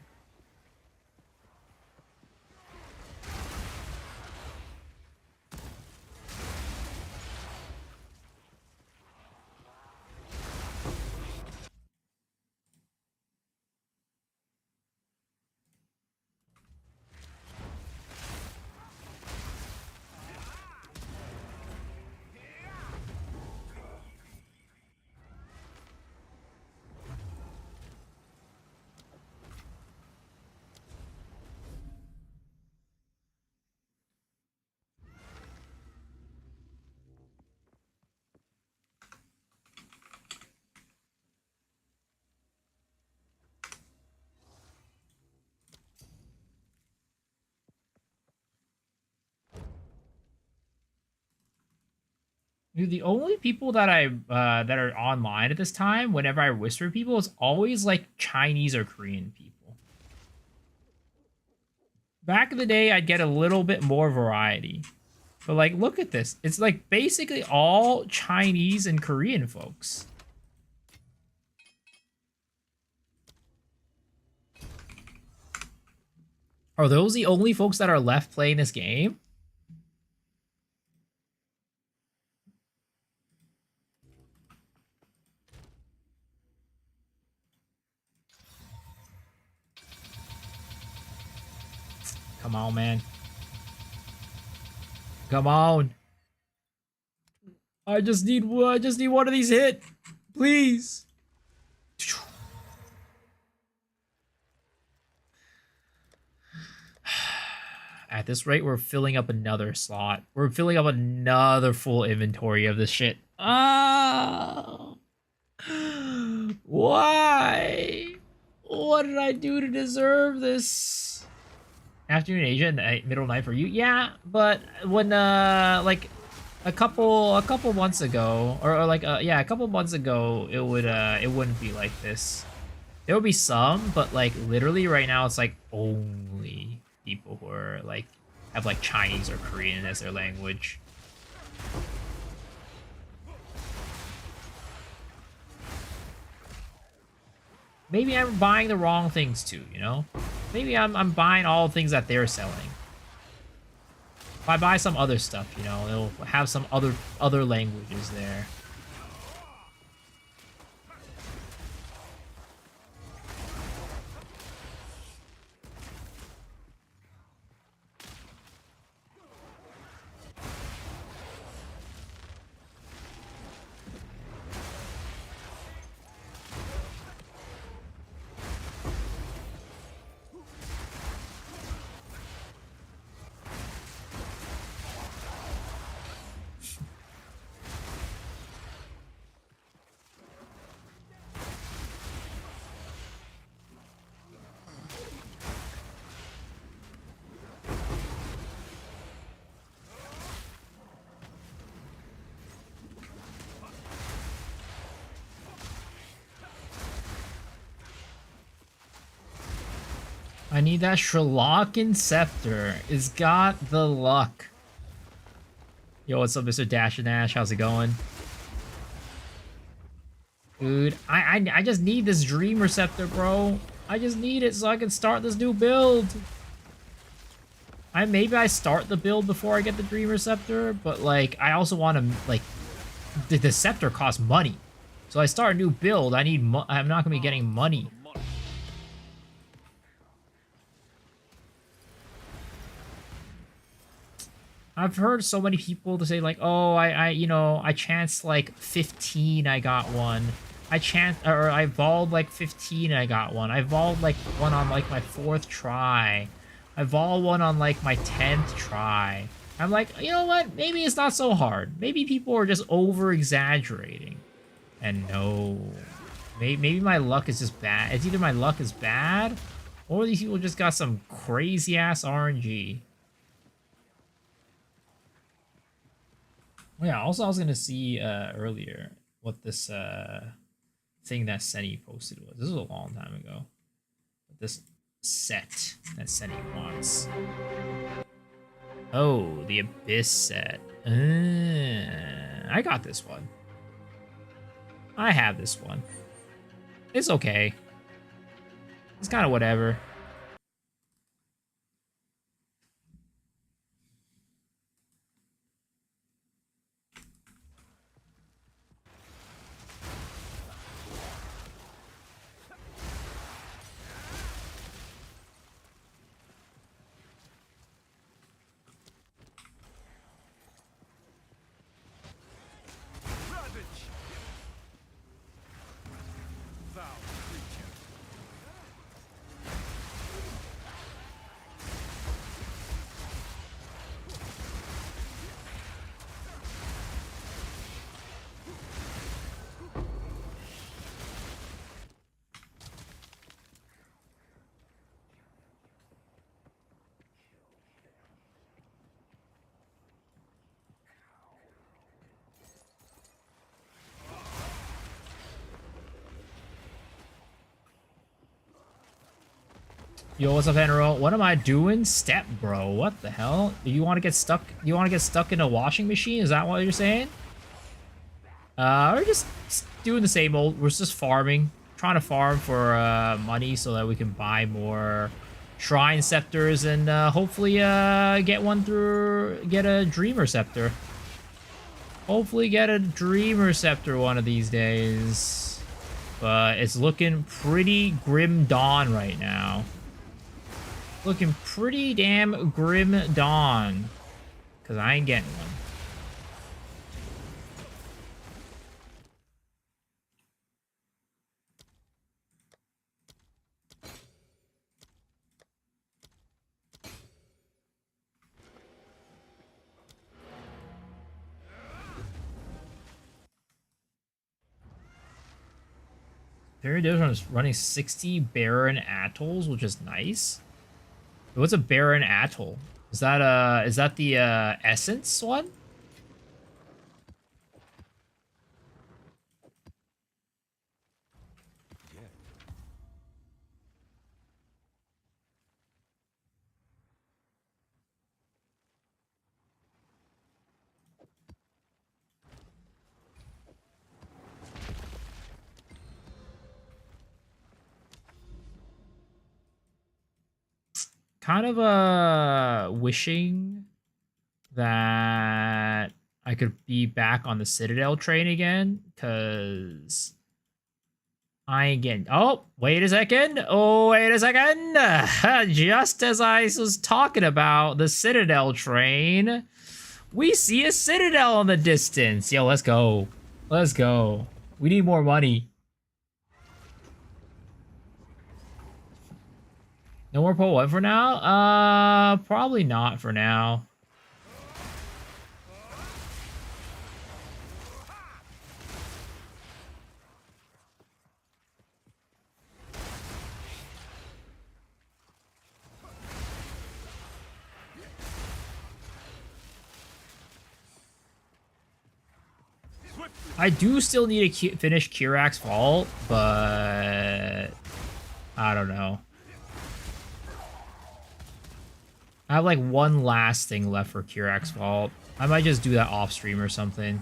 Dude, the only people that that are online at this time, whenever I whisper people, is always like Chinese or Korean people. Back in the day, I'd get a little bit more variety. But like, look at this. It's like basically all Chinese and Korean folks. Are those the only folks that are left playing this game? Come on, man. Come on. I just need one of these hit. Please. At this rate, we're filling up another slot. We're filling up another full inventory of this shit. Ah! Why? What did I do to deserve this? Afternoon Asia and middle night for you? Yeah, but when like a couple months ago, or like yeah, a couple months ago, it wouldn't be like this. There would be some, but like literally right now, it's like only people who are like have like Chinese or Korean as their language. Maybe I'm buying the wrong things too, you know? Maybe I'm buying all the things that they're selling. If I buy some other stuff, you know, it'll have some other languages there. I need that Sherlockin Scepter. It's got the luck. Yo, what's up, Mr. Dash and Ash? How's it going? Dude, I just need this Dreamer Scepter, bro. I just need it so I can start this new build. Maybe I start the build before I get the Dreamer Scepter, but like I also want to like the Scepter costs money. So I start a new build, I'm not going to be getting money. I've heard so many people to say like, oh, I chanced like 15, I got one. I evolved like 15, I got one. I evolved like one on like my 4th try. I evolved one on like my 10th try. I'm like, you know what? Maybe it's not so hard. Maybe people are just over-exaggerating. And no. Maybe my luck is just bad. It's either my luck is bad, or these people just got some crazy-ass RNG. Yeah, also I was gonna see earlier what this thing that Senny posted was. This was a long time ago. This set that Senny wants. Oh, the Abyss set. I got this one. I have this one. It's okay. It's kind of whatever. Yo, what's up, Henro? What am I doing? Step, bro. What the hell? Do you want to get stuck? You want to get stuck in a washing machine? Is that what you're saying? We're just doing the same old. We're just farming, trying to farm for money so that we can buy more shrine scepters and hopefully get a dreamer scepter. Hopefully get a dreamer scepter one of these days. But it's looking pretty grim dawn right now. Looking pretty damn grim dawn. Because I ain't getting one. Paradise is running 60 barren atolls, which is nice. What's a barren atoll? Is that the essence one? Kind of wishing that I could be back on the Citadel train again, because I ain't getting... Oh, wait a second. Oh, wait a second. Just as I was talking about the Citadel train, we see a Citadel in the distance. Yo, let's go. Let's go. We need more money. No more Poe 1 for now? Probably not for now. I do still need to finish Kirak's Vault, but I don't know. I have like one last thing left for Kirak's Vault. I might just do that off stream or something.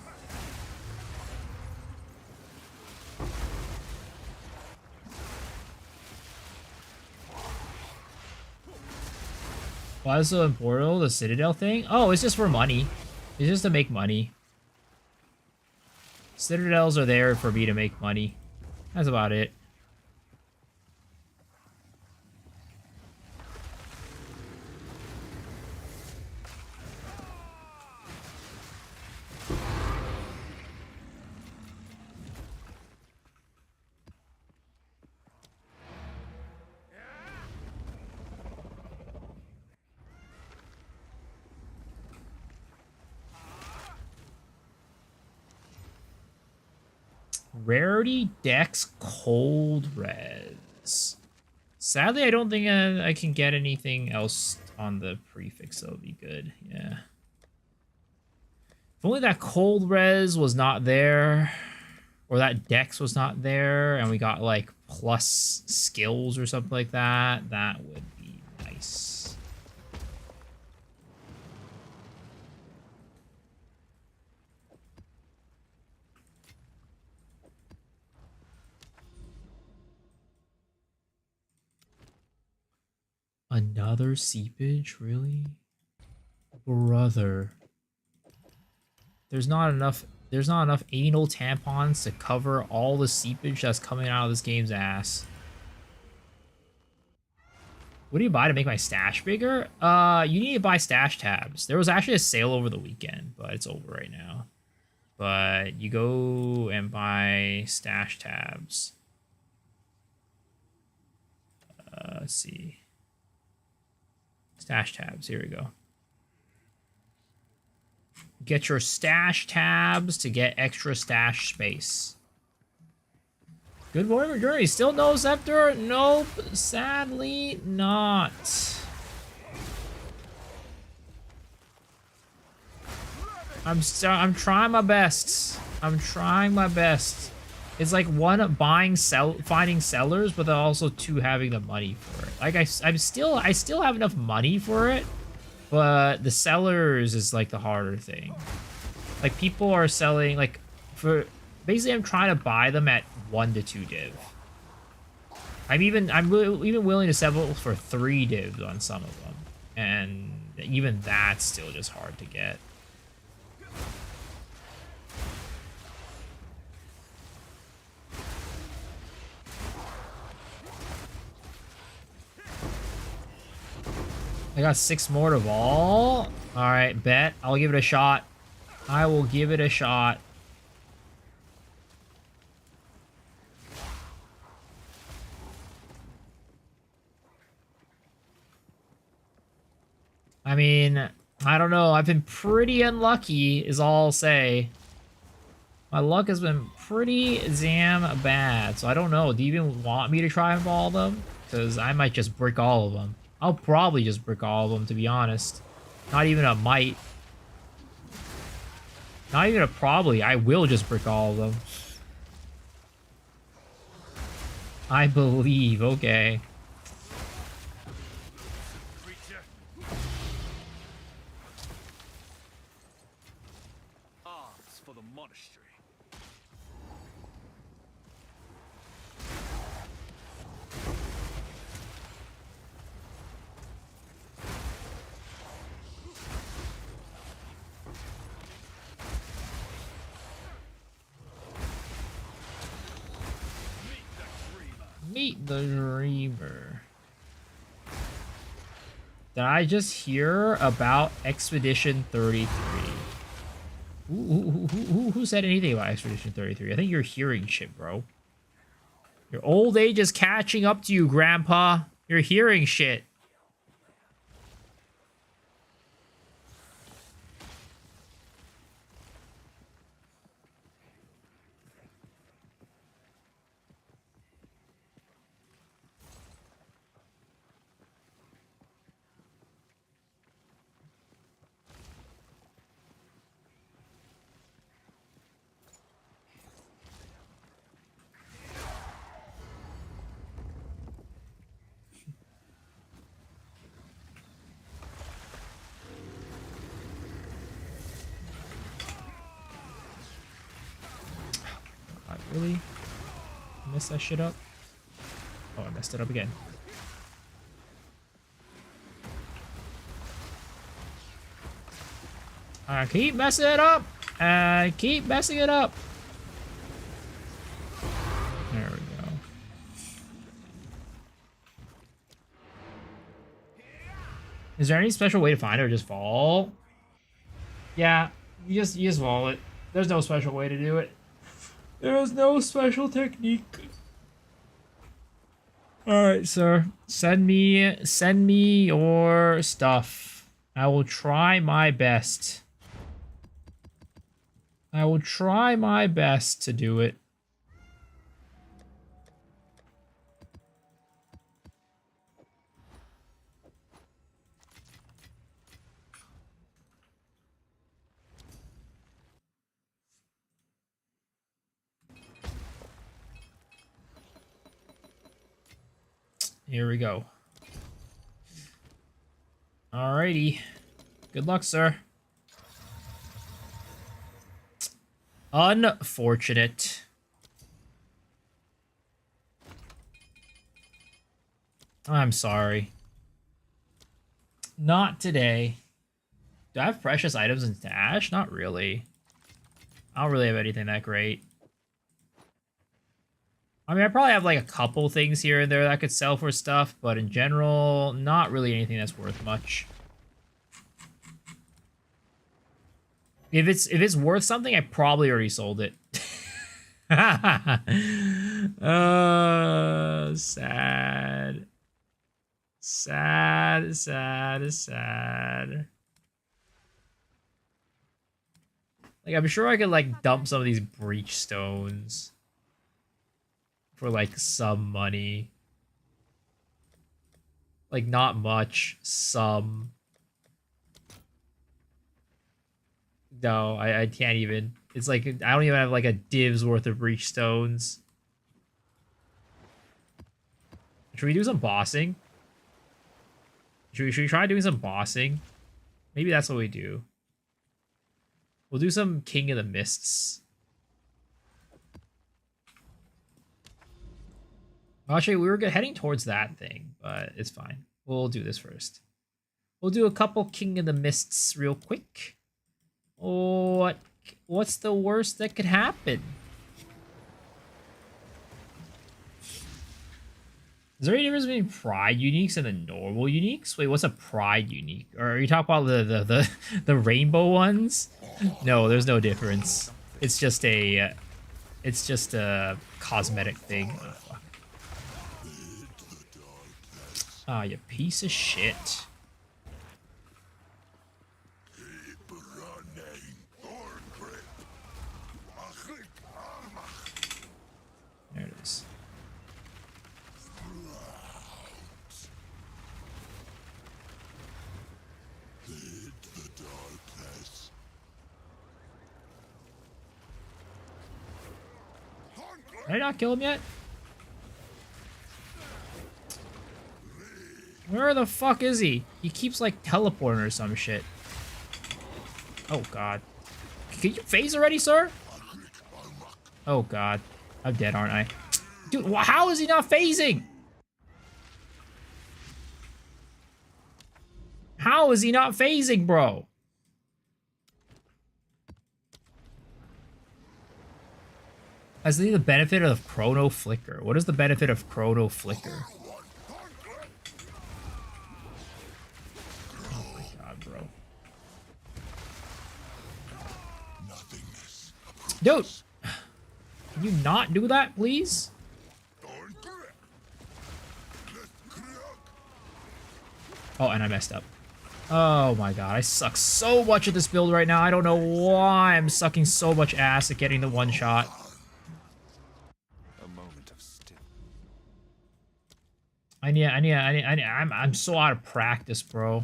Why is it so important, the Citadel thing? Oh, it's just for money. It's just to make money. Citadels are there for me to make money. That's about it. Rarity Dex Cold Res. Sadly, I don't think I can get anything else on the prefix. That would be good. Yeah. If only that Cold Res was not there, or that Dex was not there, and we got like plus skills or something like that, that would be nice. Another seepage, really? Brother. There's not enough anal tampons to cover all the seepage that's coming out of this game's ass. What do you buy to make my stash bigger? You need to buy stash tabs. There was actually a sale over the weekend, but it's over right now. But you go and buy stash tabs. Let's see. Stash tabs, here we go. Get your stash tabs to get extra stash space. Good morning, Journey. Still no Scepter? Nope, sadly not. I'm trying my best. I'm trying my best. It's like one finding sellers, but then also two having the money for it. Like I still have enough money for it, but the sellers is like the harder thing. Like people are selling like for basically I'm trying to buy them at 1 to 2 div. I'm even willing to settle for 3 divs on some of them, and even that's still just hard to get. I got 6 more to vol. All right, bet. I'll give it a shot. I will give it a shot. I mean, I don't know. I've been pretty unlucky, is all I'll say. My luck has been pretty damn bad, so I don't know. Do you even want me to try and ball them? Because I might just brick all of them. I'll probably just brick all of them, to be honest. Not even a might. Not even a probably. I will just brick all of them. I believe. Okay. Arms for the monastery. Meet the Dreamer. Did I just hear about Expedition 33? Who said anything about Expedition 33? I think you're hearing shit, bro. Your old age is catching up to you, Grandpa. You're hearing shit. Really? Mess that shit up? Oh, I messed it up again. I keep messing it up! I keep messing it up! There we go. Is there any special way to find it or just fall? Yeah, you just fall it. There's no special way to do it. There is no special technique. Alright, sir. Send me your stuff. I will try my best. I will try my best to do it. Here we go. Alrighty. Good luck, sir. Unfortunate. I'm sorry. Not today. Do I have precious items in stash? Not really. I don't really have anything that great. I mean, I probably have like a couple things here and there that I could sell for stuff, but in general, not really anything that's worth much. If it's worth something, I probably already sold it. Sad. Sad, sad, sad. Like, I'm sure I could, like, dump some of these breach stones for, like, some money. Like, not much. Some. No, I can't even. It's like I don't even have like a div's worth of breach stones. Should we do some bossing? Should we try doing some bossing? Maybe that's what we do. We'll do some King of the Mists. Actually, we were heading towards that thing, but it's fine. We'll do this first. We'll do a couple King of the Mists real quick. What's the worst that could happen? Is there any difference between pride uniques and the normal uniques? Wait, what's a pride unique? Or are you talking about the rainbow ones? No, there's no difference. It's just a cosmetic thing. Oh, fuck. Ah, you piece of shit. There it is. Did I not kill him yet? Where the fuck is he? He keeps like teleporting or some shit. Oh god. Can you phase already, sir? Oh god. I'm dead, aren't I? Dude, how is he not phasing? How is he not phasing, bro? Has the benefit of Chrono Flicker? What is the benefit of Chrono Flicker? Oh my god, bro. Dude! Can you not do that, please? Oh, and I messed up. Oh my god, I suck so much at this build right now. I don't know why I'm sucking so much ass at getting the one shot. I'm so out of practice, bro.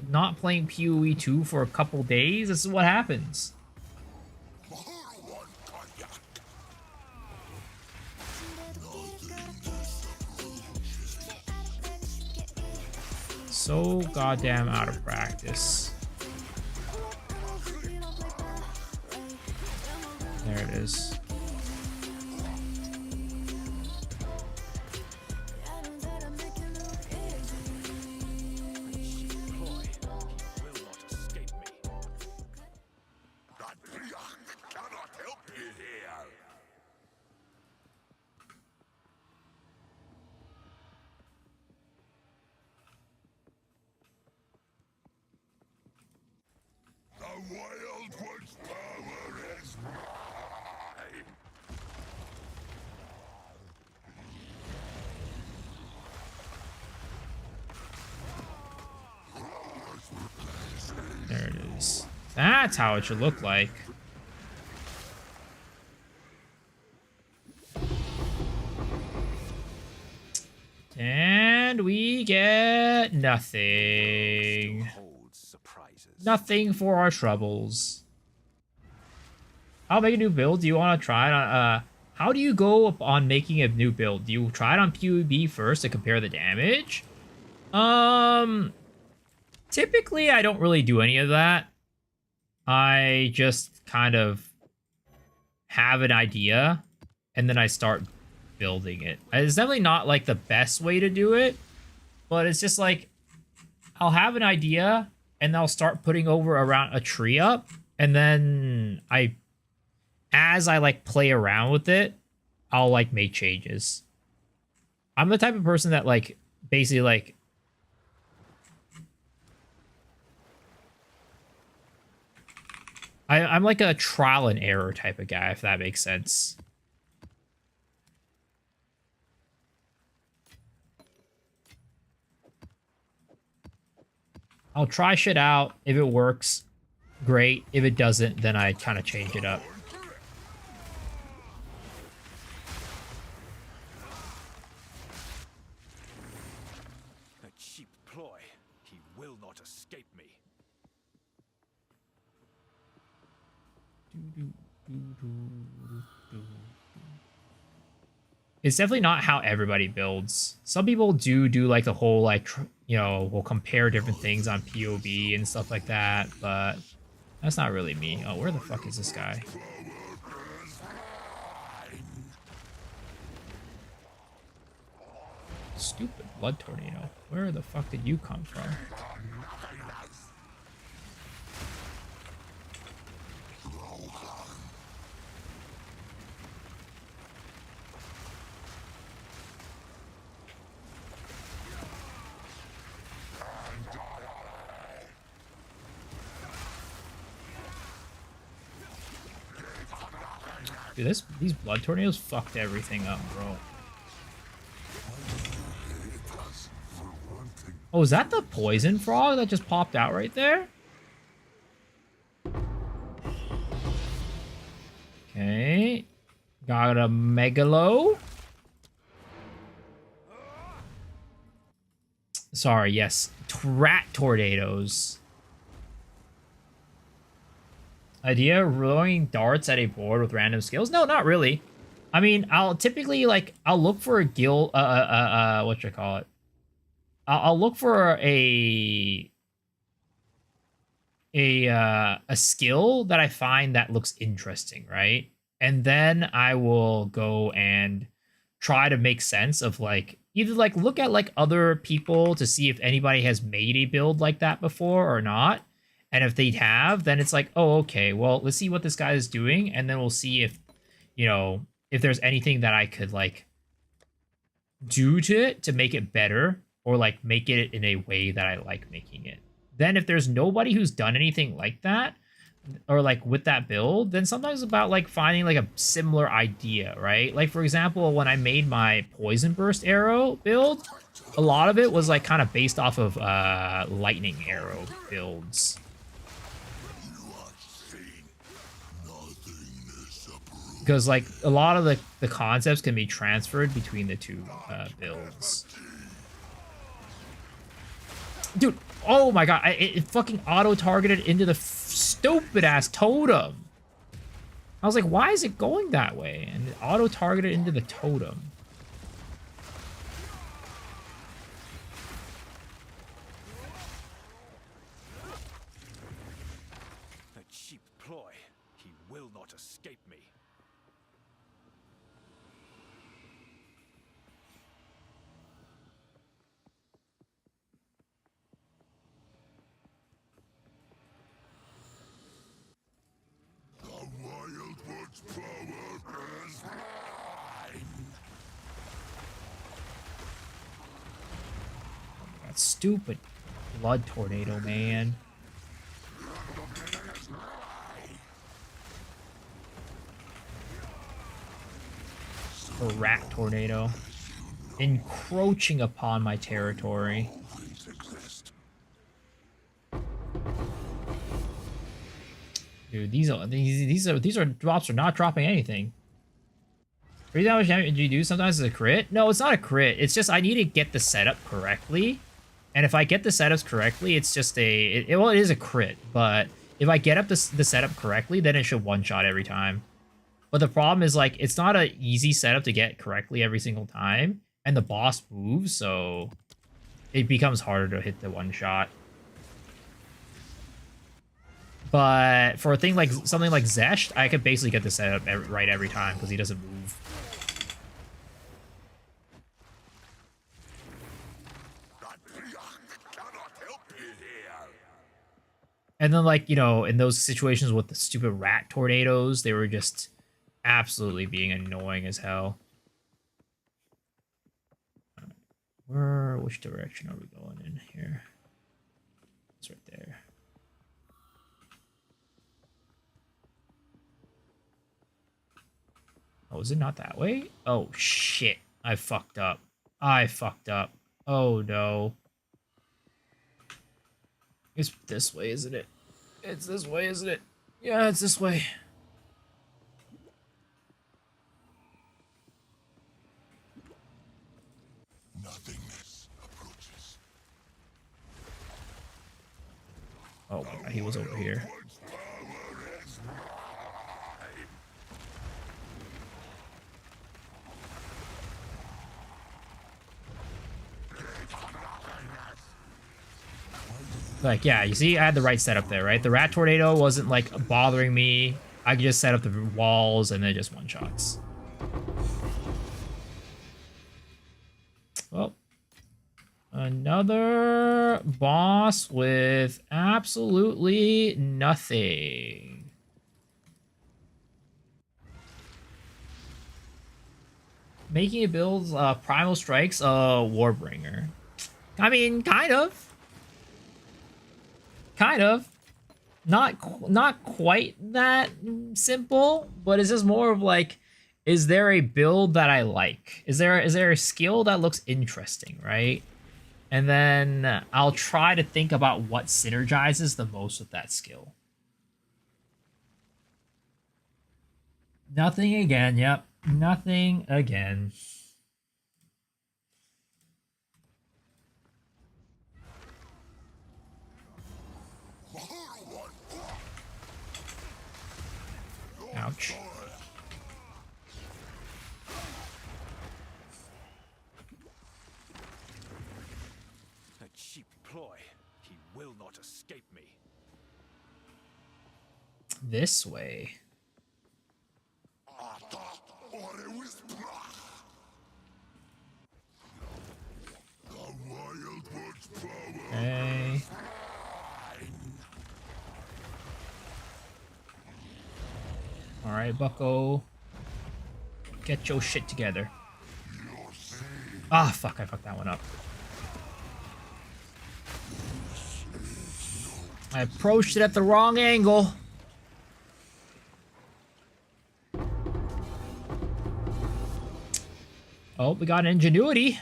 Not playing PoE 2 for a couple days, this is what happens. So goddamn out of practice. There it is. There it is. That's how it should look like. And we get nothing. Nothing for our troubles. I'll make a new build. Do you want to try it on, how do you go on making a new build? Do you try it on PvP first to compare the damage? Typically, I don't really do any of that. I just kind of have an idea, and then I start building it. It's definitely not, like, the best way to do it, but it's just, like, I'll have an idea, and I'll start putting around a tree up, and then as I, like, play around with it, I'll, like, make changes. I'm the type of person that, like, basically, like, I'm like a trial and error type of guy, if that makes sense. I'll try shit out. If it works, great. If it doesn't, then I kind of change it up. A cheap ploy. He will not escape me. It's definitely not how everybody builds. Some people do like the whole like will compare different things on POV and stuff like that, but that's not really me. Oh, where the fuck is this guy? Stupid blood tornado. Where the fuck did you come from? Dude, these blood tornadoes fucked everything up, bro. Oh, is that the poison frog that just popped out right there? Okay. Got a megalo. Sorry, yes. Rat tornadoes. Idea throwing darts at a board with random skills? No, not really. I mean, I'll typically I'll look for a guild what you call it? I'll look for a skill that I find that looks interesting, right? And then I will go and try to make sense of either look at other people to see if anybody has made a build like that before or not. And if they have, then it's like, oh, okay, well, let's see what this guy is doing, and then we'll see if, if there's anything that I could do to it to make it better, or make it in a way that I like making it. Then if there's nobody who's done anything like that, or with that build, then sometimes it's about finding a similar idea, right? For example, when I made my poison burst arrow build, a lot of it was kind of based off of lightning arrow builds. Because a lot of the concepts can be transferred between the two builds. Dude, oh my god, it fucking auto-targeted into the stupid-ass totem. I was like, why is it going that way? And it auto-targeted into the totem. A cheap ploy. He will not escape me. That stupid blood tornado, man. A rat tornado. Encroaching upon my territory. Dude, these drops are not dropping anything. 3 damage do you do sometimes as a crit? No, it's not a crit. It's just I need to get the setup correctly. And if I get the setups correctly, it's just well, it is a crit. But if I get up the setup correctly, then it should one-shot every time. But the problem is, it's not an easy setup to get correctly every single time. And the boss moves, so it becomes harder to hit the one-shot. But for a thing something like Zesht, I could basically get the setup right every time because he doesn't move. And then in those situations with the stupid rat tornadoes, they were just absolutely being annoying as hell. Which direction are we going in here? It's right there. Oh, is it not that way? Oh, shit. I fucked up. Oh, no. It's this way, isn't it? It's this way, isn't it? Yeah, it's this way. Nothingness approaches. Oh my god, he was over here. Like, yeah, you see, I had the right setup there, right? The rat tornado wasn't, like, bothering me. I could just set up the walls and then just one-shots. Well, another boss with absolutely nothing. Making it builds Primal Strikes Warbringer. I mean, kind of. Kind of. Not quite that simple, but it's just more of like, is there a build that I like? Is there a skill that looks interesting, right? And then I'll try to think about what synergizes the most with that skill. Nothing again, yep. Nothing again. Ouch. A cheap ploy. He will not escape me. This way. Okay. Alright, Bucko. Get your shit together. Ah, fuck, I fucked that one up. I approached it at the wrong angle. Oh, we got an Ingenuity.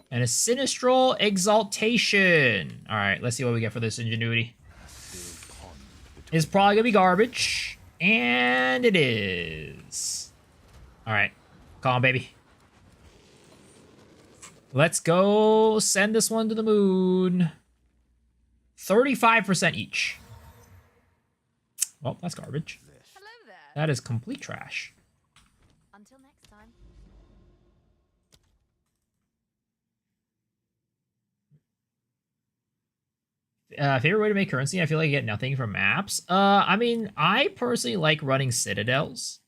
And a Sinistral Exaltation. Alright, let's see what we get for this Ingenuity. It's probably gonna be garbage. And it is. Alright. Come on, baby. Let's go send this one to the moon. 35% each. Well, that's garbage. Hello there. That is complete trash. Until next time. Favorite way to make currency? I feel like I get nothing from maps. I mean, I personally like running citadels.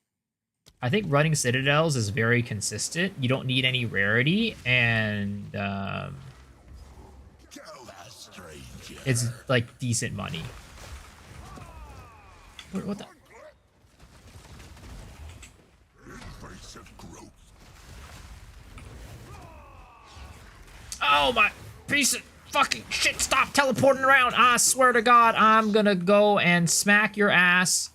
I think running citadels is very consistent. You don't need any rarity, and it's like decent money. What the? Oh my piece of fucking shit! Stop teleporting around! I swear to God, I'm gonna go and smack your ass.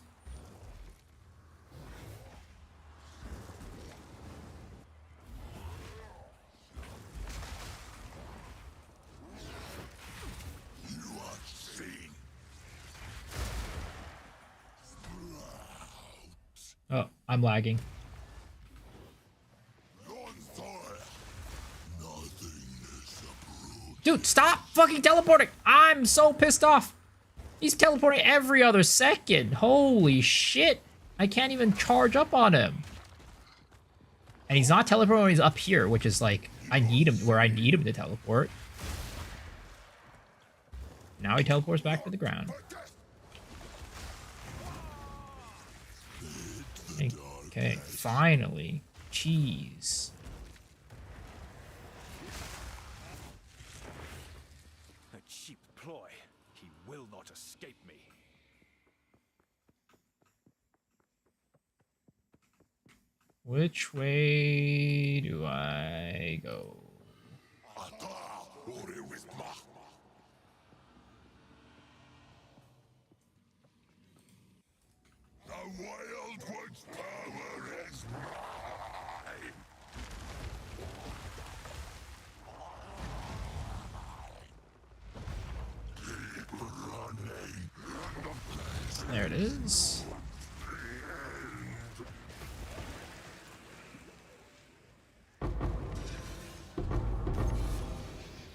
Oh, I'm lagging. Dude, stop fucking teleporting! I'm so pissed off! He's teleporting every other second. Holy shit. I can't even charge up on him. And he's not teleporting when he's up here, which is like, I need him where I need him to teleport. Now he teleports back to the ground. Okay, finally. Jeez. A cheap ploy. He will not escape me. Which way do I go? There it is.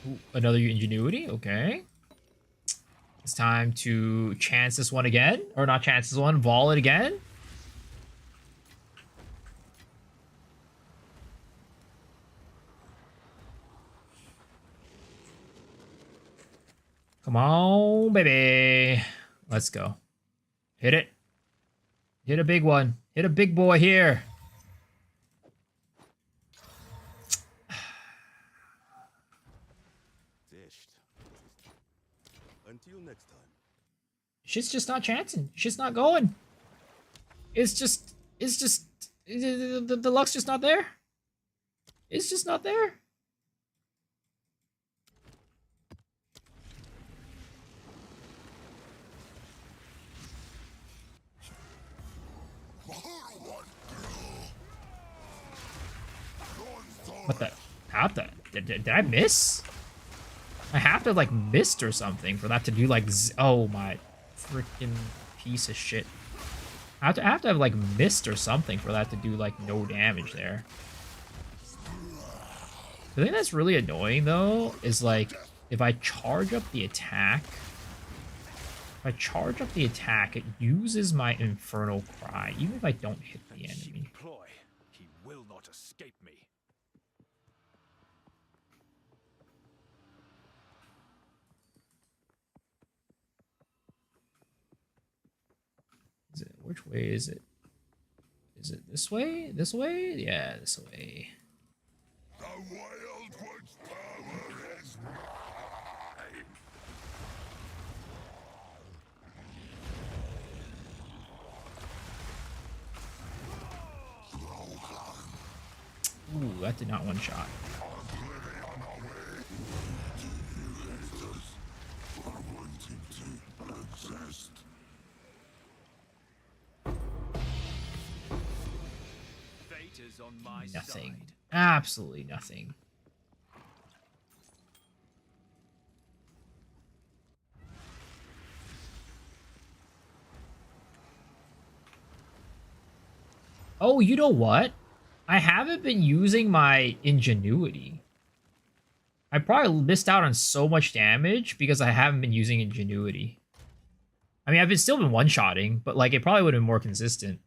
Ooh, another Ingenuity, okay. It's time to chance this one again. Or not chance this one, vol it again. Come on, baby. Let's go. Hit it. Hit a big one. Hit a big boy here. Dished. Until next time. Shit's just not chancing. Shit's not going. It's just, the luck's just not there. It's just not there. What the? How the? Did I miss? I have to have, like, missed or something for that to do, like, oh my freaking piece of shit. I have to have, like, missed or something for that to do, like, no damage there. The thing that's really annoying, though, is, like, if I charge up the attack, it uses my Infernal Cry, even if I don't hit the enemy. Ploy. He will not escape me. Is it, which way is it? Is it this way? This way? Yeah, this way. The Wild One's power is mine. Ooh, that did not one shot. Fate is on my Nothing. side. Absolutely nothing. Oh, you know what? I haven't been using my ingenuity. I probably missed out on so much damage because I haven't been using ingenuity. I mean, still been one-shotting, but like it probably would have been more consistent.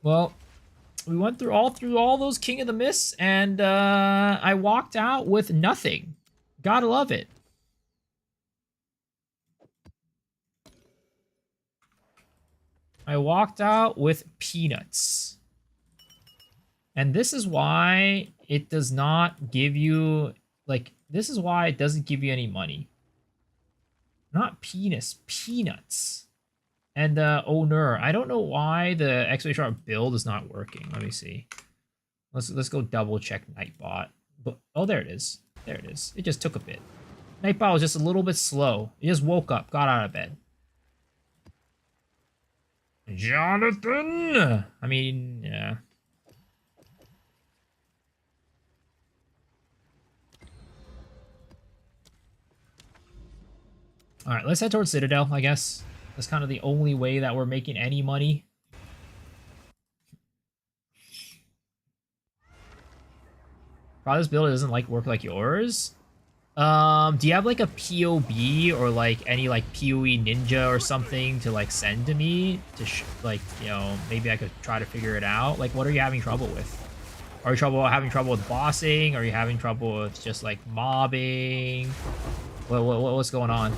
Well, we went through all those King of the Mists, and I walked out with nothing. Gotta love it. I walked out with peanuts. And this is why it does not give you, like, this is why it doesn't give you any money. Not penis, peanuts. And owner, I don't know why the X-Ray Sharp build is not working. Let me see. Let's go double check Nightbot. But oh, there it is. There it is. It just took a bit. Nightbot was just a little bit slow. He just woke up, got out of bed. Jonathan. I mean, yeah. All right, let's head towards Citadel, I guess. That's kind of the only way that we're making any money. Probably this build doesn't like work like yours. Do you have like a POB or like any like PoE ninja or something to like send to me to like, you know, maybe I could try to figure it out? Like, what are you having trouble with? Are you having trouble with bossing? Are you having trouble with just like mobbing? What's going on?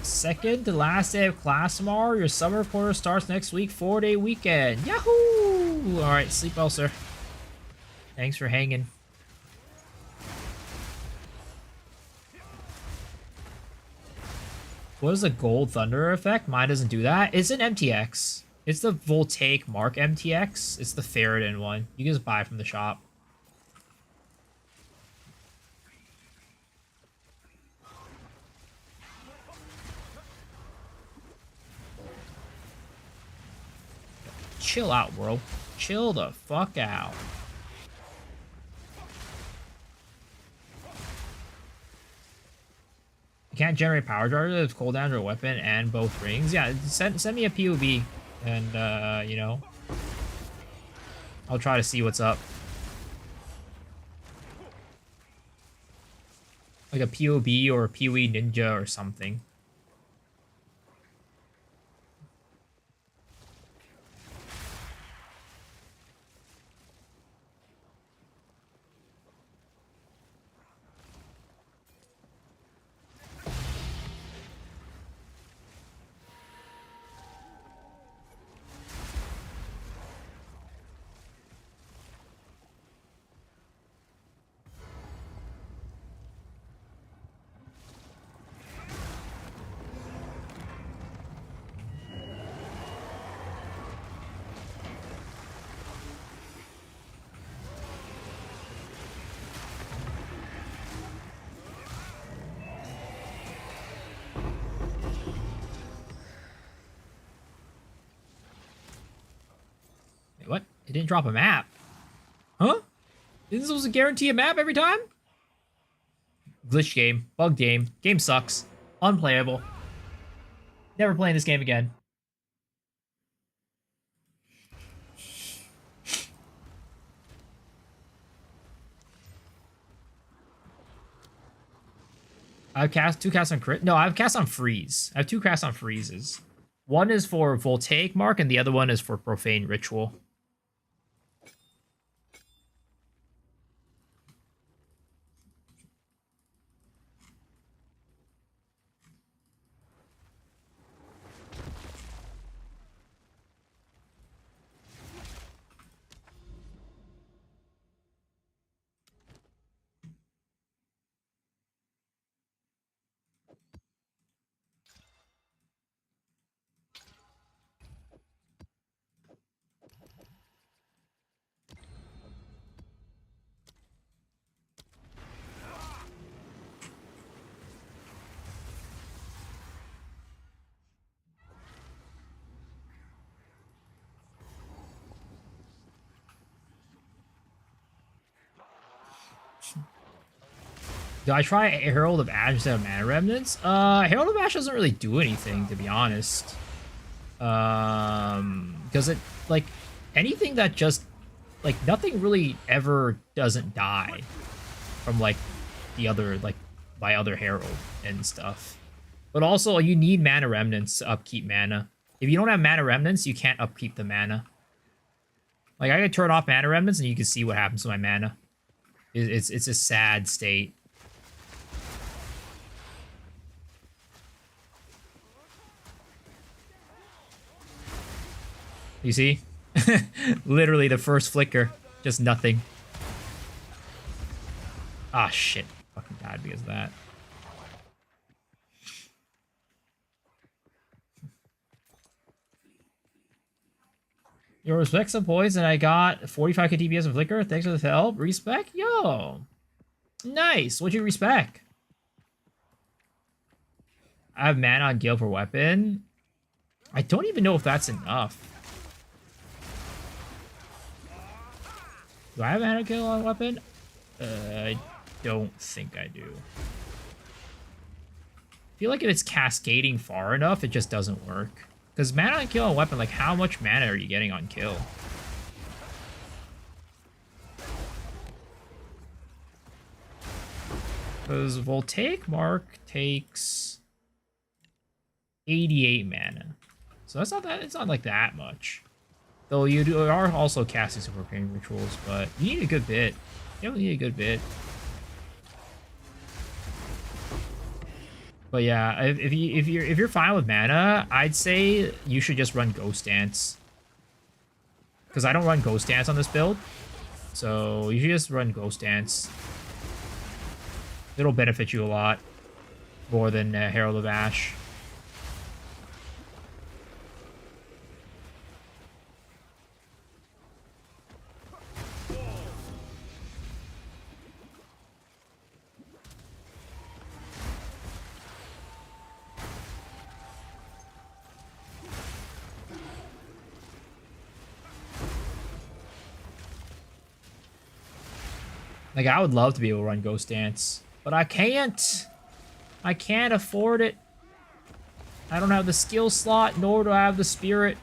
Second to last day of class tomorrow. Your summer quarter starts next week. 4-day weekend. Yahoo! All right, sleep well, sir. Thanks for hanging. What is the gold thunder effect? Mine doesn't do that. It's an MTX. It's the Voltaic Mark MTX. It's the Ferritin one. You can just buy it from the shop. Chill out, bro. Chill the fuck out. You can't generate power charges with cooldowns or weapon and both rings. Yeah, send me a POB and you know, I'll try to see what's up. Like a POB or a PoE Ninja or something. What? It didn't drop a map. Huh? Isn't this supposed to guarantee a map every time? Glitch game. Bug game. Game sucks. Unplayable. Never playing this game again. I've cast 2 casts on crit. No, I've cast on freeze. I have 2 casts on freezes. One is for Voltaic Mark, and the other one is for Profane Ritual. Do I try Herald of Ash instead of Mana Remnants? Herald of Ash doesn't really do anything, to be honest. Because it, like, anything that just, like, nothing really ever doesn't die from, like, the other, like, by other Herald and stuff. But also, you need Mana Remnants to upkeep mana. If you don't have Mana Remnants, you can't upkeep the mana. Like, I can turn off Mana Remnants and you can see what happens to my mana. It's a sad state. You see? Literally the first flicker. Just nothing. Ah, shit. Fucking died because of that. Yo, respect some points, and I got 45k DPS of Flicker. Thanks for the help. Respect? Yo. Nice. What'd you respect? I have mana on Gale for weapon. I don't even know if that's enough. Do I have mana kill on weapon? I don't think I do. I feel like if it's cascading far enough, it just doesn't work. Because mana on kill on weapon, like, how much mana are you getting on kill? Because Voltaic Mark takes 88 mana. So that's not that, it's not like that much. Though you are also casting some Profane Rituals, but you need a good bit. You don't need a good bit. But yeah, if you're fine with mana, I'd say you should just run Ghost Dance. Because I don't run Ghost Dance on this build. So you should just run Ghost Dance. It'll benefit you a lot more than Herald of Ash. Like, I would love to be able to run Ghost Dance, but I can't. I can't afford it. I don't have the skill slot, nor do I have the spirit.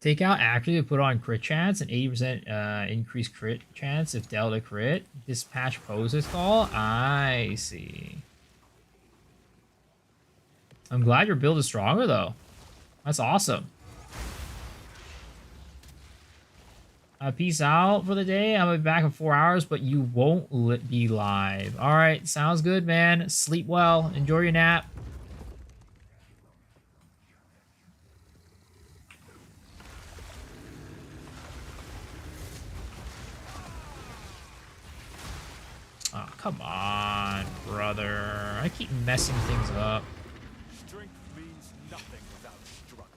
Take out active to put on crit chance and 80% increased crit chance if Delta crit. Dispatch poses call. I see. I'm glad your build is stronger though. That's awesome. Peace out for the day. I'm gonna be back in 4 hours, but you won't be live. All right, sounds good, man. Sleep well. Enjoy your nap. Oh, come on, brother. I keep messing things up. Strength means nothing without struggle.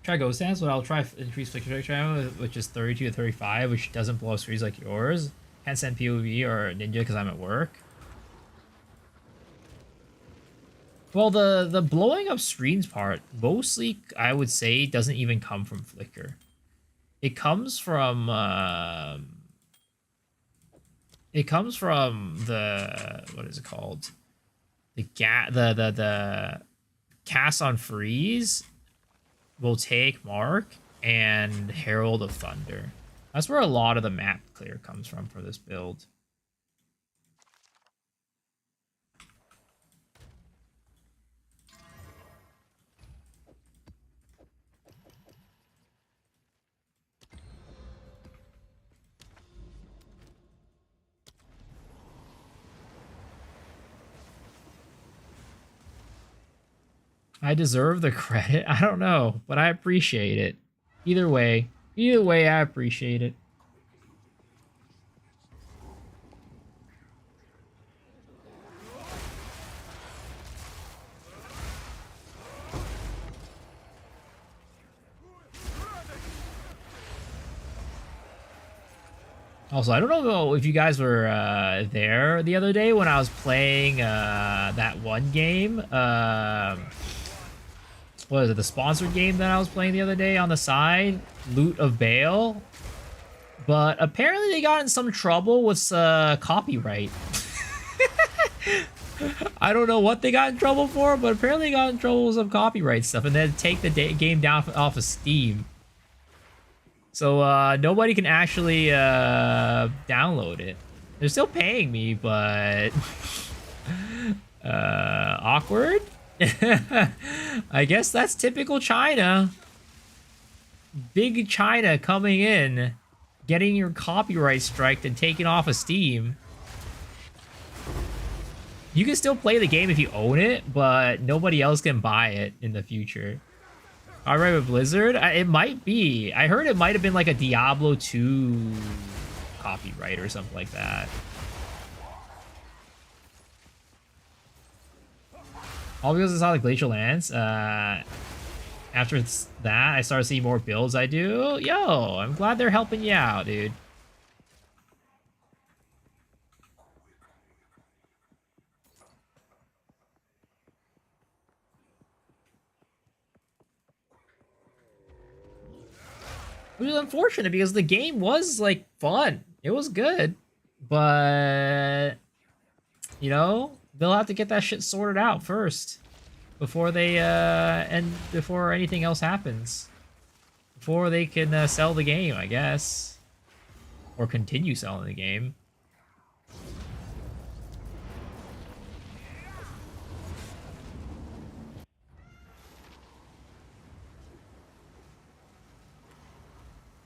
Try Ghost Dance, but I'll try increase Flicker Travel, which is 32 to 35, which doesn't blow up screens like yours. Can't send POV or Ninja because I'm at work. Well, the blowing up screens part, mostly, I would say, doesn't even come from Flicker. It comes from the, what is it called? The cast on freeze will take Mark and Herald of Thunder. That's where a lot of the map clear comes from for this build. I deserve the credit. I don't know, but I appreciate it. Either way, I appreciate it. Also, I don't know if you guys were there the other day when I was playing that one game. What is it, the sponsored game that I was playing the other day on the side? Loot of Bale. But apparently they got in some trouble with copyright. I don't know what they got in trouble for, but apparently they got in trouble with some copyright stuff and then take the game down off of Steam. So nobody can actually download it. They're still paying me, but awkward. I guess that's typical China. Big China coming in, getting your copyright striked and taken off of Steam. You can still play the game if you own it, but nobody else can buy it in the future. All right, with Blizzard, it might be. I heard it might have been like a Diablo 2 copyright or something like that. All because I saw the Glacial Lance. After that, I started seeing more builds I do. Yo, I'm glad they're helping you out, dude. Which is unfortunate because the game was like fun. It was good, but you know, they'll have to get that shit sorted out first before they and before anything else happens. Before they can sell the game, I guess, or continue selling the game.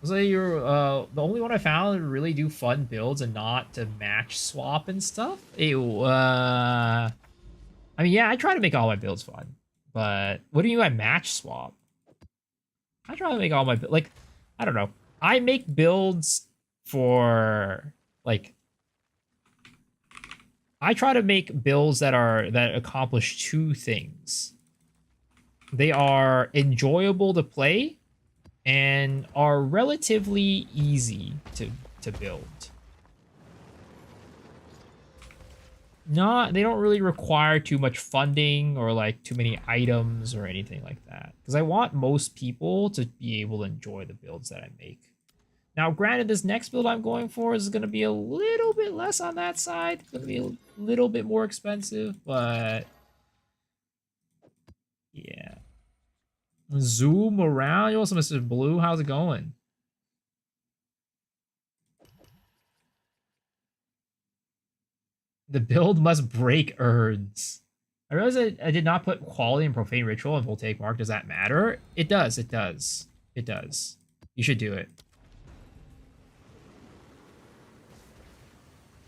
So you're the only one I found to really do fun builds and not to match swap and stuff. I mean, yeah, I try to make all my builds fun, But what do you mean by match swap? I try to make all my like, I don't know. I make builds for like. I try to make builds that accomplish two things. They are enjoyable to play and are relatively easy to build. They don't really require too much funding or like too many items or anything like that. Because I want most people to be able to enjoy the builds that I make. Now, granted, this next build I'm going for is going to be a little bit less on that side. It's going to be a little bit more expensive, but yeah. Zoom around. You also, Mr. Blue, how's it going? The build must break urns. I realize I did not put quality and profane ritual and voltaic mark. Does that matter? It does. It does. It does. You should do it.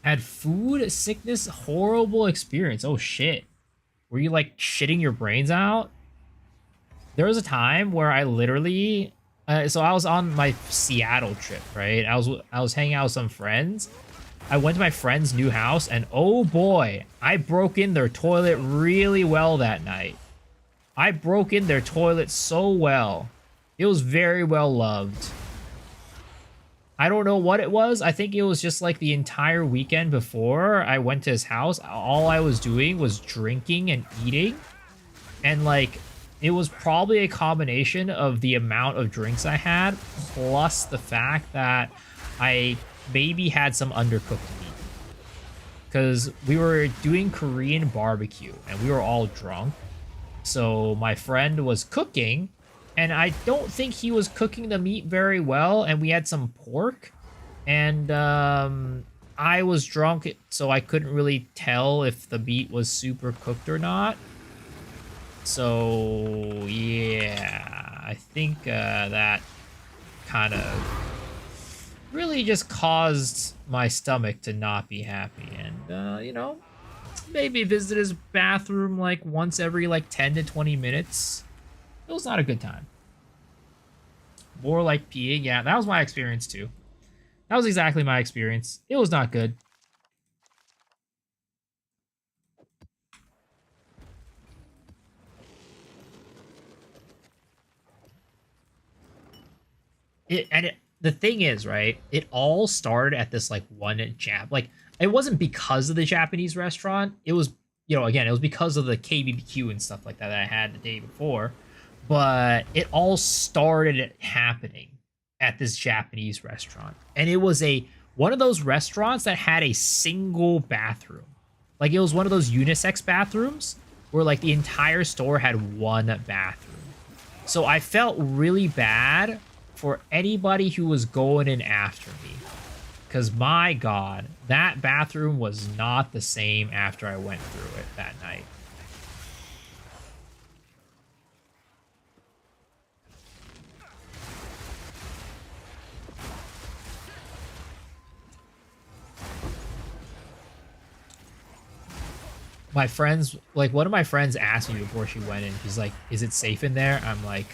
Had food sickness horrible experience. Oh shit. Were you like shitting your brains out? There was a time where I literally so I was on my Seattle trip, right? I was hanging out with some friends. I went to my friend's new house and oh boy, I broke in their toilet really well that night. I broke in their toilet so well. It was very well loved. I don't know what it was. I think it was just like the entire weekend before I went to his house. All I was doing was drinking and eating. And like, it was probably a combination of the amount of drinks I had, plus the fact that I maybe had some undercooked meat. Because we were doing Korean barbecue and we were all drunk. So my friend was cooking. And I don't think he was cooking the meat very well, and we had some pork, and I was drunk, so I couldn't really tell if the meat was super cooked or not. So, yeah, I think that kind of really just caused my stomach to not be happy, and, you know, maybe visit his bathroom like once every like 10 to 20 minutes. It was not a good time. More like peeing. Yeah, that was my experience too. That was exactly my experience. It was not good. The thing is, right? It all started at this like one Jap. Like, it wasn't because of the Japanese restaurant. It was, you know, again, it was because of the KBBQ and stuff like that I had the day before. But it all started happening at this Japanese restaurant. And it was one of those restaurants that had a single bathroom. Like, it was one of those unisex bathrooms where like the entire store had one bathroom. So I felt really bad for anybody who was going in after me. Because my God, that bathroom was not the same after I went through it that night. My friends, like, one of my friends asked me before she went in, she's like, is it safe in there? I'm like,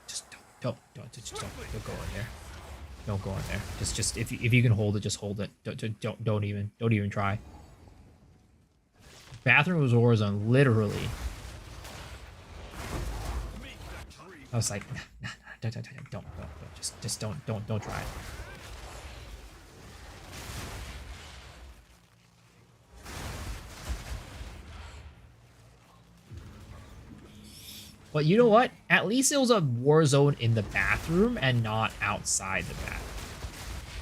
just don't go in there. Don't go in there. Just if you can hold it, just hold it. Don't even try. Bathroom was war zone, literally. I was like, nah, don't just don't try it. But you know what? At least it was a war zone in the bathroom and not outside the bathroom.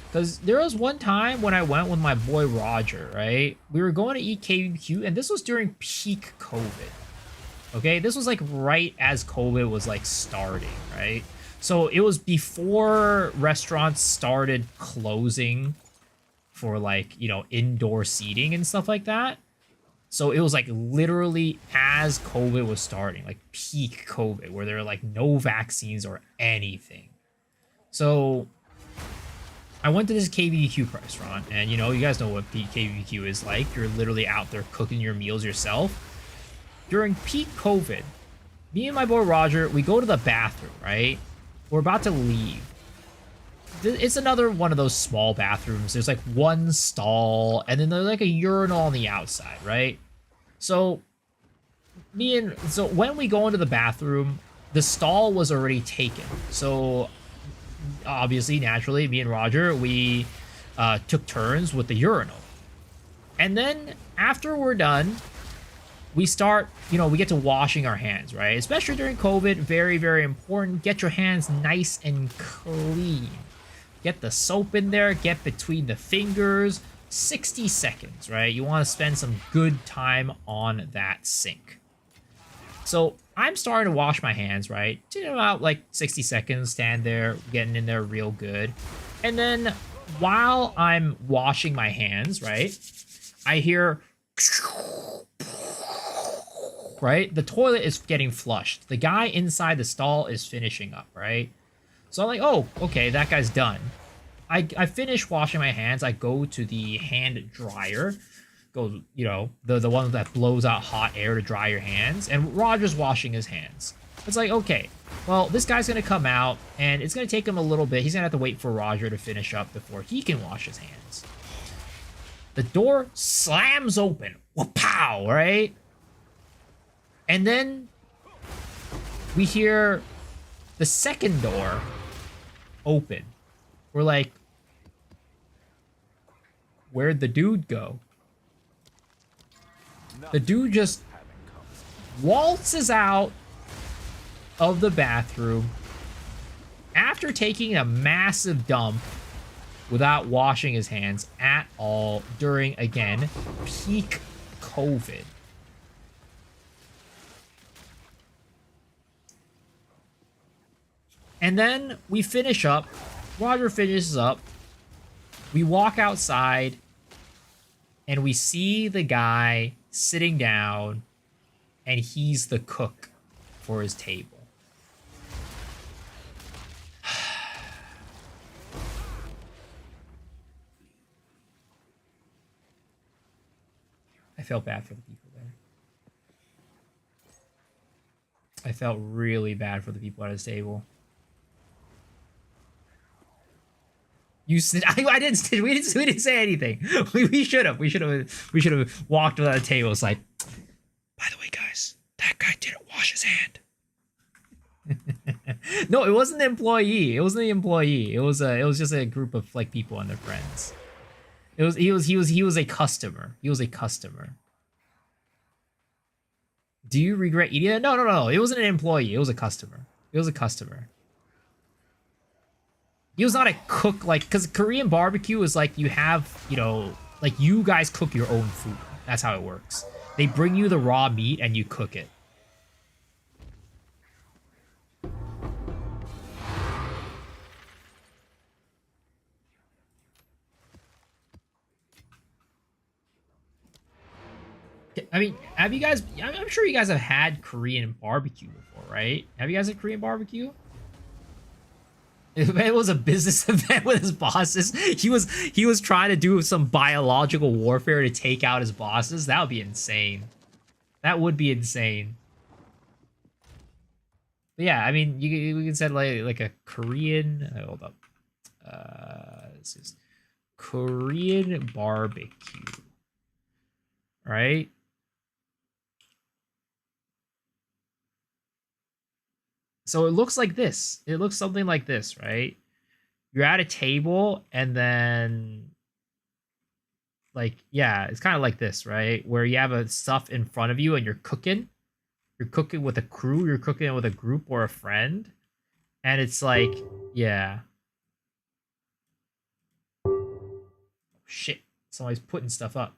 Because there was one time when I went with my boy Roger, right? We were going to eat KBBQ, and this was during peak COVID. Okay? This was like right as COVID was like starting, right? So it was before restaurants started closing for like, you know, indoor seating and stuff like that. So it was like literally as COVID was starting, like peak COVID, where there were like no vaccines or anything. So I went to this KBBQ restaurant, and you know, you guys know what KBBQ is like. You're literally out there cooking your meals yourself. during peak COVID, me and my boy Roger, we go to the bathroom, right? We're about to leave. It's another one of those small bathrooms. There's like one stall, and then there's like a urinal on the outside, right? So when we go into the bathroom, the stall was already taken. So obviously, naturally, me and Roger, we took turns with the urinal. And then after we're done, we start, we get to washing our hands, right? Especially during COVID, very, very important. Get your hands nice and clean. Get the soap in there, get between the fingers. 60 seconds, right? You want to spend some good time on that sink. So I'm starting to wash my hands, right? About like 60 seconds, stand there, getting in there real good. And then while I'm washing my hands, right, I hear, right? The toilet is getting flushed. The guy inside the stall is finishing up, right? So I'm like, oh, okay, that guy's done. I finish washing my hands. I go to the hand dryer. Go, the one that blows out hot air to dry your hands. And Roger's washing his hands. It's like, okay, well, this guy's going to come out, and it's going to take him a little bit. He's going to have to wait for Roger to finish up before he can wash his hands. The door slams open. Wha-pow, right? And then we hear the second door open. We're like, where'd the dude go? The dude just waltzes out of the bathroom after taking a massive dump without washing his hands at all during, again, peak COVID. And then we finish up. Roger finishes up. We walk outside, and we see the guy sitting down, and he's the cook for his table. I felt bad for the people there. I felt really bad for the people at his table. You said I didn't. We didn't say anything. We should have. We should have walked to the table. It's like, by the way, guys, that guy didn't wash his hand. No, it wasn't the employee. It wasn't the employee. It was just a group of like people and their friends. He was a customer. He was a customer. Do you regret eating it? No. It wasn't an employee. It was a customer. It was a customer. He was not a cook, like, because Korean barbecue is like you have, like you guys cook your own food. That's how it works. They bring you the raw meat and you cook it. I mean, have you guys, I'm sure you guys have had Korean barbecue before, right? Have you guys had Korean barbecue? If it was a business event with his bosses, he was trying to do some biological warfare to take out his bosses. That would be insane. That would be insane. But yeah, I mean, we can set like a Korean. Hold up. This is Korean barbecue, right? So it looks like this. It looks something like this, right? You're at a table, and then, like, yeah, it's kind of like this, right? Where you have a stuff in front of you, and you're cooking. You're cooking with a crew. You're cooking with a group or a friend. And it's like, yeah. Oh, shit. Somebody's putting stuff up.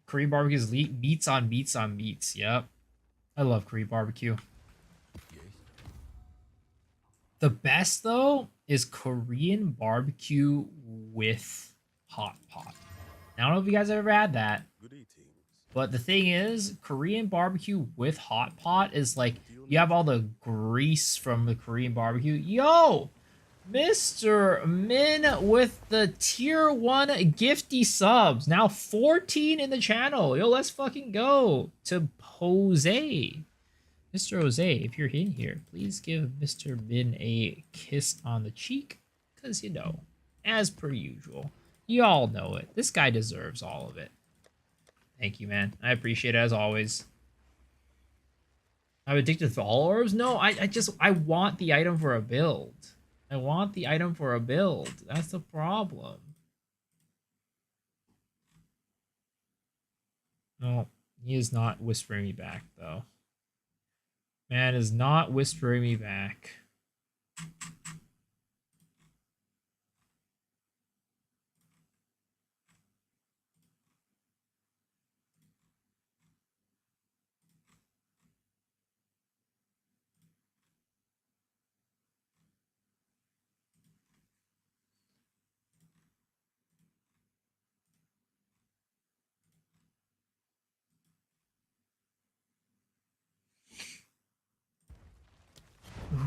Korean barbecue is meats on meats on meats. Yep. I love Korean barbecue. The best though is Korean barbecue with hot pot. I don't know if you guys have ever had that, but the thing is, Korean barbecue with hot pot is like you have all the grease from the Korean barbecue. Yo, Mr. Min with the tier 1 gifty subs. Now 14 in the channel. Yo, let's fucking go to Jose. Mr. Jose, if you're in here, please give Mr. Min a kiss on the cheek. Because, you know, as per usual, you all know it. This guy deserves all of it. Thank you, man. I appreciate it as always. I'm addicted to all orbs? No, I want the item for a build. I want the item for a build. That's the problem. No, he is not whispering me back, though. Man is not whispering me back.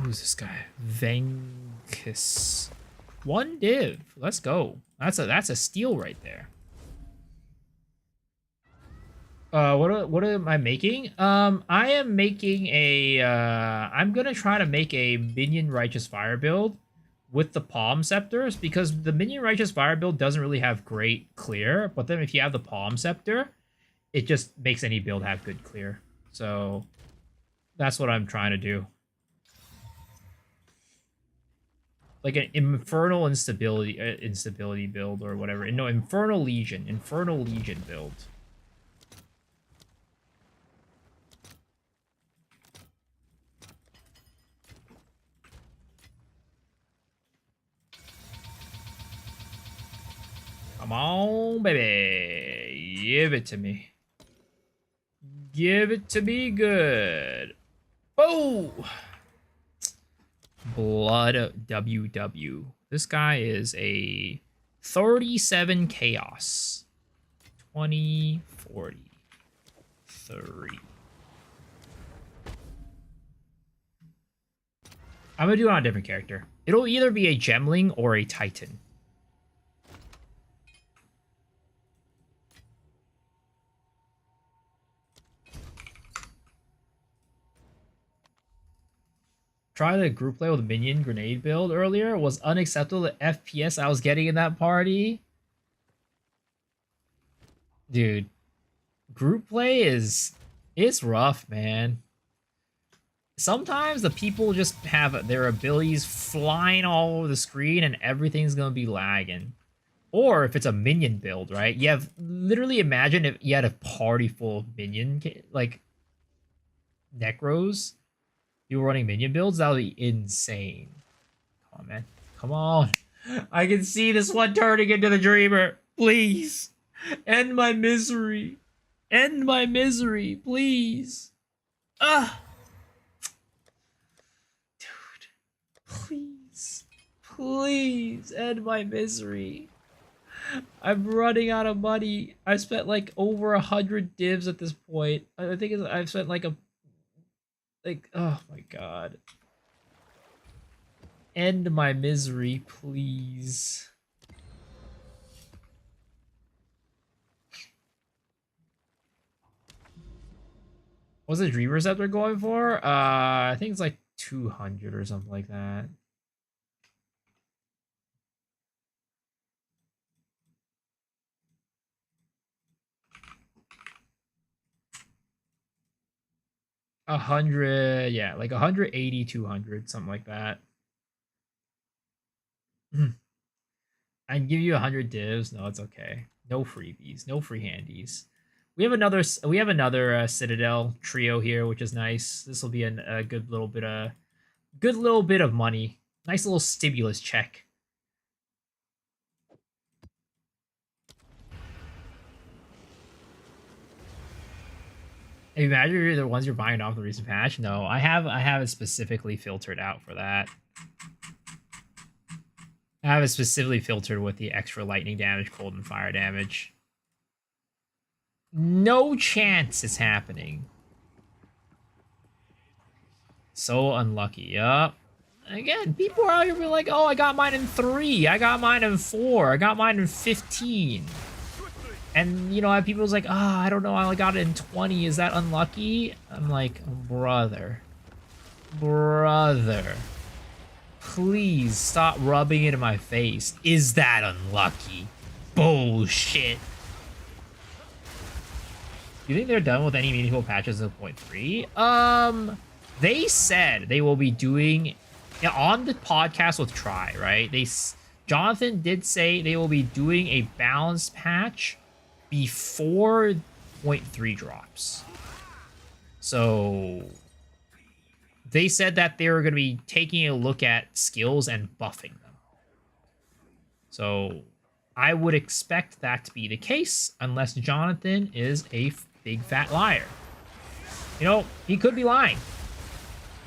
Who's this guy? Venkis. 1 div. Let's go. That's a steal right there. What am I making? I am making a I'm gonna try to make a minion righteous fire build with the palm scepters, because the minion righteous fire build doesn't really have great clear, but then if you have the palm scepter, it just makes any build have good clear. So that's what I'm trying to do. Like an infernal instability build or whatever. No, infernal legion build. Come on, baby. Give it to me. Give it to me good. Oh! Blood WW. This guy is a 37 chaos. 20, 40, 3. I'm gonna do it on a different character. It'll either be a gemling or a titan. Try the group play with a minion grenade build earlier. Was unacceptable. The FPS I was getting in that party. Dude, group play it's rough, man. Sometimes the people just have their abilities flying all over the screen and everything's gonna be lagging. Or if it's a minion build, right? You have literally, imagine if you had a party full of minion like necros. You were running minion builds, that would be insane. Come on, man. Come on. I can see this one turning into the dreamer. Please. End my misery. End my misery, please. Ah. Dude. Please. Please end my misery. I'm running out of money. I spent like over 100 divs at this point. I think I've spent like oh my god. End my misery, please. What's the Dream Receptor going for? I think it's like 200 or something like that. Yeah, like 180, 200, something like that. I'd give you 100 divs. No, it's okay. No freebies, no free handies. We have another Citadel trio here, which is nice. This will be a good little bit of money. Nice little stimulus check. Imagine you're the ones you're buying off the recent patch. No, I have it specifically filtered out for that. I have it specifically filtered with the extra lightning damage, cold, and fire damage. No chance it's happening. So unlucky. Yup. Again, people are out here being like, oh, I got mine in 3. I got mine in 4. I got mine in 15. And, you know, I have people's like, ah, I don't know, I only got it in 20. Is that unlucky? I'm like, brother. Brother. Please stop rubbing it in my face. Is that unlucky? Bullshit. You think they're done with any meaningful patches in 0.3? They said they will be doing on the podcast with Try, right? Jonathan did say they will be doing a balanced patch before 0.3 drops. So they said that they were going to be taking a look at skills and buffing them. So I would expect that to be the case unless Jonathan is a big fat liar. You know, he could be lying.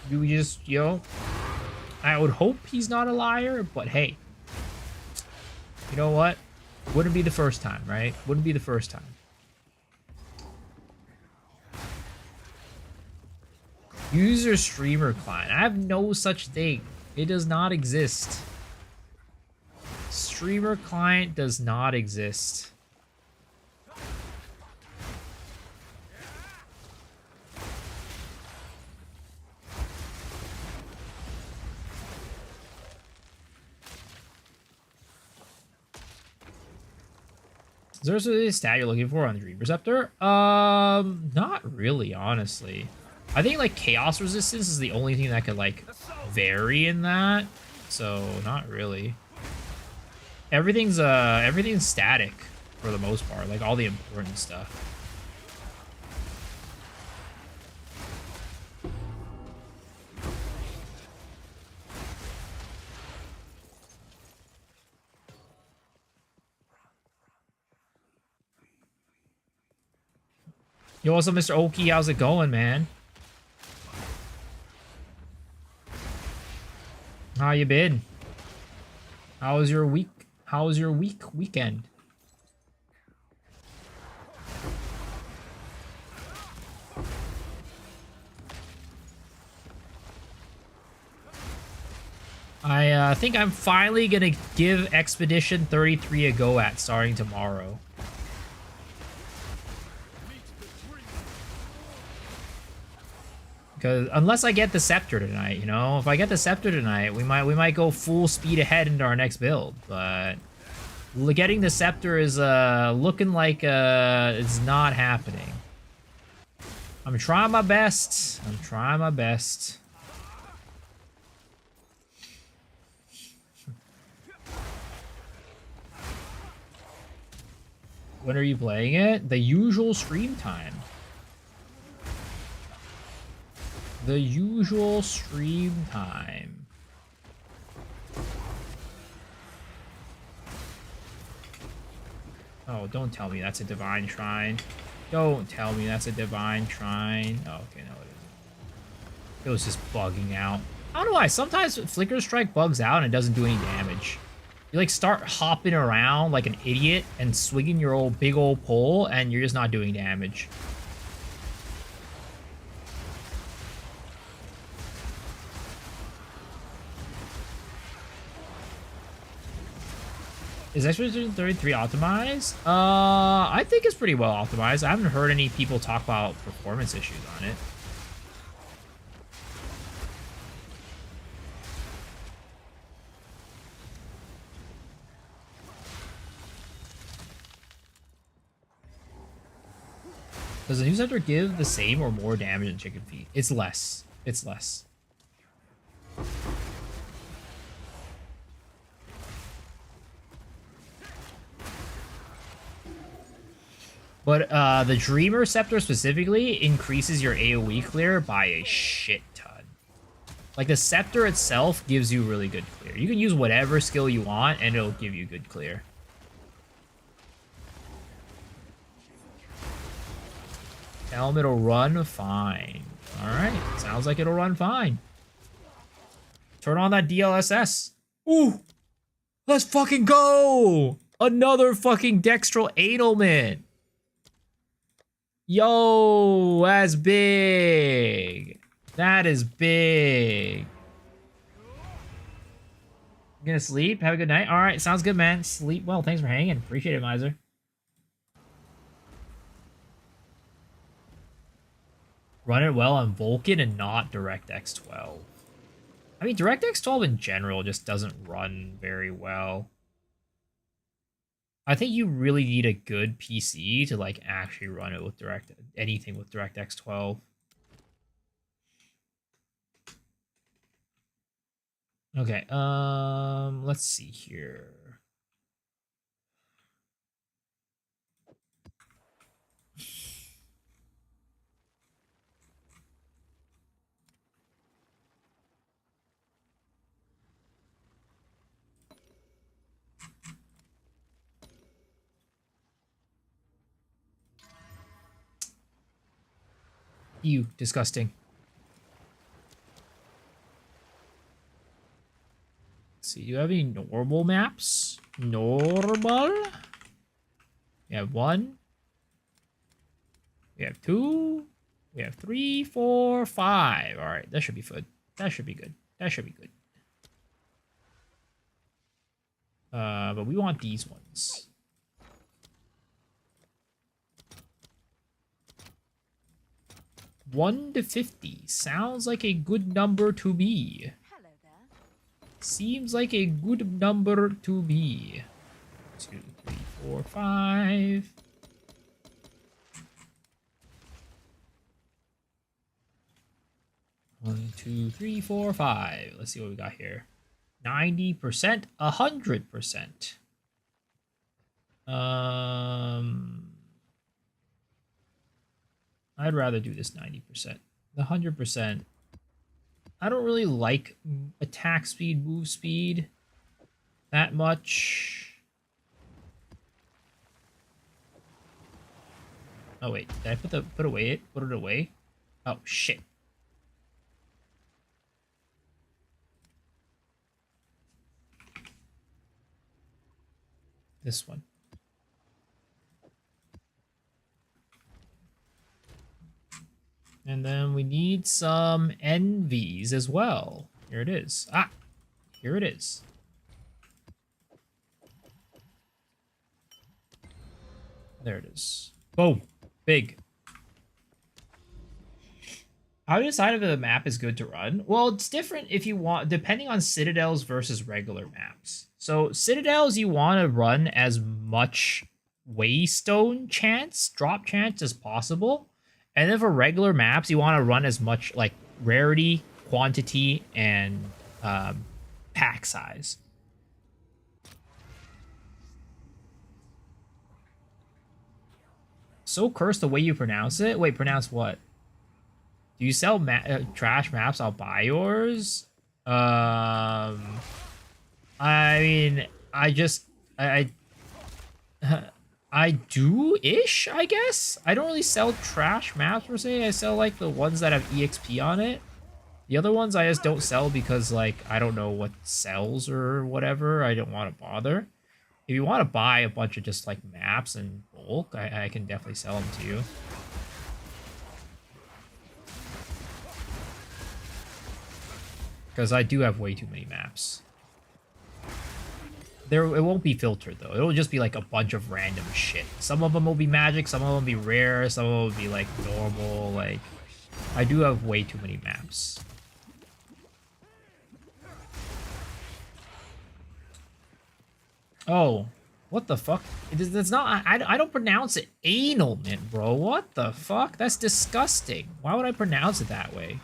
You just, you know, I would hope he's not a liar, but hey, you know what? Wouldn't be the first time, right? Wouldn't be the first time. User streamer client. I have no such thing. It does not exist. Streamer client does not exist. Is there a stat you're looking for on the Dream Receptor? Not really, honestly. I think like chaos resistance is the only thing that could like vary in that. So not really. Everything's static for the most part, like all the important stuff. Yo, what's up, Mr. Oki? How's it going, man? How you been? How was your week? How was your weekend? I think I'm finally gonna give Expedition 33 a go at starting tomorrow. Because unless I get the Scepter tonight, you know, if I get the Scepter tonight, we might go full speed ahead into our next build. But getting the Scepter is looking like it's not happening. I'm trying my best. I'm trying my best. When are you playing it? The usual stream time. The usual stream time. Oh, don't tell me that's a divine shrine. Don't tell me that's a divine shrine. Oh, okay, no, it isn't. It was just bugging out. I don't know why. Sometimes Flicker Strike bugs out and it doesn't do any damage. You like start hopping around like an idiot and swinging your big old pole and you're just not doing damage. Is Expedition 33 optimized? I think it's pretty well optimized. I haven't heard any people talk about performance issues on it. Does the new Scepter give the same or more damage than Chicken Feet? It's less. It's less. But the Dreamer Scepter specifically increases your AoE clear by a shit ton. Like the Scepter itself gives you really good clear. You can use whatever skill you want and it'll give you good clear. Tell him it'll run fine. Alright, sounds like it'll run fine. Turn on that DLSS. Ooh! Let's fucking go! Another fucking dextral analment. Yo, that's big. That is big. You gonna sleep? Have a good night? Alright, sounds good, man. Sleep well. Thanks for hanging. Appreciate it, Miser. Run it well on Vulcan and not DirectX 12. I mean, DirectX 12 in general just doesn't run very well. I think you really need a good PC to like actually run it with anything with DirectX 12. Okay, let's see here. Ew, disgusting. Let's see, do you have any normal maps? Normal? We have 1. We have 2. We have 3, 4, 5. All right, that should be good. That should be good. That should be good. But we want these ones. One to 50 sounds like a good number to me. Hello there. Seems like a good number to me. 2, 3, 4, 5. One, 2, 3, 4, 5. Let's see what we got here. 90%, 100%. I'd rather do this 90%. The 100%. I don't really like attack speed, move speed that much. Oh wait, did I put it away? Oh shit. This one. And then we need some envies as well. Here it is. Ah, here it is. There it is. Boom. Big. How do you decide if the map is good to run? Well, it's different if you want, depending on citadels versus regular maps. So citadels, you want to run as much waystone chance, drop chance as possible. And then for regular maps, you want to run as much like rarity, quantity, and pack size. So cursed the way you pronounce it? Wait, pronounce what? Do you sell trash maps? I'll buy yours. I mean, I do-ish, I guess. I don't really sell trash maps per se. I sell like the ones that have EXP on it. The other ones I just don't sell because like I don't know what sells or whatever. I don't want to bother. If you want to buy a bunch of just like maps in bulk, I can definitely sell them to you. Because I do have way too many maps. It won't be filtered though. It'll just be like a bunch of random shit. Some of them will be magic, some of them will be rare, some of them will be like normal. Like, I do have way too many maps. Oh, what the fuck? That's not. I don't pronounce it analment, bro. What the fuck? That's disgusting. Why would I pronounce it that way?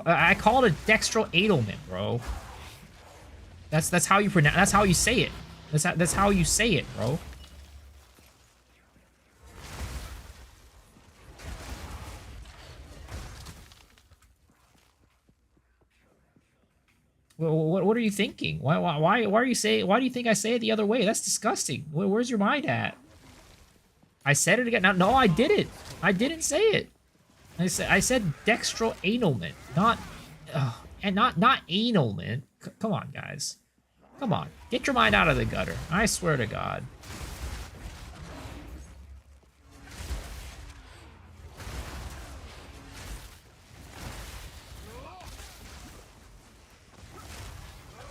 I call it a dextral adelment, bro. That's how you pronounce. That's how you say it. That's how you say it, bro. What are you thinking? Why are you saying? Why do you think I say it the other way? That's disgusting. Where's your mind at? I said it again. No, I didn't. I didn't say it. I said dextroanalment, not and not analment. Come on, guys. Come on. Get your mind out of the gutter. I swear to God.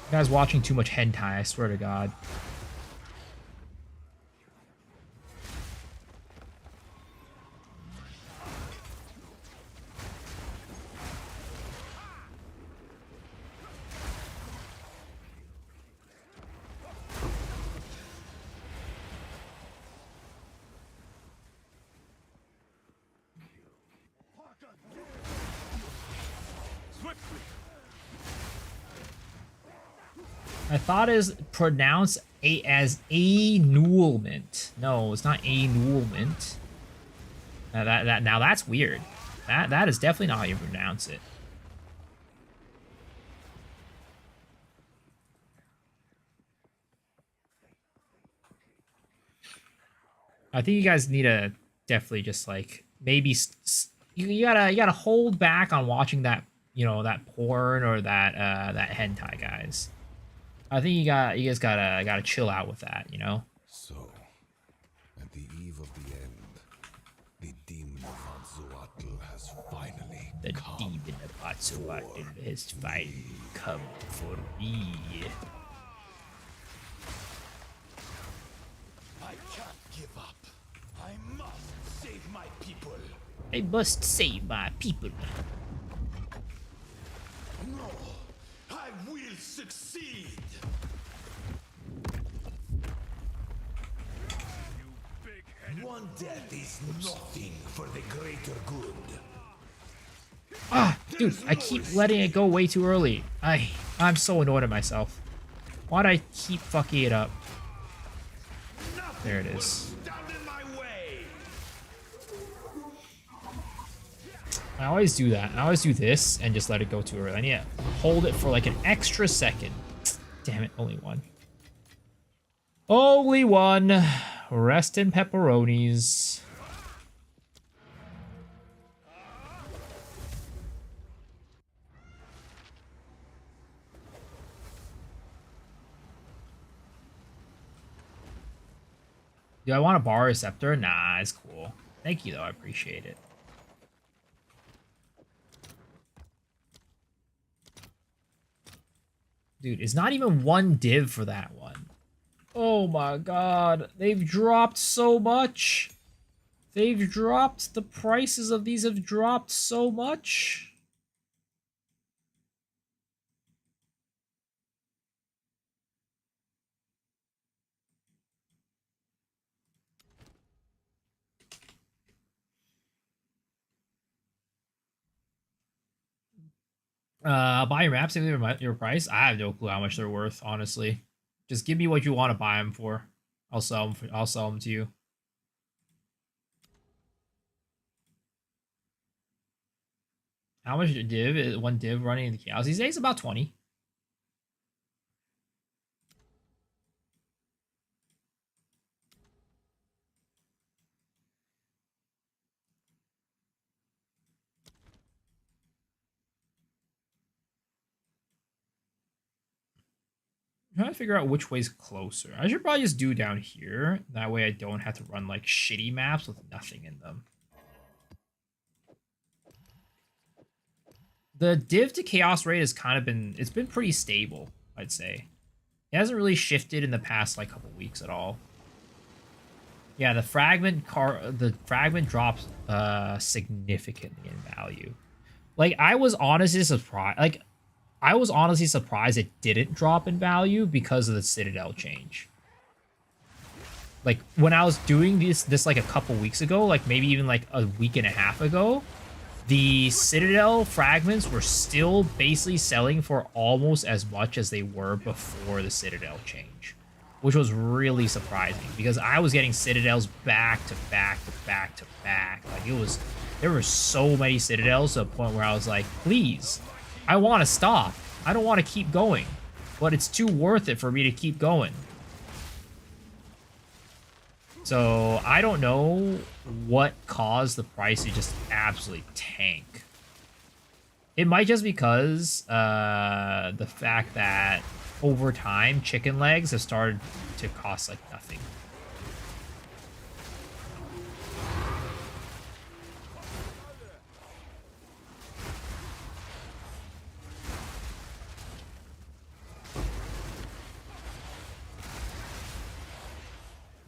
You guys watching too much hentai, I swear to God. Swiftly. I thought it is pronounced as annulment. No, it's not annulment. Now that's weird. That is definitely not how you pronounce it. I think you guys need to definitely just like maybe you gotta hold back on watching that, you know, that porn or that hentai, guys. I think you guys gotta chill out with that, you know. So, at the eve of the end, the demon of Azuatl has finally The come. demon of Atsuatl has finally come for me. I can't give up. I must save my people. I must save my people. No, I will succeed. One death is nothing for the greater good. Ah, dude, I keep letting it go way too early. I'm so annoyed at myself. Why'd I keep fucking it up? There it is. Stand in my way. I always do that. I always do this and just let it go too early. I need to hold it for like an extra second. Damn it, only one. Only one. Rest in pepperonis. Do I want to borrow a scepter? Nah, it's cool. Thank you, though. I appreciate it. Dude, it's not even one div for that one. Oh my god. They've dropped so much. They've dropped. The prices of these have dropped so much. Buy your maps and your price. I have no clue how much they're worth, honestly. Just give me what you want to buy them for. I'll sell them. I'll sell them to you. How much div is one div running in the chaos these days? About 20. I'm trying to figure out which way's closer. I should probably just do down here. That way I don't have to run like shitty maps with nothing in them. The div to chaos rate has kind of been, it's been pretty stable, I'd say. It hasn't really shifted in the past like couple weeks at all. Yeah, the fragment drops significantly in value. Like I was honestly surprised. It didn't drop in value because of the Citadel change. Like when I was doing this like a couple weeks ago, like maybe even like a week and a half ago, the Citadel fragments were still basically selling for almost as much as they were before the Citadel change, which was really surprising because I was getting Citadels back to back to back to back. Like there were so many Citadels to the point where I was like, please, I want to stop. I don't want to keep going, but it's too worth it for me to keep going. So I don't know what caused the price to just absolutely tank. It might just because the fact that over time chicken legs have started to cost like nothing.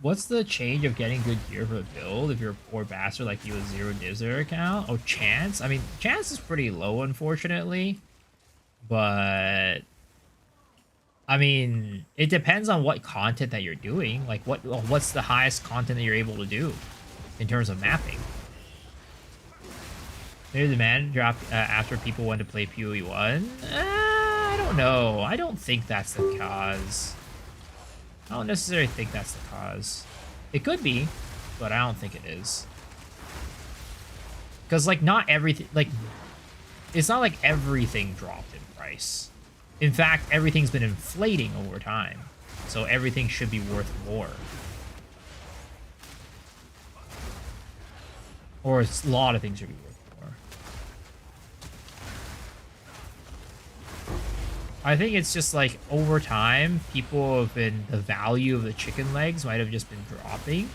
What's the change of getting good gear for a build if you're a poor bastard like you with 0 divs in your account? Oh, chance? I mean, chance is pretty low, unfortunately. But I mean, it depends on what content that you're doing. Like, what's the highest content that you're able to do in terms of mapping? Maybe the man dropped after people went to play PoE1? I don't know. I don't think that's the cause. I don't necessarily think that's the cause. It could be, but I don't think it is. Because, like, not everything... Like, it's not like everything dropped in price. In fact, everything's been inflating over time. So everything should be worth more. Or a lot of things should be worth more. I think it's just like over time, people have been, the value of the chicken legs might have just been dropping.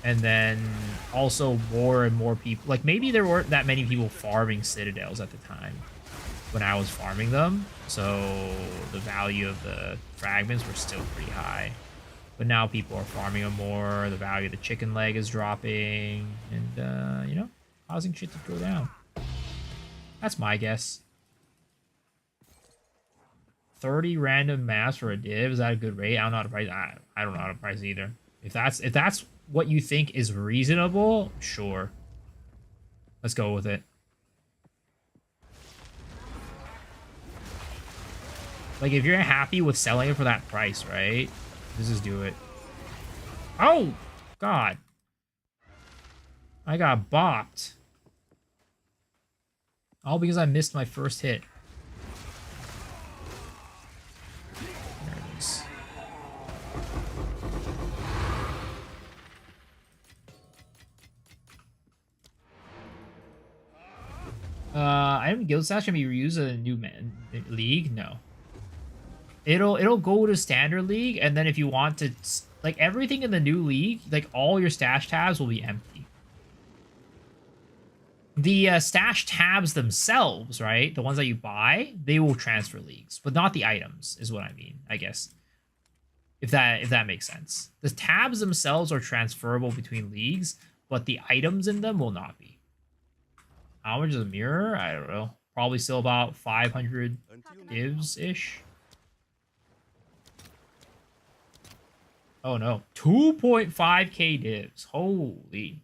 And then also more and more people, like maybe there weren't that many people farming citadels at the time when I was farming them. So the value of the fragments were still pretty high. But now people are farming them more. The value of the chicken leg is dropping. And, you know, causing shit to go down. That's my guess. 30 random maps for a div, is that a good rate? I don't know how to price. I don't know how to price either. If that's what you think is reasonable, sure. Let's go with it. Like, if you're happy with selling it for that price, right? Let's just do it. Oh! God. I got bopped. All because I missed my first hit. There it is. Item guild stash can be reused in a new league? No. It'll go to standard league, and then if you want to, like, everything in the new league, like all your stash tabs will be empty. The stash tabs themselves, right, the ones that you buy, they will transfer leagues, but not the items, is what I mean, I guess. If that makes sense. The tabs themselves are transferable between leagues, but the items in them will not be. How much is a mirror? I don't know. Probably still about 500 divs-ish. Oh no. 2.5k divs. Holy.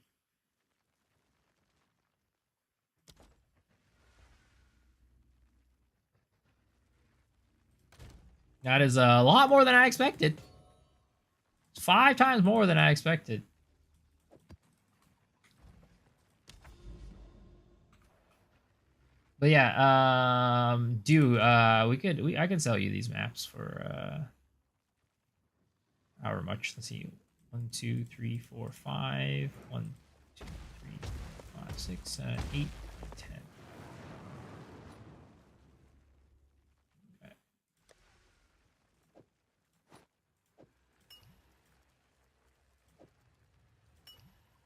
That is a lot more than I expected. It's 5 times more than I expected. But yeah, I can sell you these maps for however much. Let's see. 1, 2, 3, 4, 5. 1, 2, 3, 4, 5, 6, 7, 8, 10. Okay.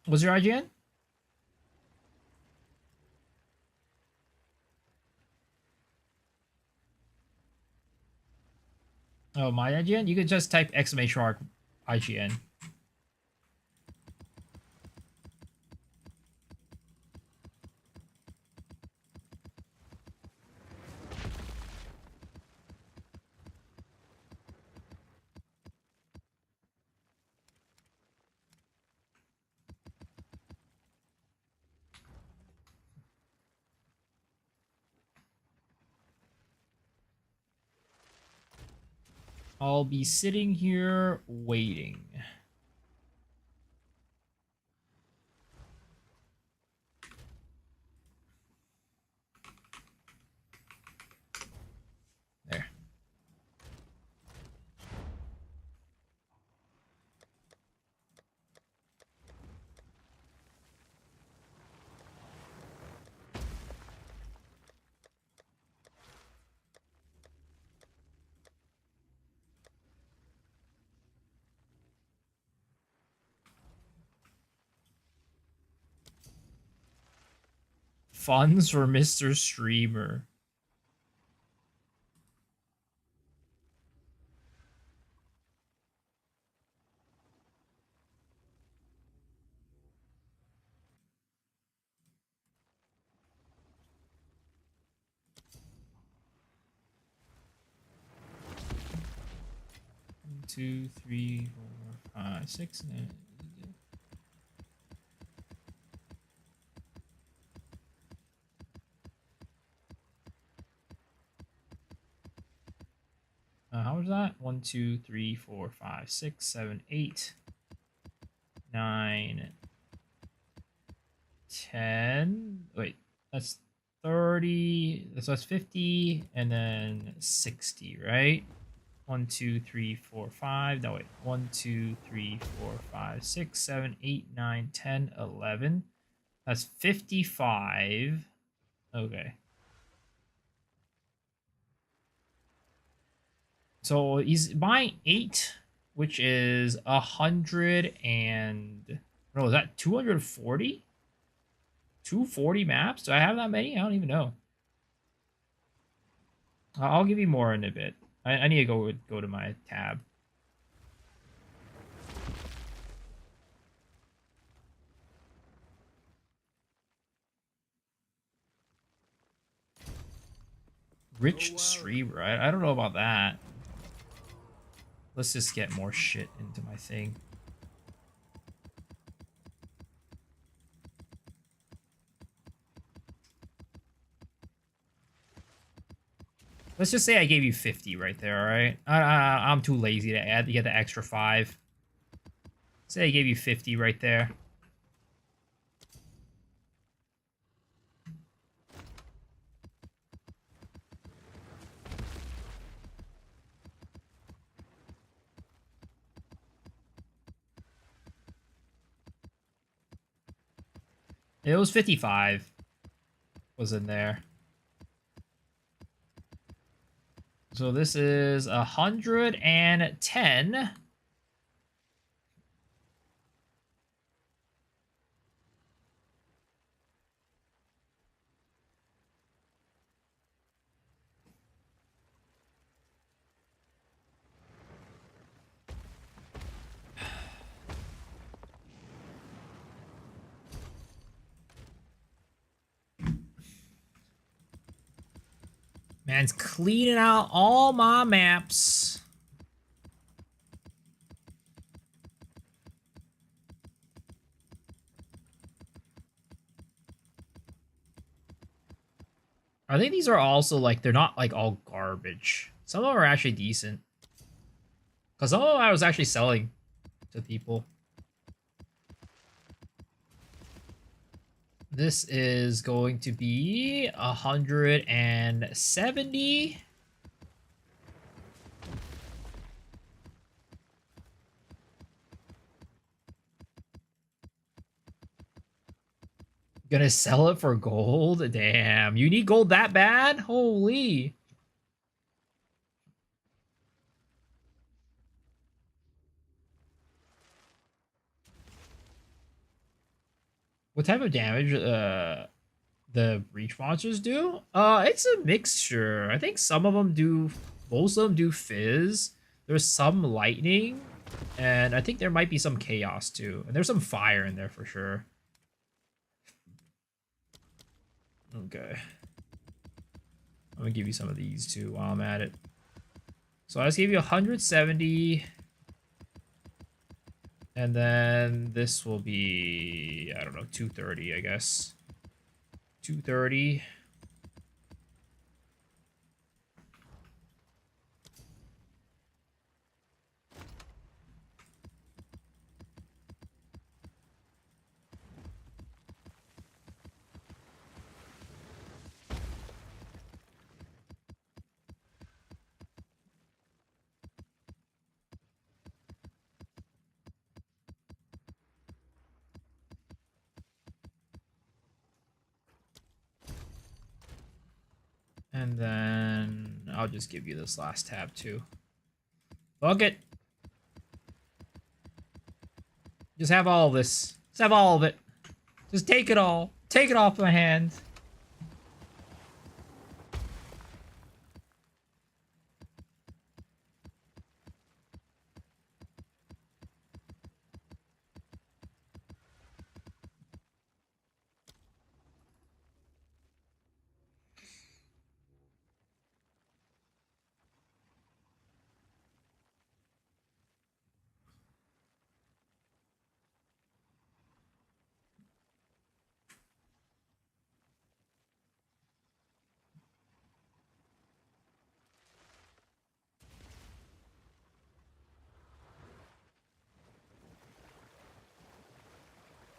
What's your IGN? Oh, my IGN? You could just type exclamation mark IGN. I'll be sitting here waiting. Funds for Mr. Streamer. One, 2, 3, 4, 5, 6, and then... how was that? 1, 2, 3, 4, 5, 6, 7, 8, 9, 10. Wait, that's 30. So that's 50, and then 60, right? 1, 2, 3, 4, 5. No, wait. 1, 2, 3, 4, 5, 6, 7, 8, 9, 10, 11. That's 55. Okay. So he's buying 8, which is 100 and... No, is that 240? 240 maps? Do I have that many? I don't even know. I'll give you more in a bit. I need to go to my tab. Rich streamer. I don't know about that. Let's just get more shit into my thing. Let's just say I gave you 50 right there, alright? I'm too lazy to get the extra 5. Say I gave you 50 right there. It was 55. Was in there. So this is 110. Man's cleaning out all my maps. I think these are also like, they're not like all garbage. Some of them are actually decent. Because some of them I was actually selling to people. This is going to be 170. Gonna sell it for gold? Damn, you need gold that bad? Holy. What type of damage the breach monsters do? It's a mixture. I think some of them do, most of them do fizz. There's some lightning, and I think there might be some chaos too. And there's some fire in there for sure. Okay. I'm gonna give you some of these too while I'm at it. So I just gave you 170. And then this will be, I don't know, 230, I guess. 230. And then I'll just give you this last tab too. Fuck it. Just have all of this. Just have all of it. Just take it all. Take it off my hands.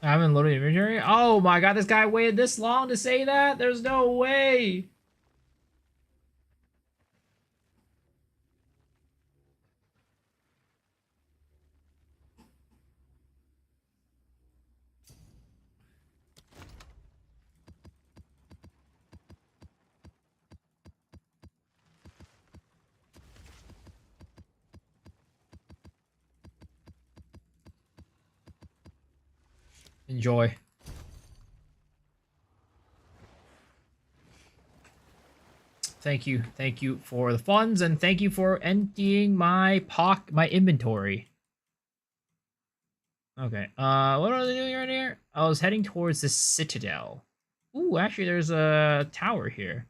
I haven't loaded inventory. Oh my god, this guy waited this long to say that? There's no way. Enjoy. Thank you for the funds, and thank you for emptying my inventory. Okay, what are they doing right here? I was heading towards the Citadel. Ooh, actually, there's a tower here.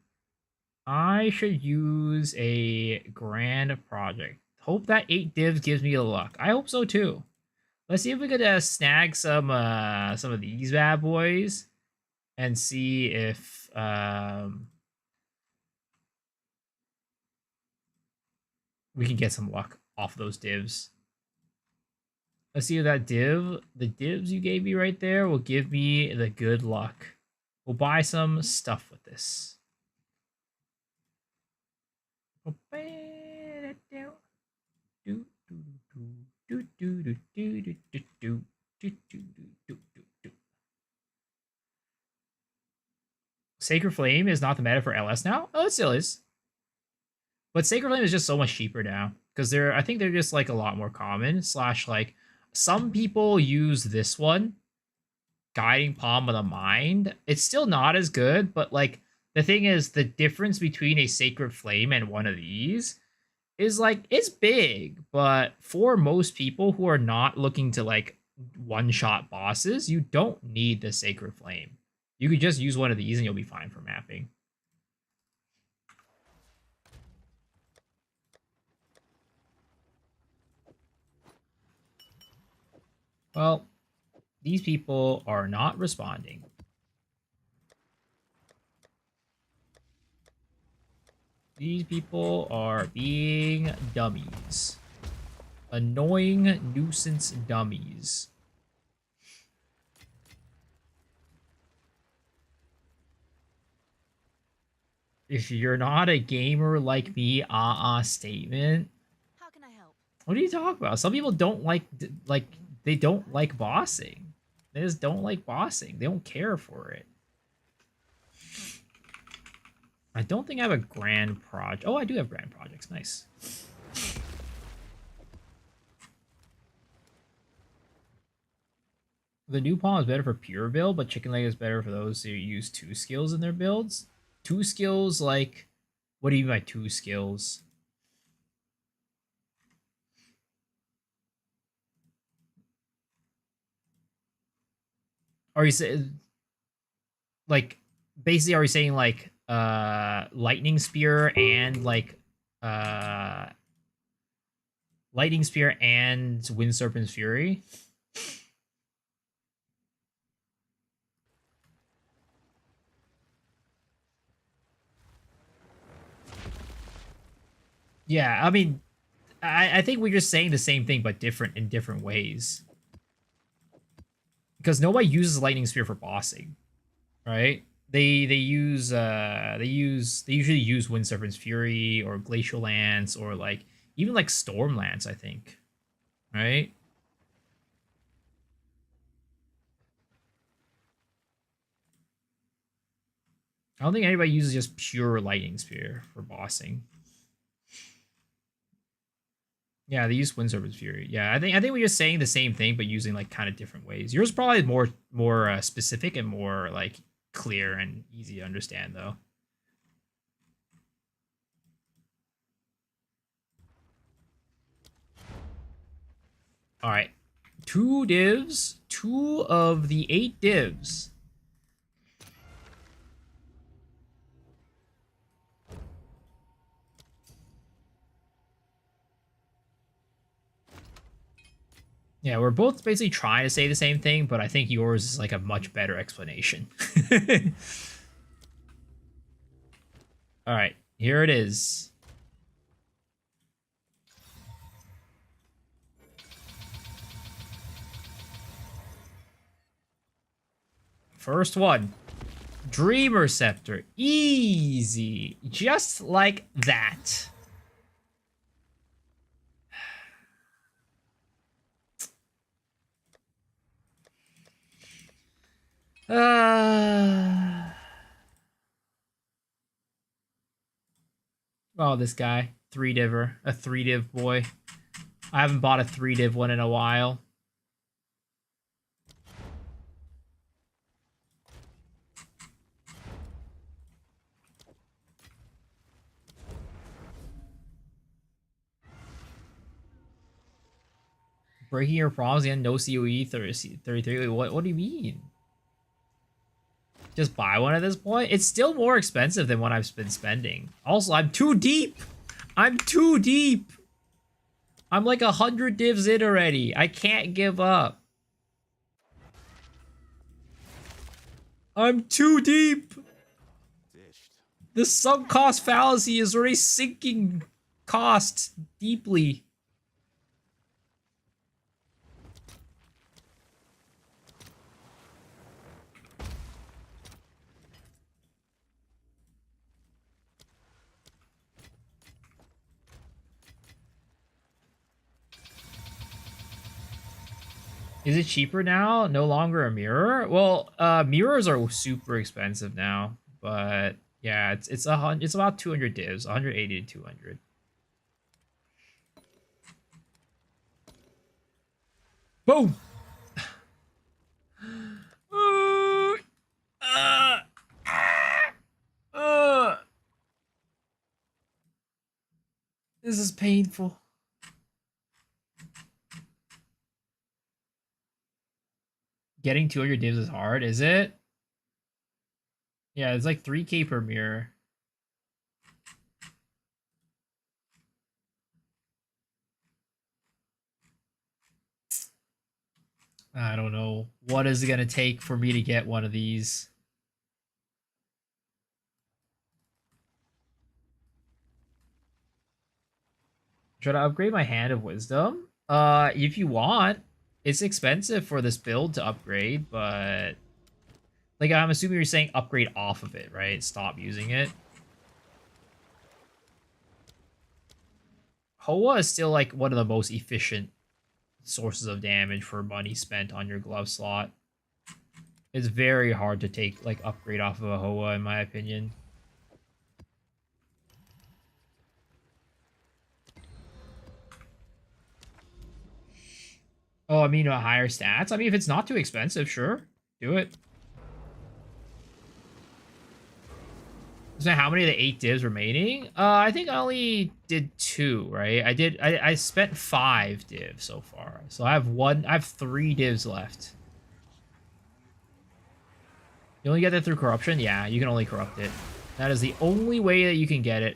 I should use a grand project. Hope that 8 divs gives me the luck. I hope so too. Let's see if we could snag some of these bad boys and see if we can get some luck off those divs. Let's see if that the divs you gave me right there will give me the good luck. We'll buy some stuff with this. Sacred Flame is not the meta for LS now? Oh, it still is. But Sacred Flame is just so much cheaper now. Because I think they're just like a lot more common. Slash like some people use this one. Guiding Palm of the Mind. It's still not as good, but like the thing is the difference between a Sacred Flame and one of these is like it's big, but for most people who are not looking to like one-shot bosses, you don't need the Sacred Flame. You could just use one of these and you'll be fine for mapping. Well, these people are not responding. These people are being dummies. Annoying nuisance dummies. If you're not a gamer like me, statement. How can I help? What are you talking about? Some people don't like they don't like bossing. They just don't like bossing. They don't care for it. I don't think I have a grand project. Oh, I do have grand projects. Nice. The new palm is better for pure build, but chicken leg is better for those who use 2 skills in their builds. 2 skills, like, what do you mean by 2 skills? Are you saying, like, basically, are you saying like lightning spear and like lightning spear and wind serpent's fury? Yeah, I mean, I think we're just saying the same thing but different in different ways. Because nobody uses lightning spear for bossing, right? They usually use Wind Serpent's Fury or Glacial Lance or like even like Storm Lance, I think. Right? I don't think anybody uses just pure Lightning Spear for bossing. Yeah, they use Wind Serpent's Fury. Yeah, I think we're just saying the same thing but using like kind of different ways. Yours probably more specific and more like clear and easy to understand though. All right, 2 divs, 2 of the 8 divs. Yeah, we're both basically trying to say the same thing, but I think yours is like a much better explanation. All right, here it is. First one. Dreamer Scepter. Easy. Just like that. Oh, this guy. 3-diver. A 3-div boy. I haven't bought a 3-div one in a while. Breaking your promise again, no COE 33. What do you mean? Just buy one at this point? It's still more expensive than what I've been spending. Also, I'm too deep. I'm too deep. I'm like 100 divs in already. I can't give up. I'm too deep. The sunk cost fallacy is already sinking costs deeply. Is it cheaper now? No longer a mirror? Well, mirrors are super expensive now, but yeah, it's about 200 divs, 180 to 200. Boom. This is painful. Getting 200 divs is hard, is it? Yeah, it's like 3K per mirror. I don't know. What is it gonna take for me to get one of these? Try to upgrade my Hand of Wisdom? If you want. It's expensive for this build to upgrade, but... Like, I'm assuming you're saying upgrade off of it, right? Stop using it. Hoa is still, like, one of the most efficient sources of damage for money spent on your glove slot. It's very hard to take, like, upgrade off of a Hoa, in my opinion. Oh, I mean, higher stats? I mean, if it's not too expensive, sure. Do it. So how many of the 8 divs remaining? I think I only did 2, right? I spent 5 divs so far. So I have 3 divs left. You only get that through corruption? Yeah, you can only corrupt it. That is the only way that you can get it.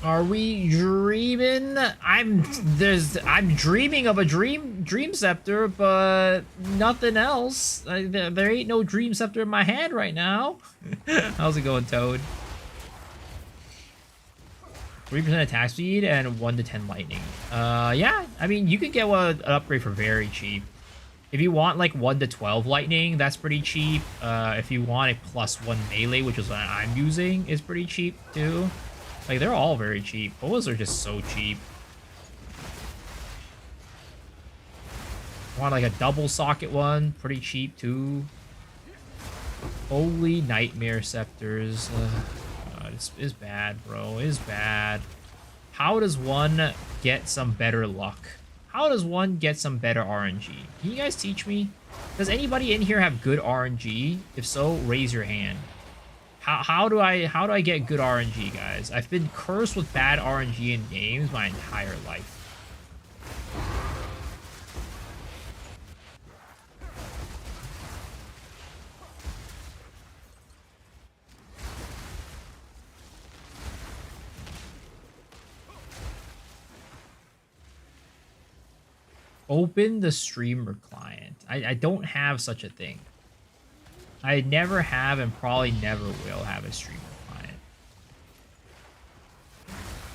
Are we dreaming? I'm dreaming of a dream scepter, but nothing else. There ain't no dream scepter in my hand right now. How's it going, Toad? 3% attack speed and 1 to 10 lightning. Yeah, I mean, you could get an upgrade for very cheap. If you want like 1 to 12 lightning, that's pretty cheap. If you want a +1 melee, which is what I'm using, is pretty cheap too. Like, they're all very cheap. Boas are just so cheap. I want like a double socket one, pretty cheap too. Holy nightmare scepters. It's bad, bro. It's bad. How does one get some better luck? How does one get some better RNG? Can you guys teach me? Does anybody in here have good RNG? If so, raise your hand. How do I get good RNG, guys? I've been cursed with bad RNG in games my entire life. Open the streamer client. I don't have such a thing. I never have and probably never will have a streamer client.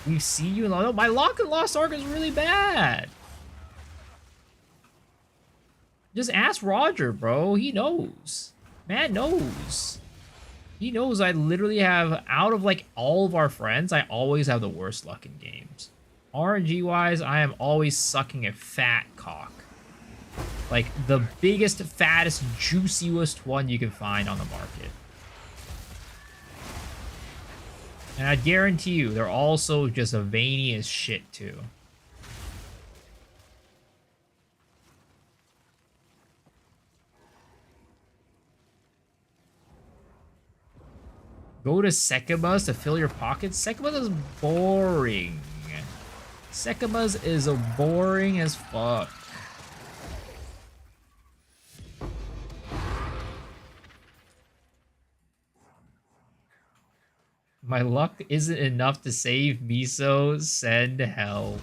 We see you in the... My lock and lost arc is really bad. Just ask Roger, bro. He knows. Man knows. He knows I literally have, out of like all of our friends, I always have the worst luck in games. RNG wise, I am always sucking a fat cock. Like the biggest, fattest, juiciest one you can find on the market. And I guarantee you, they're also just a veiny as shit too. Go to Sekimas to fill your pockets. Sekimas is boring. Sekimas is boring as fuck. My luck isn't enough to save Miso. Send help.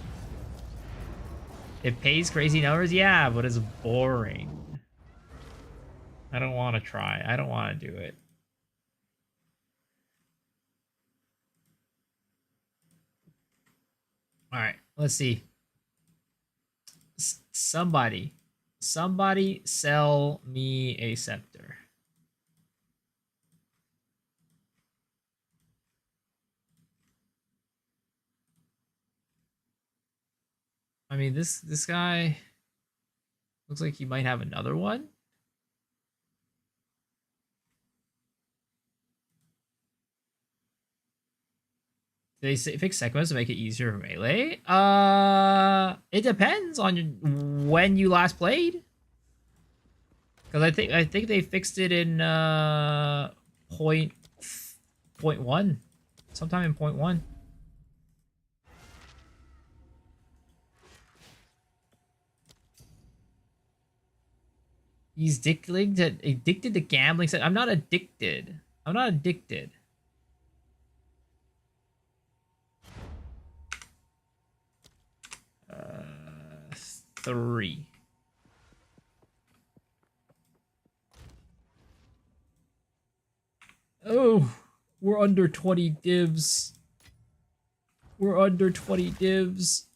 It pays crazy numbers? Yeah, but it's boring. I don't want to try. I don't want to do it. Alright, let's see. Somebody sell me a scepter. I mean, this guy looks like he might have another one. They fix segments to make it easier for melee. It depends on when you last played. Because I think they fixed it in point one, sometime in point one. He's addicted to gambling. I'm not addicted. I'm not addicted. Three. Oh, we're under 20 divs. We're under 20 divs.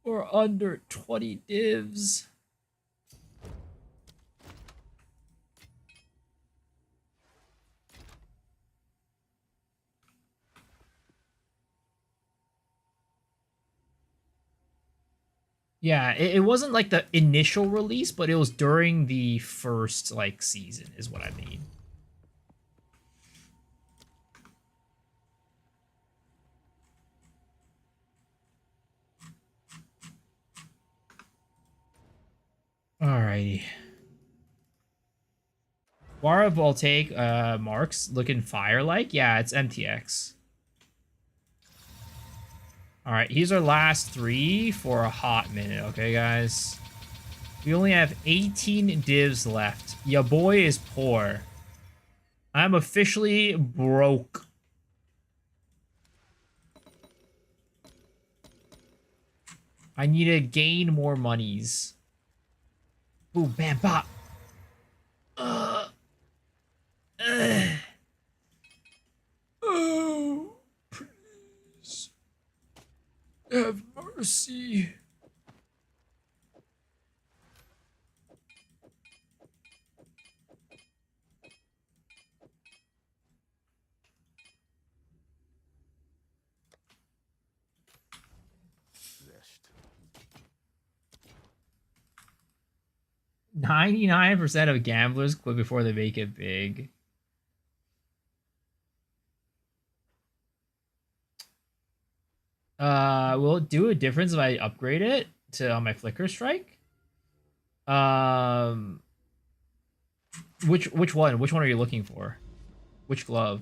We're under 20 divs. Yeah, it wasn't like the initial release, but it was during the first like season is what I mean. Alrighty. Wara will take Marks looking fire-like. Yeah, it's MTX. Alright, here's our last three for a hot minute, okay, guys? We only have 18 divs left. Ya boy is poor. I'm officially broke. I need to gain more monies. Boom, bam, bop. Oh, please. Have mercy. Zest. 99% of gamblers quit before they make it big. Will it do a difference if I upgrade it to on my Flicker Strike? Which one? Which one are you looking for? Which glove?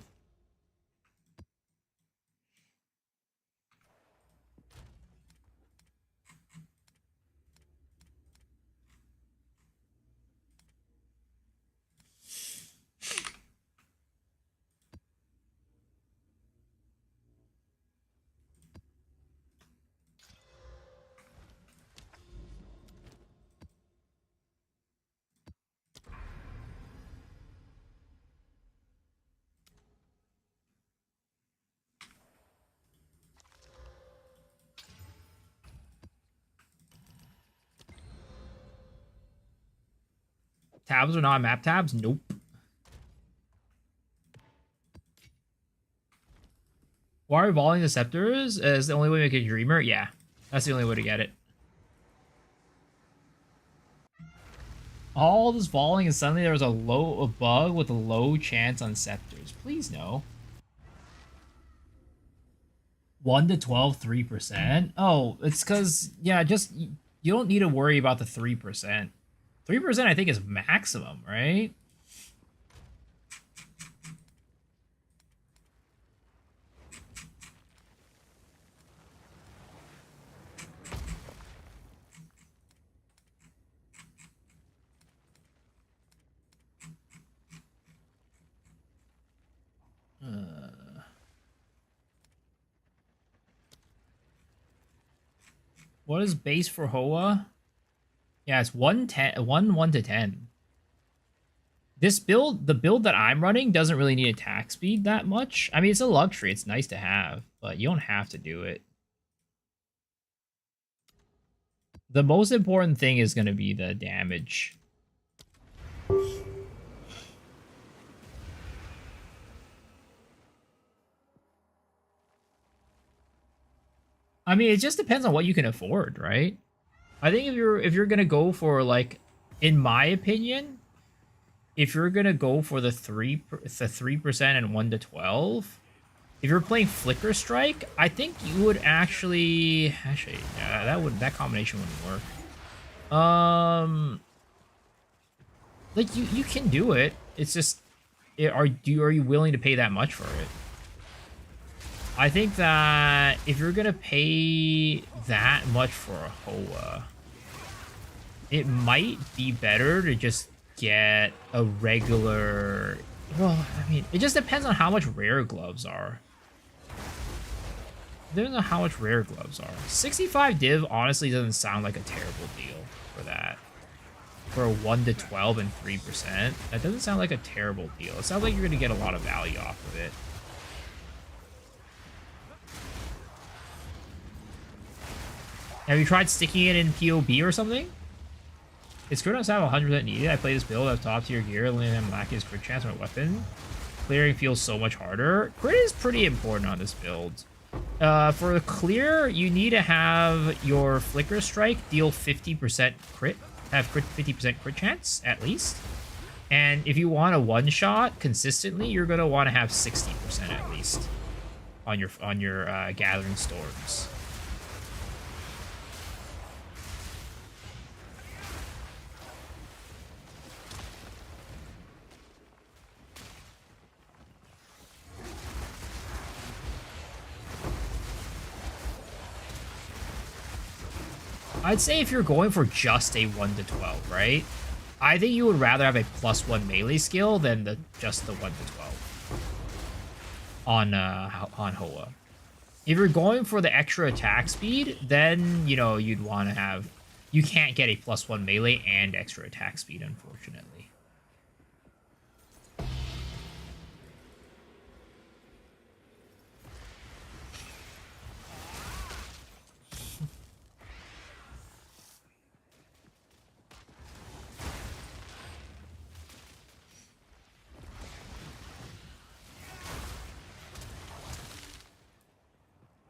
Tabs are not map tabs? Nope. Why are evolving the scepters is the only way to make a dreamer? Yeah, that's the only way to get it. All this falling and suddenly there was a bug with a low chance on scepters. Please no. 1 to 12, 3%. Oh, it's because yeah, just you don't need to worry about the 3%. 3% I think is maximum, right? What is base for Hoa? Yeah, it's 1 to 10. This build, the build that I'm running, doesn't really need attack speed that much. I mean, it's a luxury. It's nice to have, but you don't have to do it. The most important thing is going to be the damage. I mean, it just depends on what you can afford, right? I think if you're gonna go for like, in my opinion, if you're gonna go for the 3% and 1 to 12, if you're playing Flicker Strike, I think you would actually yeah, that combination wouldn't work. Like you can do it. It's just are you willing to pay that much for it? I think that if you're gonna pay that much for a Hoa, it might be better to just get a regular... Well, I mean, it just depends on how much rare gloves are. I don't know how much rare gloves are. 65 div honestly doesn't sound like a terrible deal for that. For a 1 to 12 and 3%, that doesn't sound like a terrible deal. It sounds like you're gonna get a lot of value off of it. Have you tried sticking it in POB or something? It's good to have 100% needed. I play this build of top tier gear, letting them lack his crit chance on a weapon. Clearing feels so much harder. Crit is pretty important on this build. For the clear, you need to have your Flicker Strike deal 50% crit, have 50% crit chance at least. And if you want a one-shot consistently, you're gonna want to have 60% at least on your Gathering Storms. I'd say if you're going for just a 1 to 12, right? I think you would rather have a +1 melee skill than just the 1 to 12 on Hoa. If you're going for the extra attack speed, then you know you'd want to have. You can't get a +1 melee and extra attack speed, unfortunately.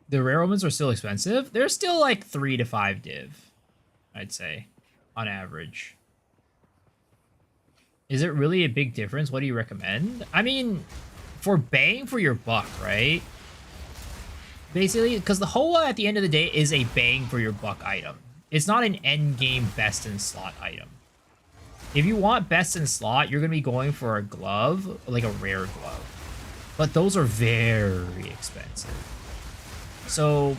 The rare omens are still expensive. They're still like 3 to 5 div, I'd say, on average. Is it really a big difference? What do you recommend? I mean, for bang for your buck, right? Basically, because the Hoa at the end of the day is a bang for your buck item. It's not an end game best in slot item. If you want best in slot, you're going to be going for a glove, like a rare glove. But those are very expensive. So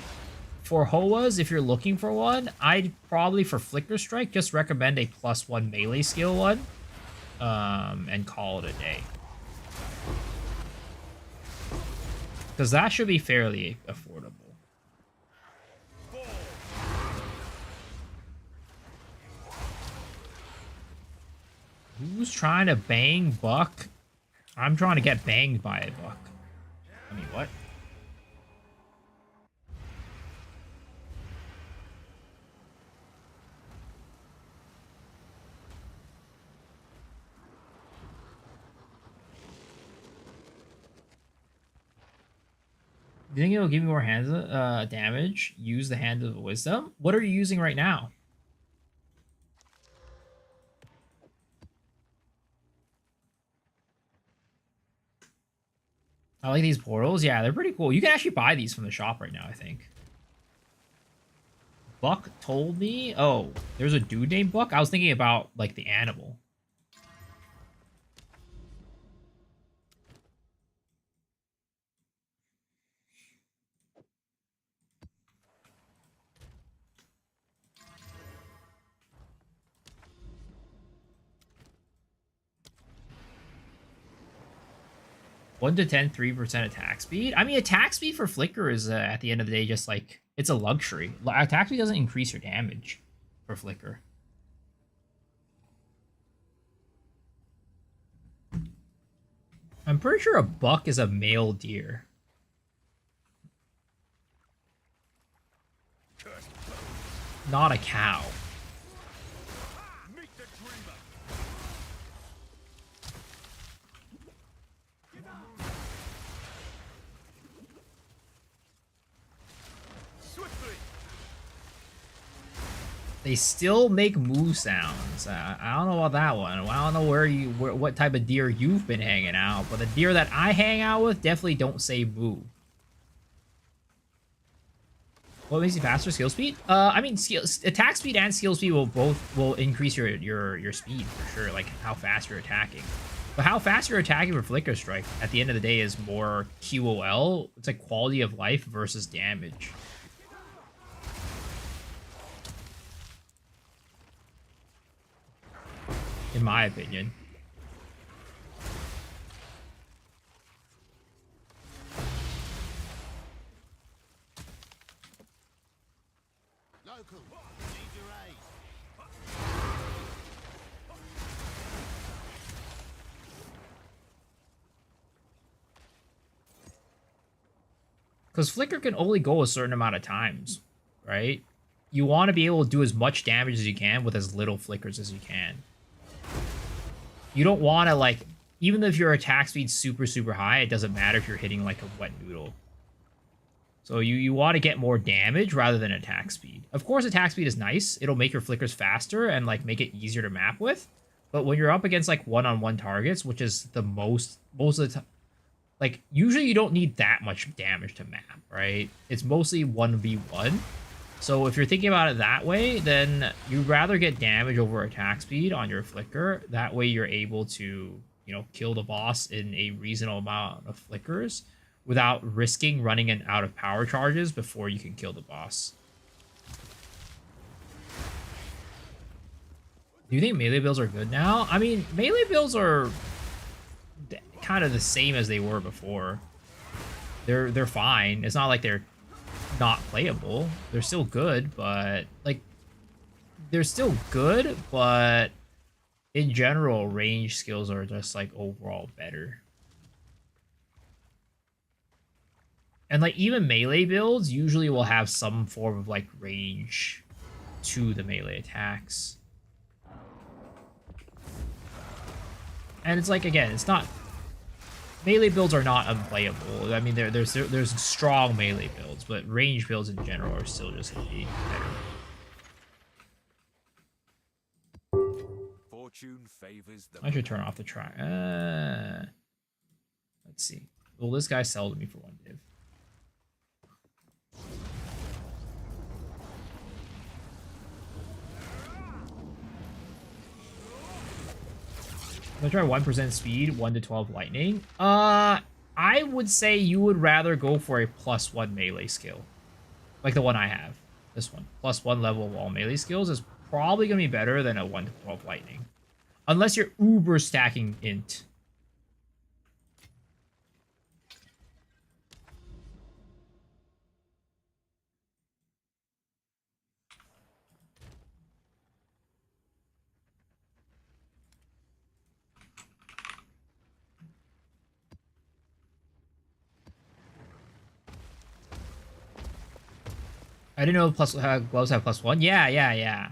for Hoas, if you're looking for one, I'd probably, for Flicker Strike, just recommend a +1 melee skill one, and call it a day. Because that should be fairly affordable. Who's trying to bang buck? I'm trying to get banged by a buck. I mean, what? You think it'll give you more hands damage? Use the Hand of Wisdom. What are you using right now? I like these portals. Yeah, they're pretty cool. You can actually buy these from the shop right now, I think. Buck told me. Oh, there's a dude named Buck. I was thinking about like the animal. One to 10, 3% attack speed. I mean, attack speed for Flicker is at the end of the day just like it's a luxury. Attack speed doesn't increase your damage for Flicker. I'm pretty sure a buck is a male deer. Not a cow. Meet the dreamer. Swiftly. They still make moo sounds. I don't know about that one. I don't know what type of deer you've been hanging out, but the deer that I hang out with definitely don't say moo. What makes you faster? Skill speed? I mean, attack speed and skill speed will increase your speed for sure. Like how fast you're attacking, but how fast you're attacking for Flicker Strike at the end of the day is more QOL. It's like quality of life versus damage. In my opinion. Local, need your aid. Because Flicker can only go a certain amount of times, right? You want to be able to do as much damage as you can with as little flickers as you can. You don't want to, like, even if your attack speed's super, super high, it doesn't matter if you're hitting, like, a wet noodle. So you want to get more damage rather than attack speed. Of course, attack speed is nice. It'll make your flickers faster and, like, make it easier to map with. But when you're up against, like, one-on-one targets, which is the most of the time, like, usually you don't need that much damage to map, right? It's mostly 1v1. So if you're thinking about it that way, then you'd rather get damage over attack speed on your flicker. That way you're able to, you know, kill the boss in a reasonable amount of flickers without risking running out of power charges before you can kill the boss. Do you think melee builds are good now? I mean, melee builds are kind of the same as they were before. They're fine. It's not like they're not playable. They're still good, but like they're still good, but in general, range skills are just like overall better. And like even melee builds usually will have some form of like range to the melee attacks. And it's like, again, it's not, melee builds are not unplayable. I mean, there's strong melee builds, but range builds in general are still just gonna be better. Fortune favors the I should turn off the track. Let's see. Well, this guy sell to me for 1 div. I'm gonna try 1% speed, 1 to 12 lightning. I would say you would rather go for a +1 melee skill. Like the one I have. This one. +1 level of all melee skills is probably gonna be better than a 1 to 12 lightning. Unless you're uber stacking int. I didn't know gloves have +1. Yeah.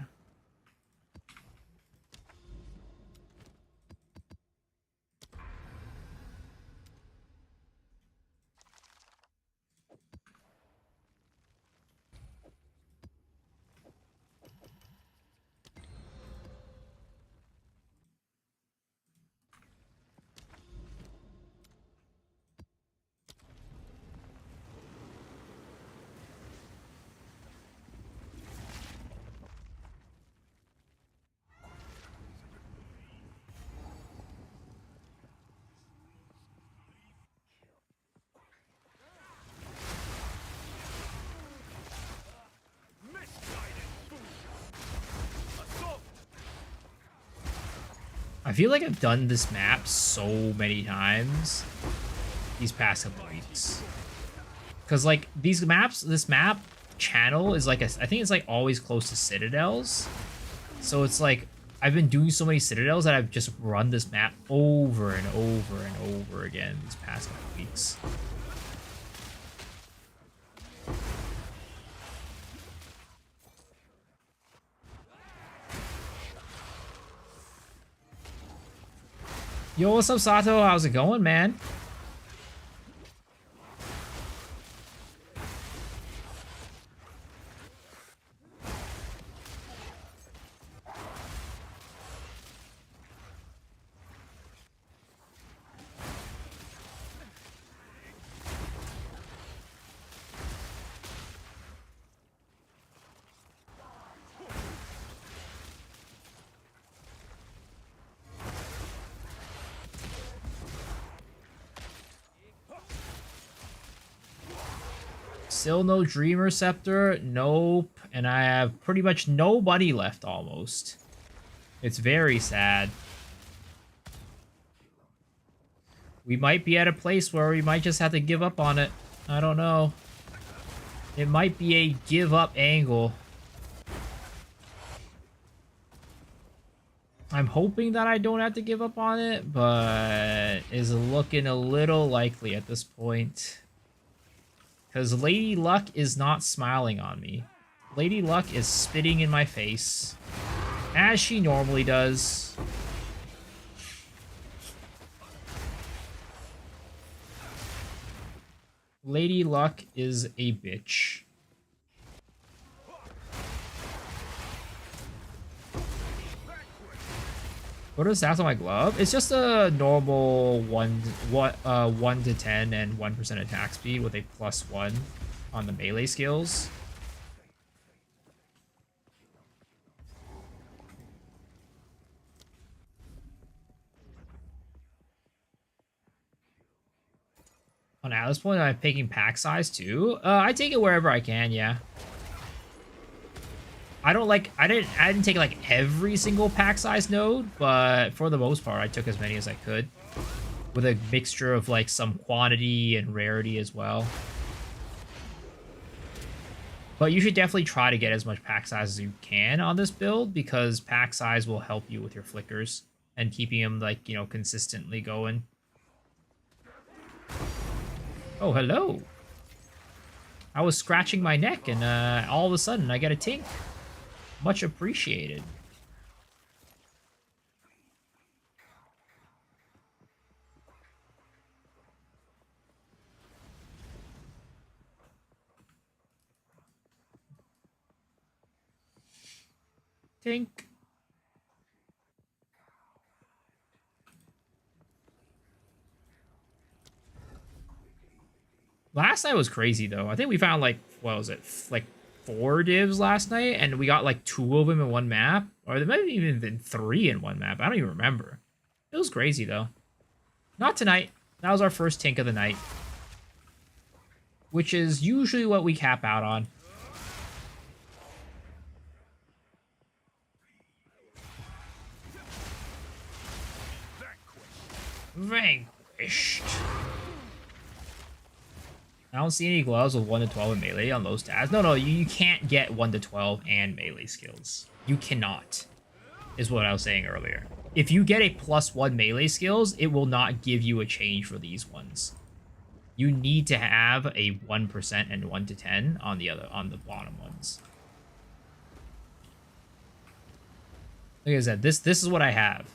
feel like I've done this map so many times these past couple weeks. Because, like, this map channel is like, I think it's like always close to citadels. So it's like, I've been doing so many citadels that I've just run this map over and over and over again these past couple weeks. Yo, what's up, Sato? How's it going, man? Still no Dreamer Scepter? Nope. And I have pretty much nobody left almost. It's very sad. We might be at a place where we might just have to give up on it. I don't know. It might be a give up angle. I'm hoping that I don't have to give up on it, but is looking a little likely at this point. Because Lady Luck is not smiling on me. Lady Luck is spitting in my face, as she normally does. Lady Luck is a bitch. What are the stats on my glove? It's just a normal 1 to 10 and 1% attack speed with a +1 on the melee skills. On Atlas Point, I'm picking pack size too. I take it wherever I can, yeah. I didn't take like every single pack size node, but for the most part I took as many as I could, with a mixture of like some quantity and rarity as well. But you should definitely try to get as much pack size as you can on this build, because pack size will help you with your flickers and keeping them, like, you know, consistently going. Oh, hello. I was scratching my neck and all of a sudden I get a tink. Much appreciated. Tink. Last night was crazy though. I think we found like, what was it? Like 4 divs last night, and we got like 2 of them in one map, or there might have even been 3 in one map. I don't even remember. It was crazy though. Not tonight. That was our first tink of the night, which is usually what we cap out on. Vanquished. I don't see any gloves with 1 to 12 in melee on low stats. No, you can't get 1 to 12 and melee skills. You cannot, is what I was saying earlier. If you get a +1 melee skills, it will not give you a change for these ones. You need to have a 1% and 1 to 10 on the bottom ones. Like I said, this is what I have.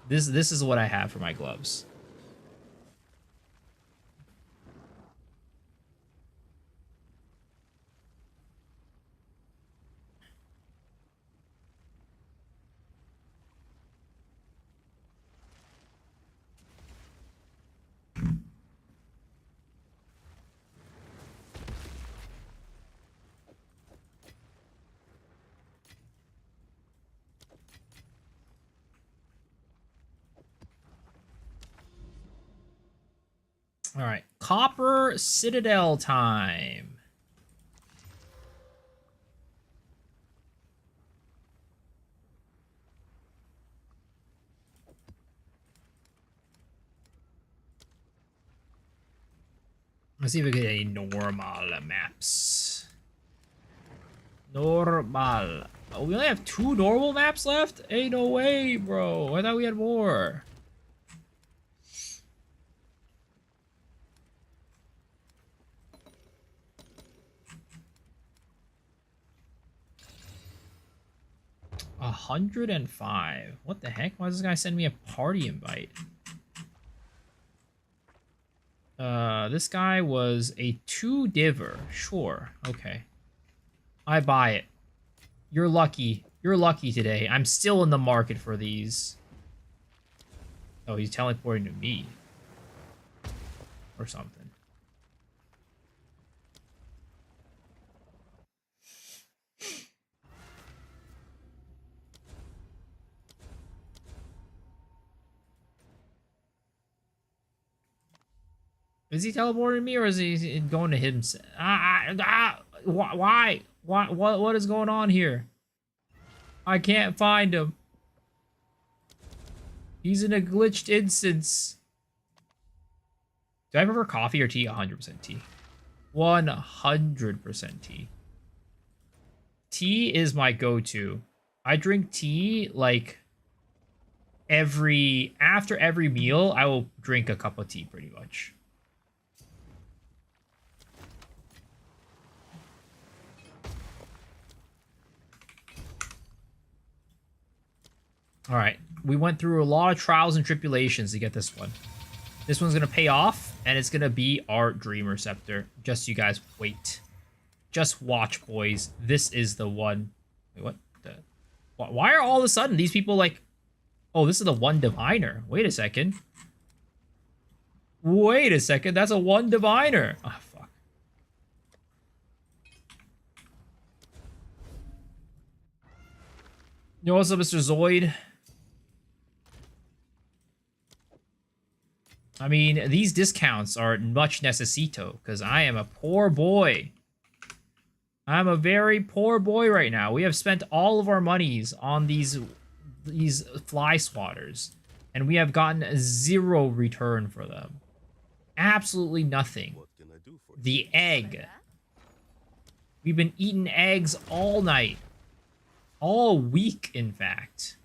This is what I have for my gloves. All right, Copper Citadel time. Let's see if we get any normal maps. Normal. Oh, we only have 2 normal maps left? Ain't no way, bro. I thought we had more. $105. What the heck? Why does this guy send me a party invite? This guy was a 2-diver. Sure. Okay. I buy it. You're lucky. You're lucky today. I'm still in the market for these. Oh, he's teleporting to me. Or something. Is he teleporting me or is he going to him? Why? What is going on here? I can't find him. He's in a glitched instance. Do I prefer coffee or tea? 100% tea. 100% tea. Tea is my go-to. I drink tea like after every meal, I will drink a cup of tea pretty much. All right, we went through a lot of trials and tribulations to get this one. This one's gonna pay off, and it's gonna be our Dreamer Scepter. Just you guys wait. Just watch, boys. This is the one. Wait, what? Why are all of a sudden these people like... Oh, this is the 1 diviner. Wait a second. Wait a second. That's a 1 diviner. Oh, fuck. Yo, what's up, Mr. Zoid? I mean, these discounts are much necesito, because I am a poor boy. I'm a very poor boy right now. We have spent all of our monies on these fly swatters, and we have gotten 0 return for them. Absolutely nothing. What can I do for you? The egg. We've been eating eggs all night. All week, in fact.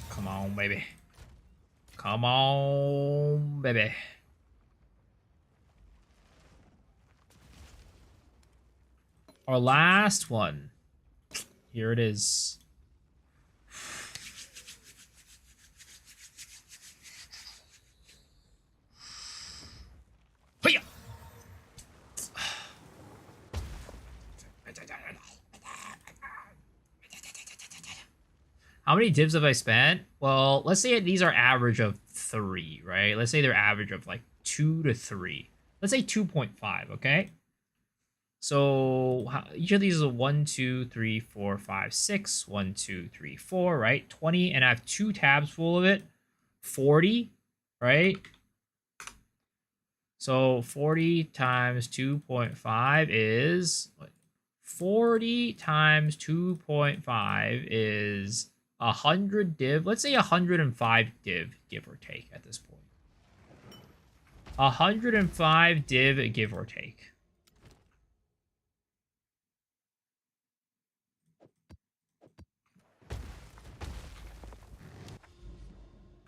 Come on, baby. Come on, baby. Our last one. Here it is. Hiya! How many divs have I spent? Well, let's say these are average of 3, right? Let's say they're average of like 2 to 3. Let's say 2.5, okay? So each of these is a 1, 2, 3, 4, 5, 6. 1, 2, 3, 4, right? 20, and I have 2 tabs full of it. 40, right? So 40 times 2.5 is what? 40 times 2.5 is 100 div. Let's say 105 div, give or take at this point. 105 div, give or take.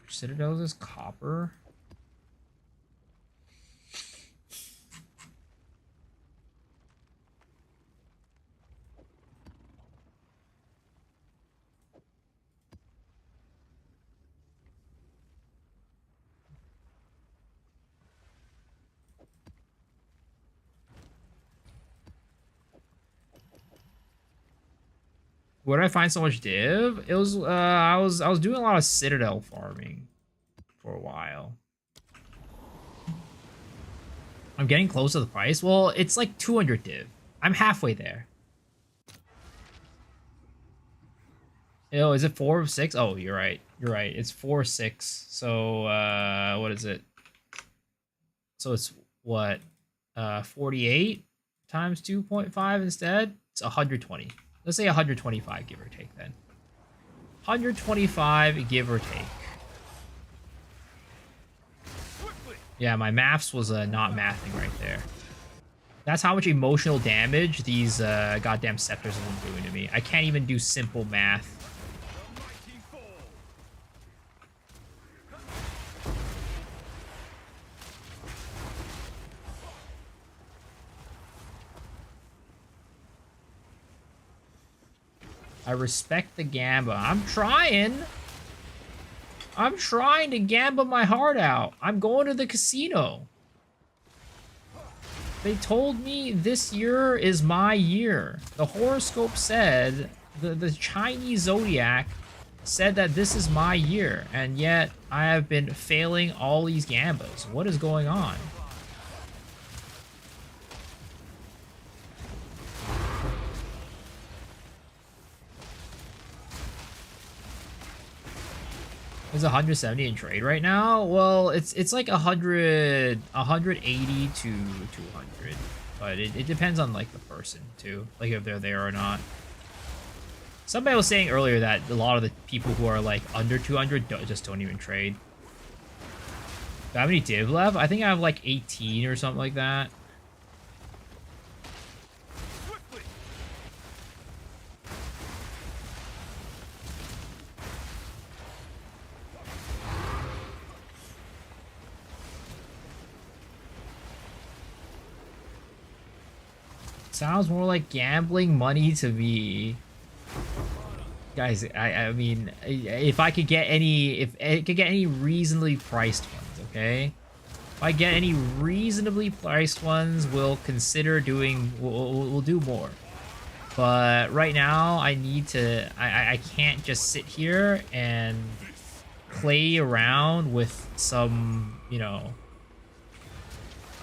Citadels is copper. Where did I find so much div? It was I was doing a lot of Citadel farming for a while. I'm getting close to the price. Well, it's like 200 div. I'm halfway there. Oh, is it 4 of 6? Oh, you're right. You're right. It's 4 6. So what is it? So it's what? 48 times 2.5 instead? It's 120. Let's say 125, give or take, then. 125, give or take. Yeah, my maths was not mathing right there. That's how much emotional damage these goddamn scepters have been doing to me. I can't even do simple math. I respect the gamba. I'm trying to gamba my heart out. I'm going to the casino. They told me this year is my year. The horoscope said, the Chinese zodiac said that this is my year, and yet I have been failing all these gambas. What is going on? It's 170 in trade right now. Well, it's like 180 to 200, but it depends on like the person too, like if they're there or not. Somebody was saying earlier that a lot of the people who are like under 200 just don't even trade. Do I have any div left? I think I have like 18 or something like that. Sounds more like gambling money to me. Guys, I mean, if I could get any, if I could get any reasonably priced ones, okay? If I get any reasonably priced ones, we'll consider doing, we'll do more. But right now, I need to, I can't just sit here and play around with some, you know.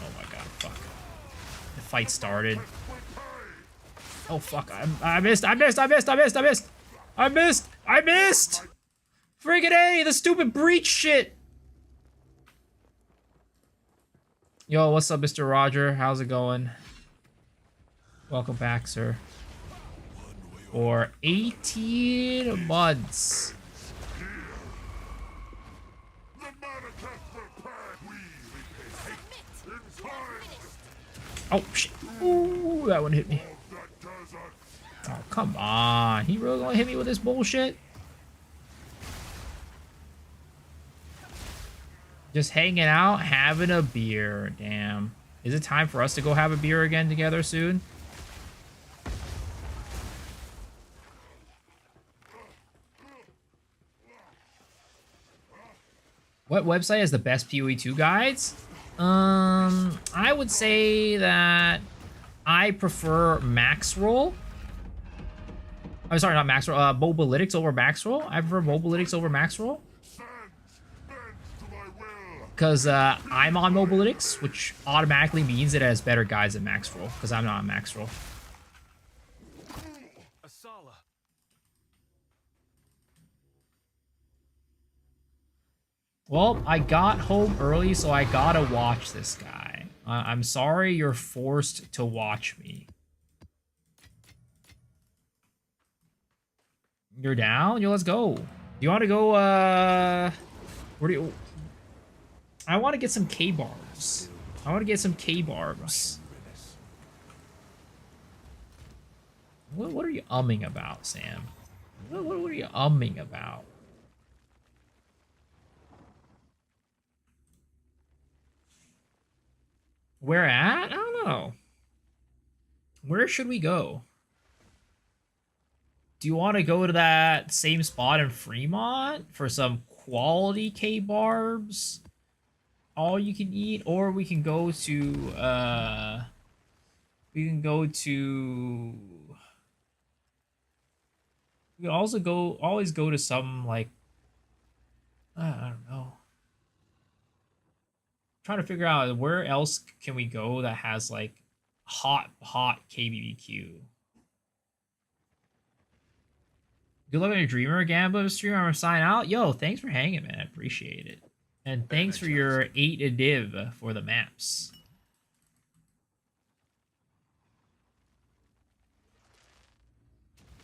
Oh my god, fuck. The fight started. Oh fuck, I missed! Freaking A, the stupid breach shit! Yo, what's up, Mr. Roger? How's it going? Welcome back, sir. For 18 months. Oh shit. Ooh, that one hit me. Oh, come on. He really gonna hit me with this bullshit? Just hanging out, having a beer. Damn. Is it time for us to go have a beer again together soon? What website has the best PoE2 guides? I would say that I prefer Maxroll. I'm sorry, not Maxroll. Mobalytics over Maxroll. I prefer Mobalytics over Maxroll. Because I'm on Mobalytics, which automatically means it has better guides than Maxroll. Because I'm not on Maxroll. Well, I got home early, so I gotta watch this guy. I'm sorry you're forced to watch me. You're down? Yo, let's go. You want to go, where do you... I want to get some K-barbs. I want to get some K-barbs. What are you umming about, Sam? What are you umming about? Where at? I don't know. Where should we go? Do you want to go to that same spot in Fremont for some quality K-barbs? All you can eat? Or we can go to, we can also always go to some, like, I don't know. Trying to figure out where else can we go that has, like, hot KBBQ. Good luck on your Dreamer Gamba stream. I'm gonna sign out. Yo, thanks for hanging, man. I appreciate it. And thanks for your 8 div for the maps.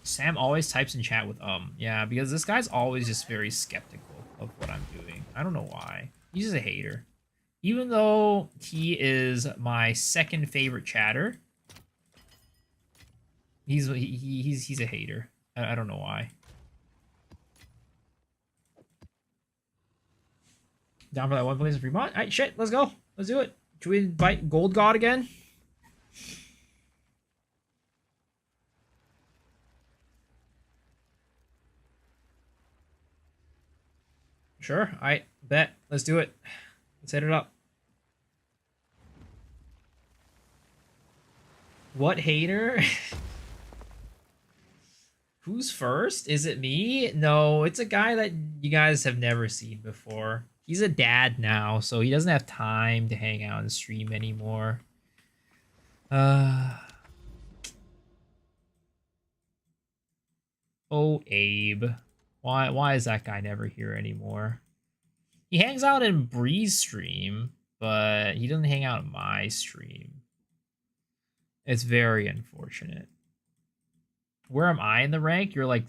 Sam always types in chat with Yeah, because this guy's always just very skeptical of what I'm doing. I don't know why. He's just a hater. Even though he is my second favorite chatter, he's a hater. I don't know why. Down for that one place in Fremont. Alright, shit, let's go. Let's do it. Should we invite Gold God again? Sure, I bet. Let's do it. Let's hit it up. What hater? Who's first? Is it me? No, it's a guy that you guys have never seen before. He's a dad now, so he doesn't have time to hang out and stream anymore. Oh, Abe. Why is that guy never here anymore? He hangs out in Bree's stream, but he doesn't hang out in my stream. It's very unfortunate. Where am I in the rank? You're like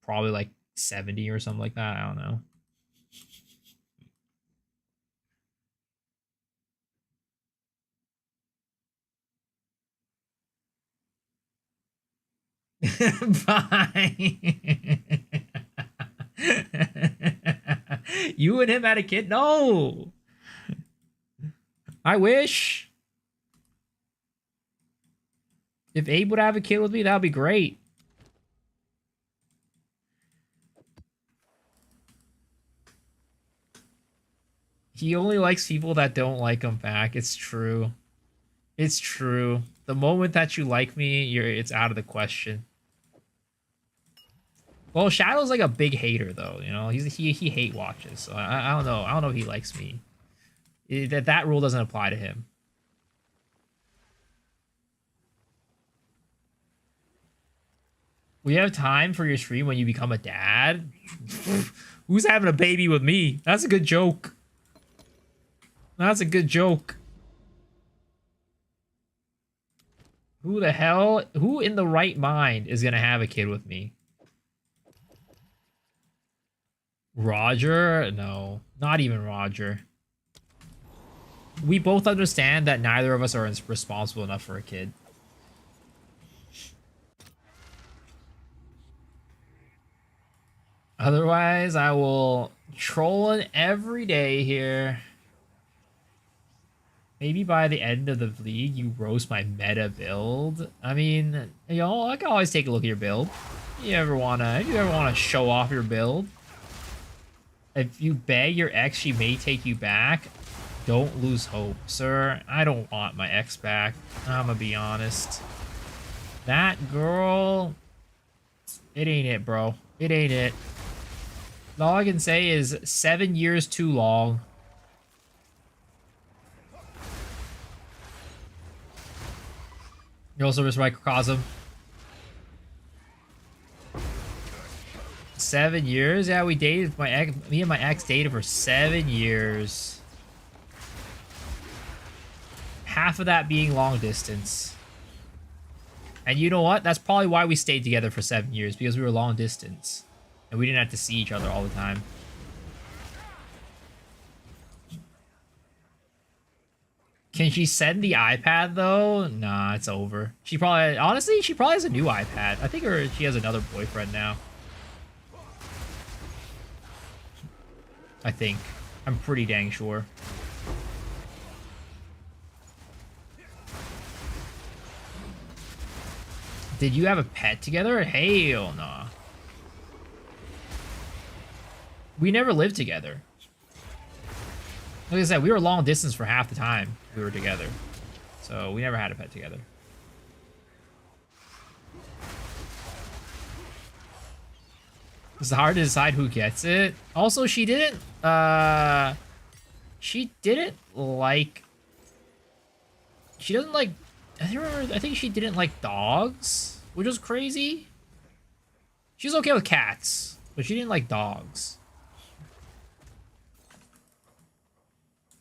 probably like 70 or something like that. I don't know. Bye. You and him had a kid? No. I wish. If Abe would have a kid with me, that would be great. He only likes people that don't like him back. It's true. It's true. The moment that you like me, it's out of the question. Well, Shadow's like a big hater, though. You know, he hate watches. So I don't know. I don't know if he likes me. That rule doesn't apply to him. We have time for your stream when you become a dad. Who's having a baby with me? That's a good joke. That's a good joke. Who the hell? Who in the right mind is gonna have a kid with me? Roger? No, not even Roger. We both understand that neither of us are responsible enough for a kid. Otherwise, I will troll every day here. Maybe by the end of the league, you roast my meta build. I mean, you know, I can always take a look at your build. If you ever wanna show off your build. If you beg your ex, she may take you back. Don't lose hope, sir. I don't want my ex back. I'm gonna be honest. That girl, it ain't it, bro. It ain't it. All I can say is 7 years too long. You also risk microcosm. 7 years? Yeah, we dated me and my ex dated for 7 years. Half of that being long distance. And you know what? That's probably why we stayed together for 7 years, because we were long distance. And we didn't have to see each other all the time. Can she send the iPad though? Nah, it's over. She probably has a new iPad. I think she has another boyfriend now. I think. I'm pretty dang sure. Did you have a pet together? Hell nah. We never lived together. Like I said, we were long distance for half the time we were together. So we never had a pet together. It's hard to decide who gets it. Also, she didn't like... She doesn't like... I think she didn't like dogs, which was crazy. She was okay with cats, but she didn't like dogs.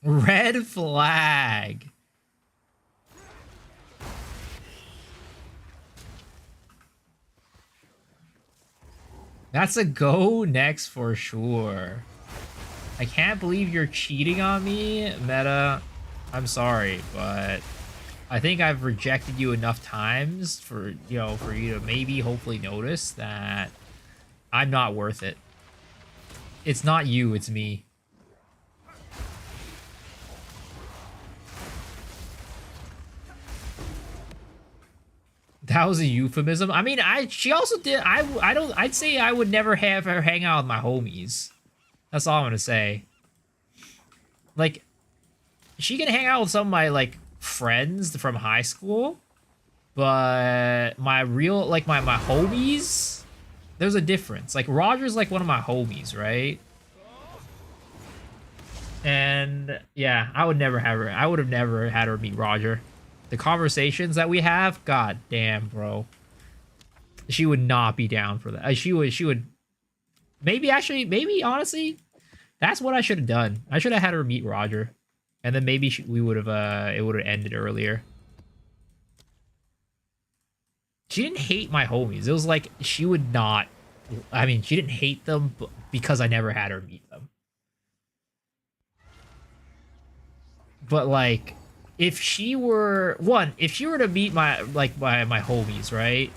Red flag. That's a go next for sure. I can't believe you're cheating on me, Meta. I'm sorry, but I think I've rejected you enough times for, for you to maybe hopefully notice that I'm not worth it. It's not you, it's me. That was a euphemism. I mean, she also did. I'd say I would never have her hang out with my homies. That's all I'm gonna say. Like, she can hang out with some of my like friends from high school, but my real my homies, there's a difference. Like Roger's like one of my homies, right? And yeah, I would never have her. I would have never had her meet Roger. The conversations that we have, god damn, bro. She would not be down for that. She would. Maybe honestly, that's what I should have done. I should have had her meet Roger, and then maybe we would have. It would have ended earlier. She didn't hate my homies. It was like she would not. I mean, she didn't hate them because I never had her meet them. But like, if she were to meet my homies, right?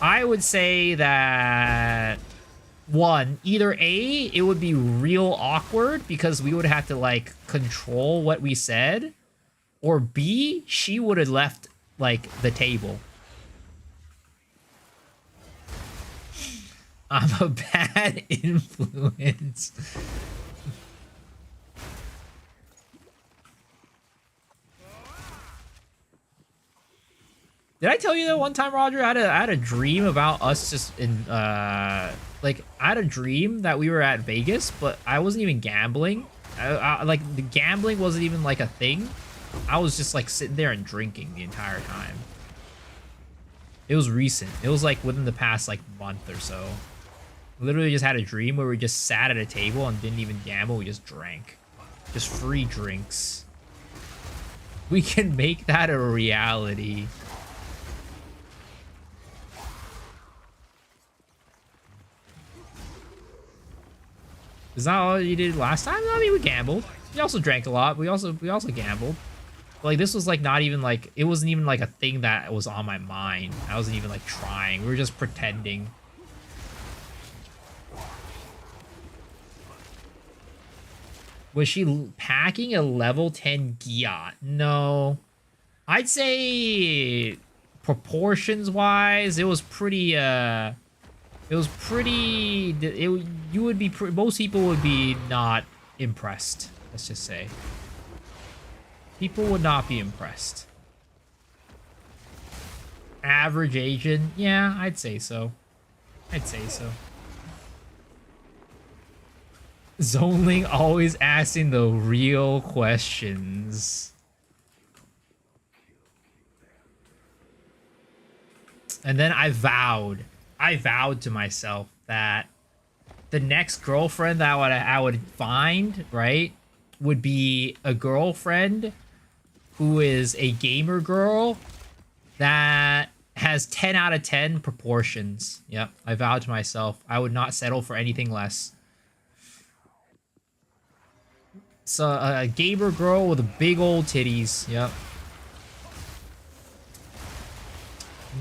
I would say that either A, it would be real awkward because we would have to like control what we said, or B, she would have left like the table. I'm a bad influence. Did I tell you that one time, Roger? I had a dream about us just in I had a dream that we were at Vegas, but I wasn't even gambling. Like the gambling wasn't even like a thing. I was just like sitting there and drinking the entire time. It was recent. It was like within the past like month or so. Literally just had a dream where we just sat at a table and didn't even gamble. We just drank. Just free drinks. We can make that a reality. Is that all you did last time? I mean, we gambled. We also drank a lot. We also gambled. But like this was like not even like, it wasn't even like a thing that was on my mind. I wasn't even like trying. We were just pretending. Was she packing a level 10 Giat? No. I'd say proportions wise, it was pretty you would be most people would be not impressed. Let's just say people would not be impressed. Average Asian, yeah, I'd say so. Zoneling always asking the real questions. And then I vowed to myself that the next girlfriend that I would find, right, would be a girlfriend who is a gamer girl that has 10 out of 10 proportions. Yep, I vowed to myself I would not settle for anything less. So a gamer girl with big old titties. Yep.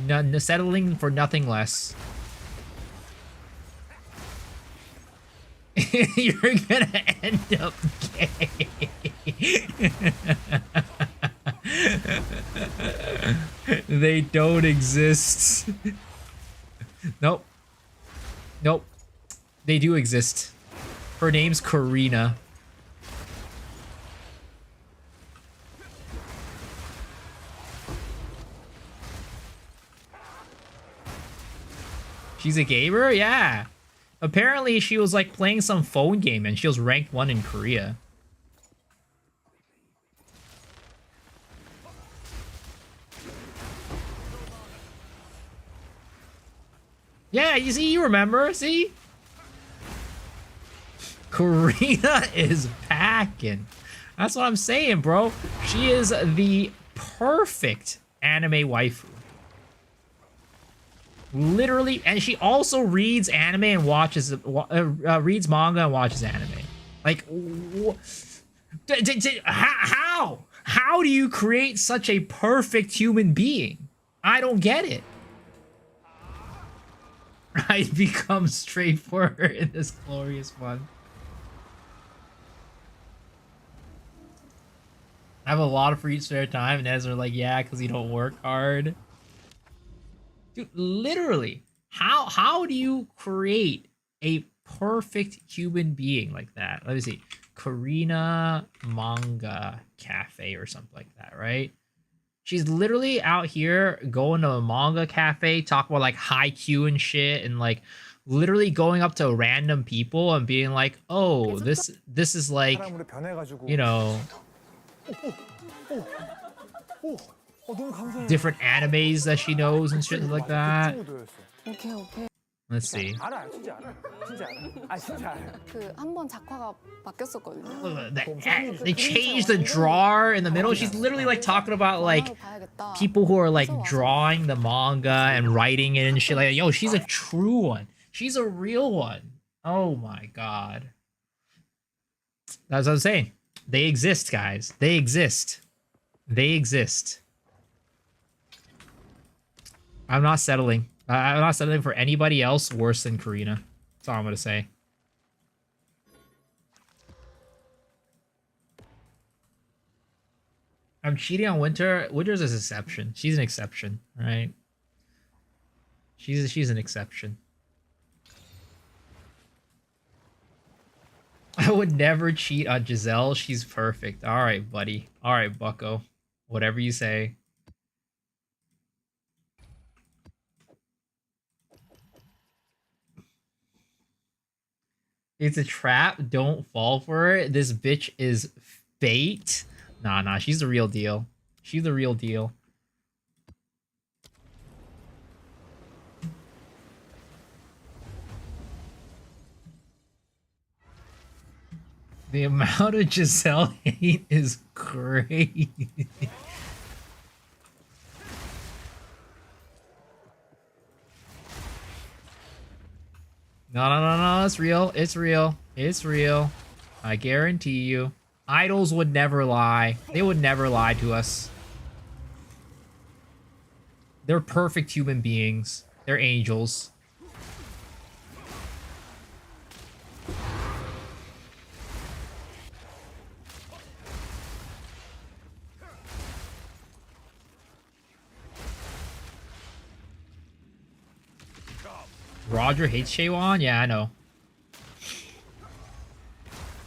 None, settling for nothing less. You're gonna end up gay. They don't exist. Nope. Nope. They do exist. Her name's Karina. She's a gamer? Yeah. Apparently she was like playing some phone game and she was ranked 1 in Korea. Yeah, you see, you remember, see? Karina is packing. That's what I'm saying, bro. She is the perfect anime waifu. Literally, and she also reads anime and watches reads manga and watches anime. Like, how do you create such a perfect human being? I don't get it. I become straightforward in this glorious one. I have a lot of free spare time, and Ezra like, yeah, because you don't work hard. Dude, literally, how do you create a perfect human being like that? Let me see. Karina Manga Cafe or something like that, right? She's literally out here going to a manga cafe, talking about like haiku and shit, and like literally going up to random people and being like, "Oh, this is like, you know, different animes that she knows and shit like that." Let's see. 한번 작화가 바뀌었었거든요. They changed the drawer in the middle. She's literally like talking about like people who are like drawing the manga and writing it and shit like that. Yo, she's a true one. She's a real one. Oh my god. That's what I'm saying. They exist, guys. They exist. They exist. I'm not settling. I'm not settling for anybody else worse than Karina. That's all I'm gonna say. I'm cheating on Winter. Winter's an exception. She's an exception, right? She's an exception. I would never cheat on Giselle. She's perfect. All right, buddy. All right, bucko. Whatever you say. It's a trap. Don't fall for it. This bitch is fate. Nah, she's the real deal. She's the real deal. The amount of Giselle hate is crazy. No, it's real. It's real. It's real. I guarantee you. Idols would never lie. They would never lie to us. They're perfect human beings. They're angels. Roger hates Shaywan? Yeah, I know.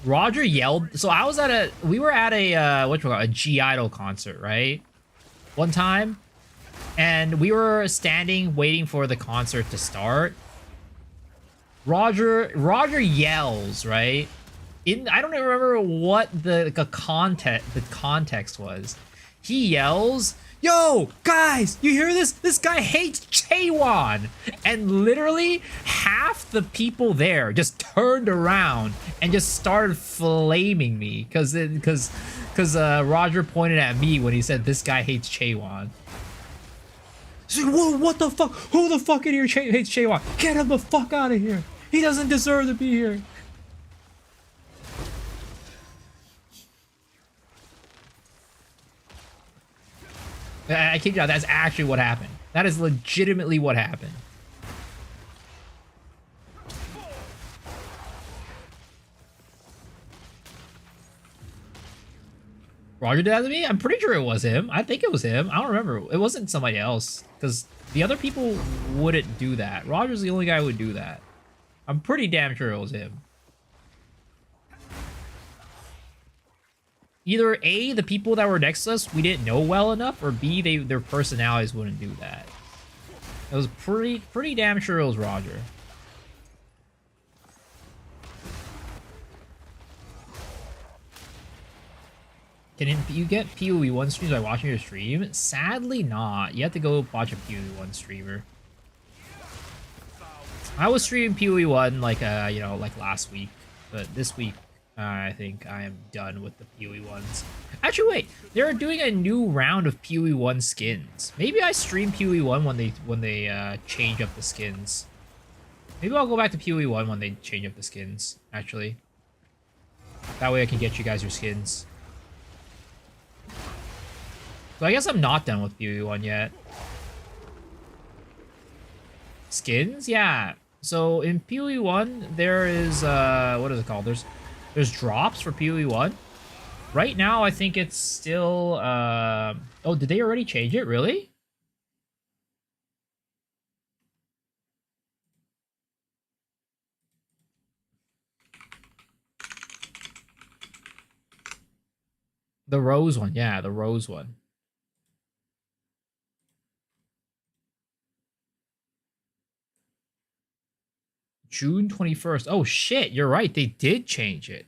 Roger yelled. So I was at a, we were at a G Idol concert, right? One time. And we were standing waiting for the concert to start. Roger yells, right? I don't even remember what the context was. He yells, "Yo, guys, you hear this? This guy hates Chaewon!" And literally half the people there just turned around and just started flaming me because Roger pointed at me when he said this guy hates Chaewon. So, whoa, what the fuck? Who the fuck in here hates Chaewon? Get him the fuck out of here! He doesn't deserve to be here. I kid you not, that's actually what happened. That is legitimately what happened. Roger did that to me? I'm pretty sure it was him. I think it was him. I don't remember. It wasn't somebody else. Because the other people wouldn't do that. Roger's the only guy who would do that. I'm pretty damn sure it was him. Either A, the people that were next to us we didn't know well enough, or B, their personalities wouldn't do that. It was pretty damn sure it was Roger. Can you get PoE 1 streams by watching your stream? Sadly not. You have to go watch a PoE 1 streamer. I was streaming PoE 1 like like last week, but this week I think I am done with the PoE ones. Actually, wait, they're doing a new round of PoE 1 skins. Maybe I stream PoE 1 when they change up the skins. Maybe I'll go back to PoE 1 when they change up the skins, actually. That way I can get you guys your skins. So I guess I'm not done with PoE 1 yet. Skins? Yeah. So in PoE 1, there is, what is it called? There's drops for PoE 1. Right now, I think it's still, oh, did they already change it? Really? The rose one. Yeah, the rose one. June 21st. Oh, shit. You're right. They did change it.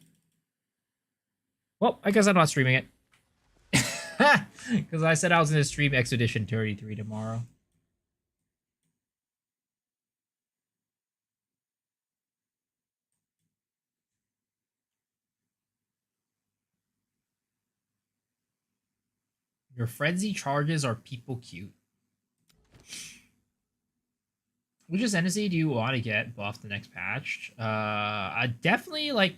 Well, I guess I'm not streaming it. Because I said I was going to stream Expedition 33 tomorrow. Your frenzy charges are people cute. Which ascendancy do you want to get buffed the next patch? I definitely like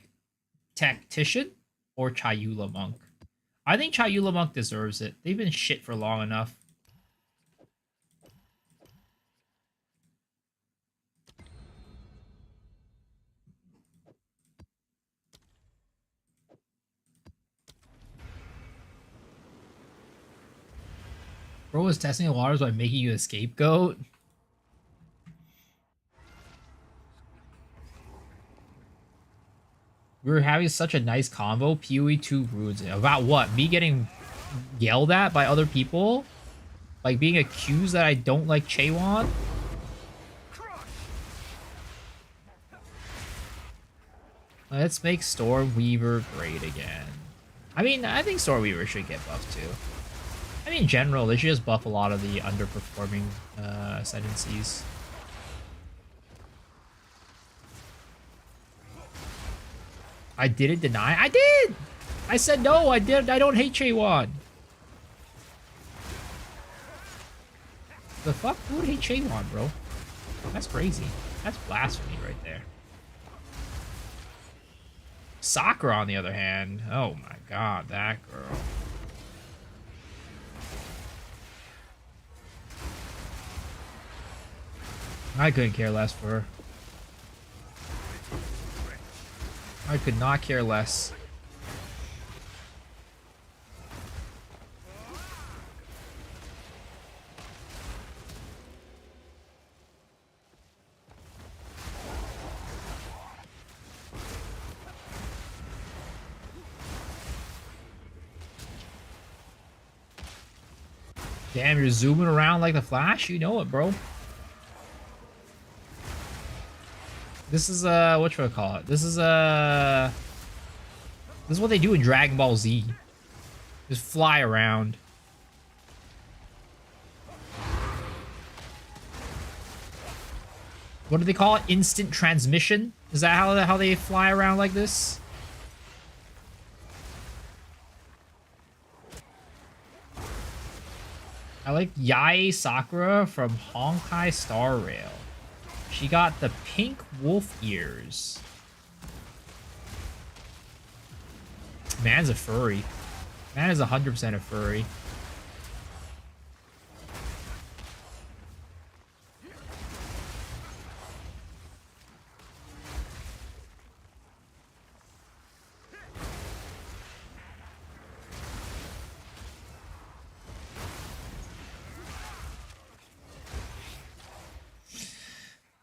Tactician or Chayula Monk. I think Chayula Monk deserves it. They've been shit for long enough. Bro was testing the waters by making you a scapegoat. We were having such a nice convo. PoE 2 ruins it. About what? Me getting yelled at by other people? Like being accused that I don't like Chaewon? Let's make Stormweaver great again. I mean, I think Stormweaver should get buffed too. I mean, in general, they should just buff a lot of the underperforming ascendancies. I didn't deny. I did! I said no, I did. I don't hate Chaewon. The fuck? Who would hate Chaewon, bro? That's crazy. That's blasphemy right there. Sakura, on the other hand. Oh my god, that girl. I couldn't care less for her. I could not care less. Damn, you're zooming around like the Flash? You know it, bro. This is, whatchamacallit? This is what they do in Dragon Ball Z. Just fly around. What do they call it? Instant transmission? Is that how they fly around like this? I like Yae Sakura from Honkai Star Rail. She got the pink wolf ears. Man's a furry. Man is 100% a furry.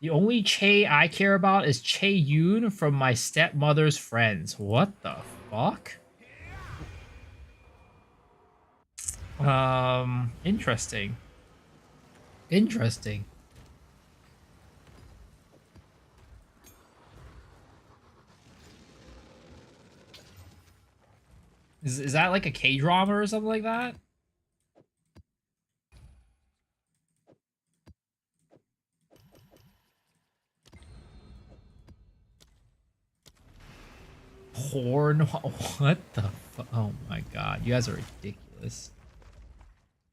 The only Che I care about is Che Yoon from my stepmother's friends. What the fuck? Interesting. Interesting. Is that like a K-drama or something like that? porn. What the fuck? Oh my god, you guys are ridiculous.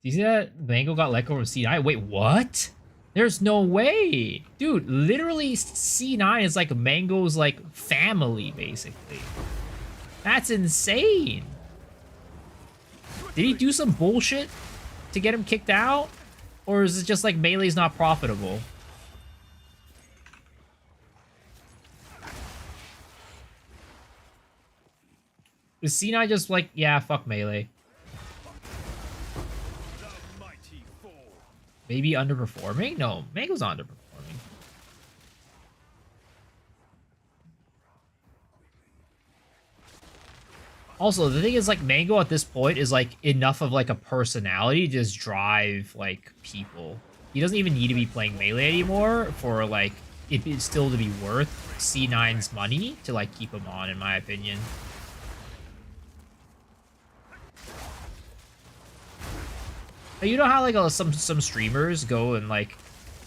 Do you see that Mango got let go from C9? Wait, what? There's no way. Dude, literally C9 is like Mango's like family, basically. That's insane. Did he do some bullshit to get him kicked out? Or is it just like Melee's not profitable? Is C9 just like, yeah, fuck Melee? The mighty fall. Maybe underperforming? No, Mango's not underperforming. Also, the thing is, like, Mango at this point is, like, enough of, like, a personality to just drive, like, people. He doesn't even need to be playing Melee anymore for, like, it still to be worth C9's money to, like, keep him on, in my opinion. But you know how, like, some streamers go and, like,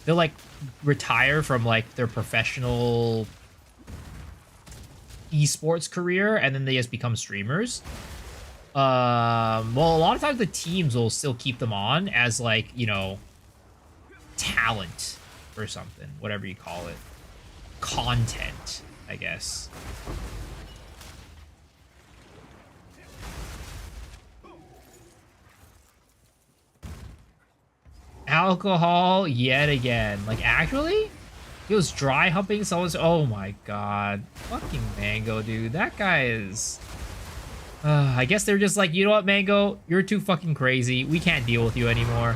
they'll, like, retire from, like, their professional esports career and then they just become streamers. Well, a lot of times the teams will still keep them on as, like, you know, talent or something, whatever you call it. Content, I guess. Alcohol yet again. Like, actually? He was dry humping someone's. Oh my god. Fucking Mango, dude. That guy is. I guess they're just like, you know what, Mango? You're too fucking crazy. We can't deal with you anymore.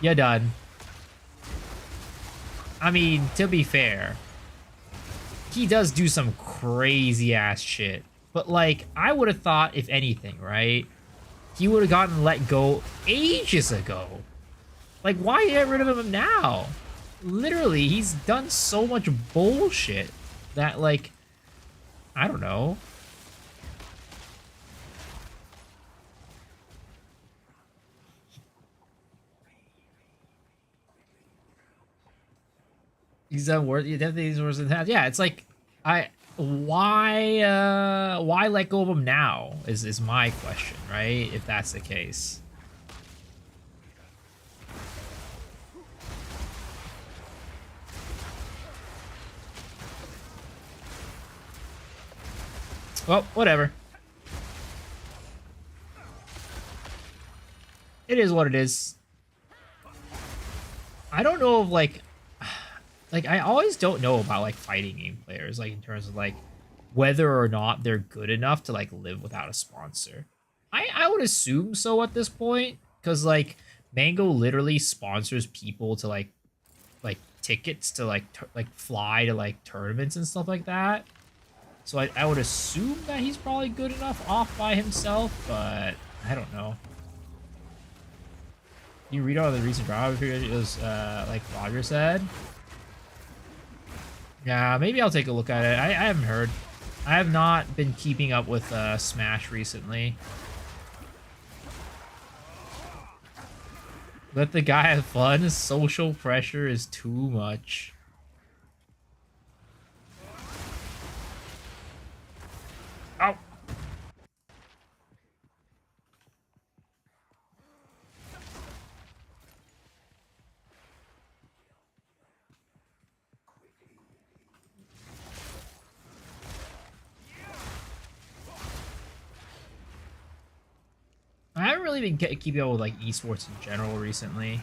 You're done. I mean, to be fair, he does do some crazy ass shit. But, like, I would have thought, if anything, right? He would have gotten let go ages ago. Like, why get rid of him now? Literally, he's done so much bullshit that, like, I don't know. He's done worse. Definitely he's worse than that. Yeah, it's like, why let go of him now is my question, right? If that's the case. Well, whatever. It is what it is. I don't know if, like, I always don't know about, like, fighting game players, like, in terms of, like, whether or not they're good enough to, like, live without a sponsor. I would assume so at this point, because, like, Mango literally sponsors people to, like tickets to, like, fly to, like, tournaments and stuff like that. So I would assume that he's probably good enough off by himself, but I don't know. You read all the recent drama period, it was, like Roger said. Yeah, maybe I'll take a look at it. I haven't heard. I have not been keeping up with Smash recently. Let the guy have fun. Social pressure is too much. Ow. I haven't really been keeping up with, like, esports in general recently.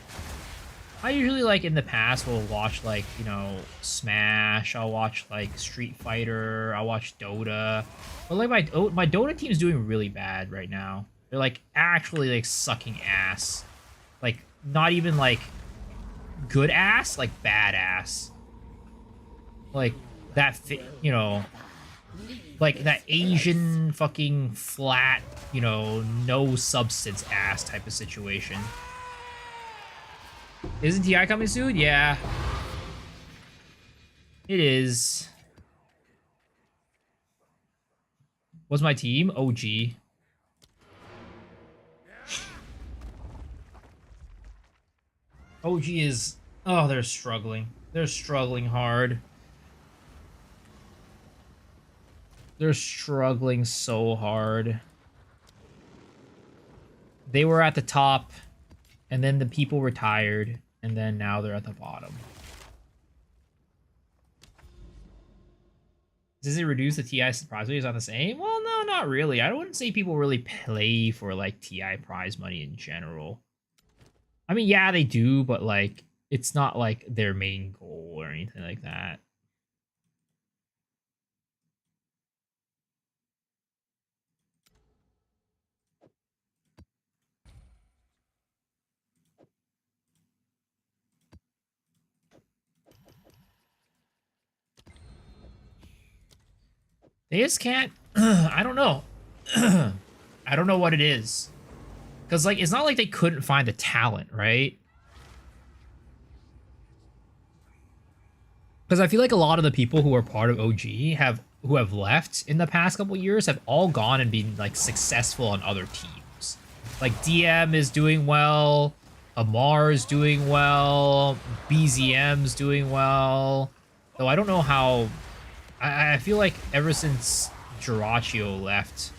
I usually, like, in the past will watch, like, you know, Smash. I'll watch, like, Street Fighter. I'll watch Dota. But, like, my Dota team's doing really bad right now. They're, like, actually, like, sucking ass. Like, not even, like, good ass, like, bad ass. Like, that, you know, like, that Asian fucking flat, you know, no substance ass type of situation. Isn't TI coming soon? Yeah. It is. What's my team? OG. OG is... Oh, they're struggling. They're struggling hard. They're struggling so hard. They were at the top, and then the people retired, and then now they're at the bottom. Does it reduce the TI prize money? Is not the same? Well, no, not really. I wouldn't say people really play for like TI prize money in general. I mean, yeah, they do, but like it's not like their main goal or anything like that. They just can't. I don't know. I don't know what it is. Because, like, it's not like they couldn't find the talent, right? Because I feel like a lot of the people who are part of OG who have left in the past couple years have all gone and been, like, successful on other teams. Like, DM is doing well. Amar is doing well. BZM's doing well. Though I don't know how... I feel like ever since Jirachio left,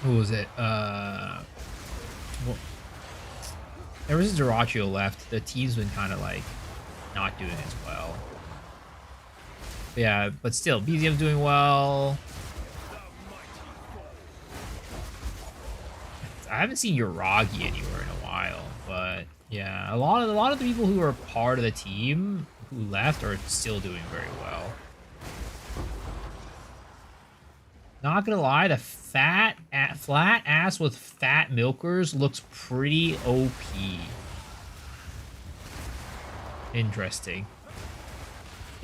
who was it? Well, ever since Jirachio left, the team's been kind of like not doing as well. But yeah, but still, BZM's doing well. I haven't seen Uragi anywhere in a while, but yeah, a lot of the people who are part of the team who left are still doing very well. Not gonna lie, the flat ass with fat milkers looks pretty OP. Interesting.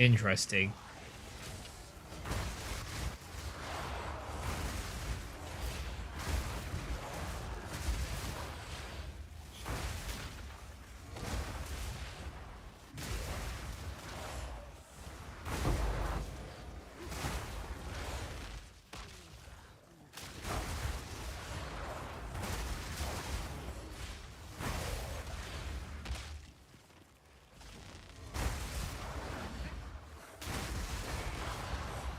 Interesting.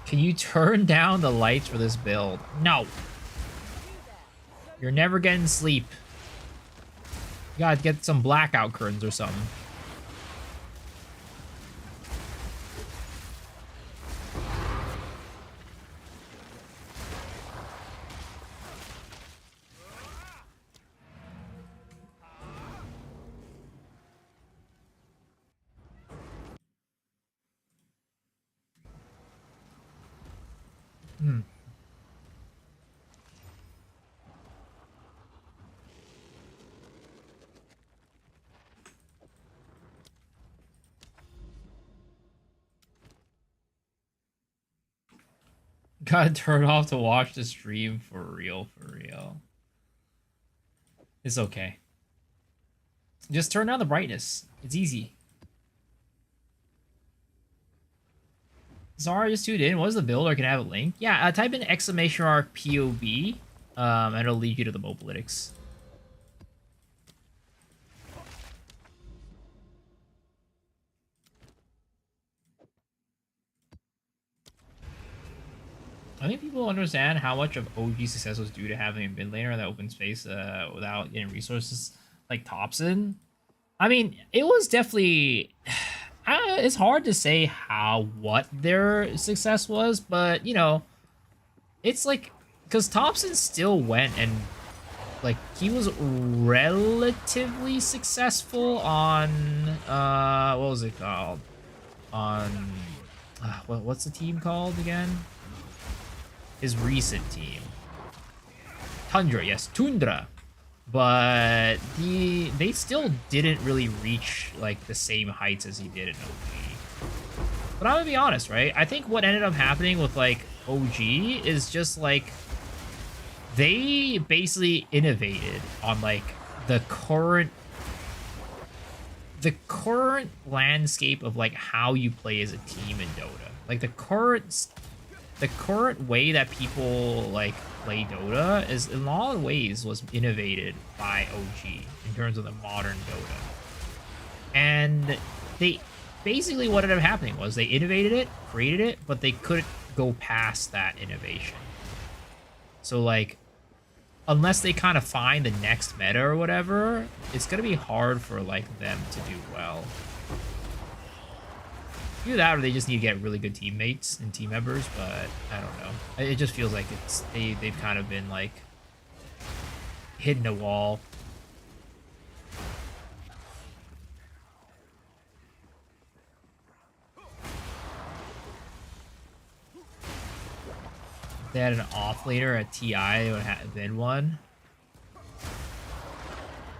Can you turn down the lights for this build? No. You're never getting sleep. You gotta get some blackout curtains or something. Gotta turn off to watch the stream for real, for real. It's okay. Just turn down the brightness. It's easy. Zara just tuned in. What is the build? Or can I have a link? Yeah, type in !POB, and it'll lead you to the mobalytics. I think people understand how much of OG success was due to having a mid laner in that open space without getting resources like Thompson. I mean, it was definitely... it's hard to say what their success was, but, you know, it's like... Because Thompson still went and, like, he was relatively successful on... what was it called? On... what's the team called again? His recent team. Tundra, yes, Tundra. But they still didn't really reach like the same heights as he did in OG. But I'm gonna be honest, right? I think what ended up happening with like OG is just like they basically innovated on like the current landscape of like how you play as a team in Dota. Like the current way that people like play Dota is in a lot of ways was innovated by OG in terms of the modern Dota. And they basically what ended up happening was they innovated it, created it, but they couldn't go past that innovation. So like, unless they kind of find the next meta or whatever, it's gonna be hard for like them to do well. Either that or they just need to get really good teammates and team members, but I don't know. It just feels like they've kind of been like hitting a wall. If they had an offlaner at TI, it would have been one.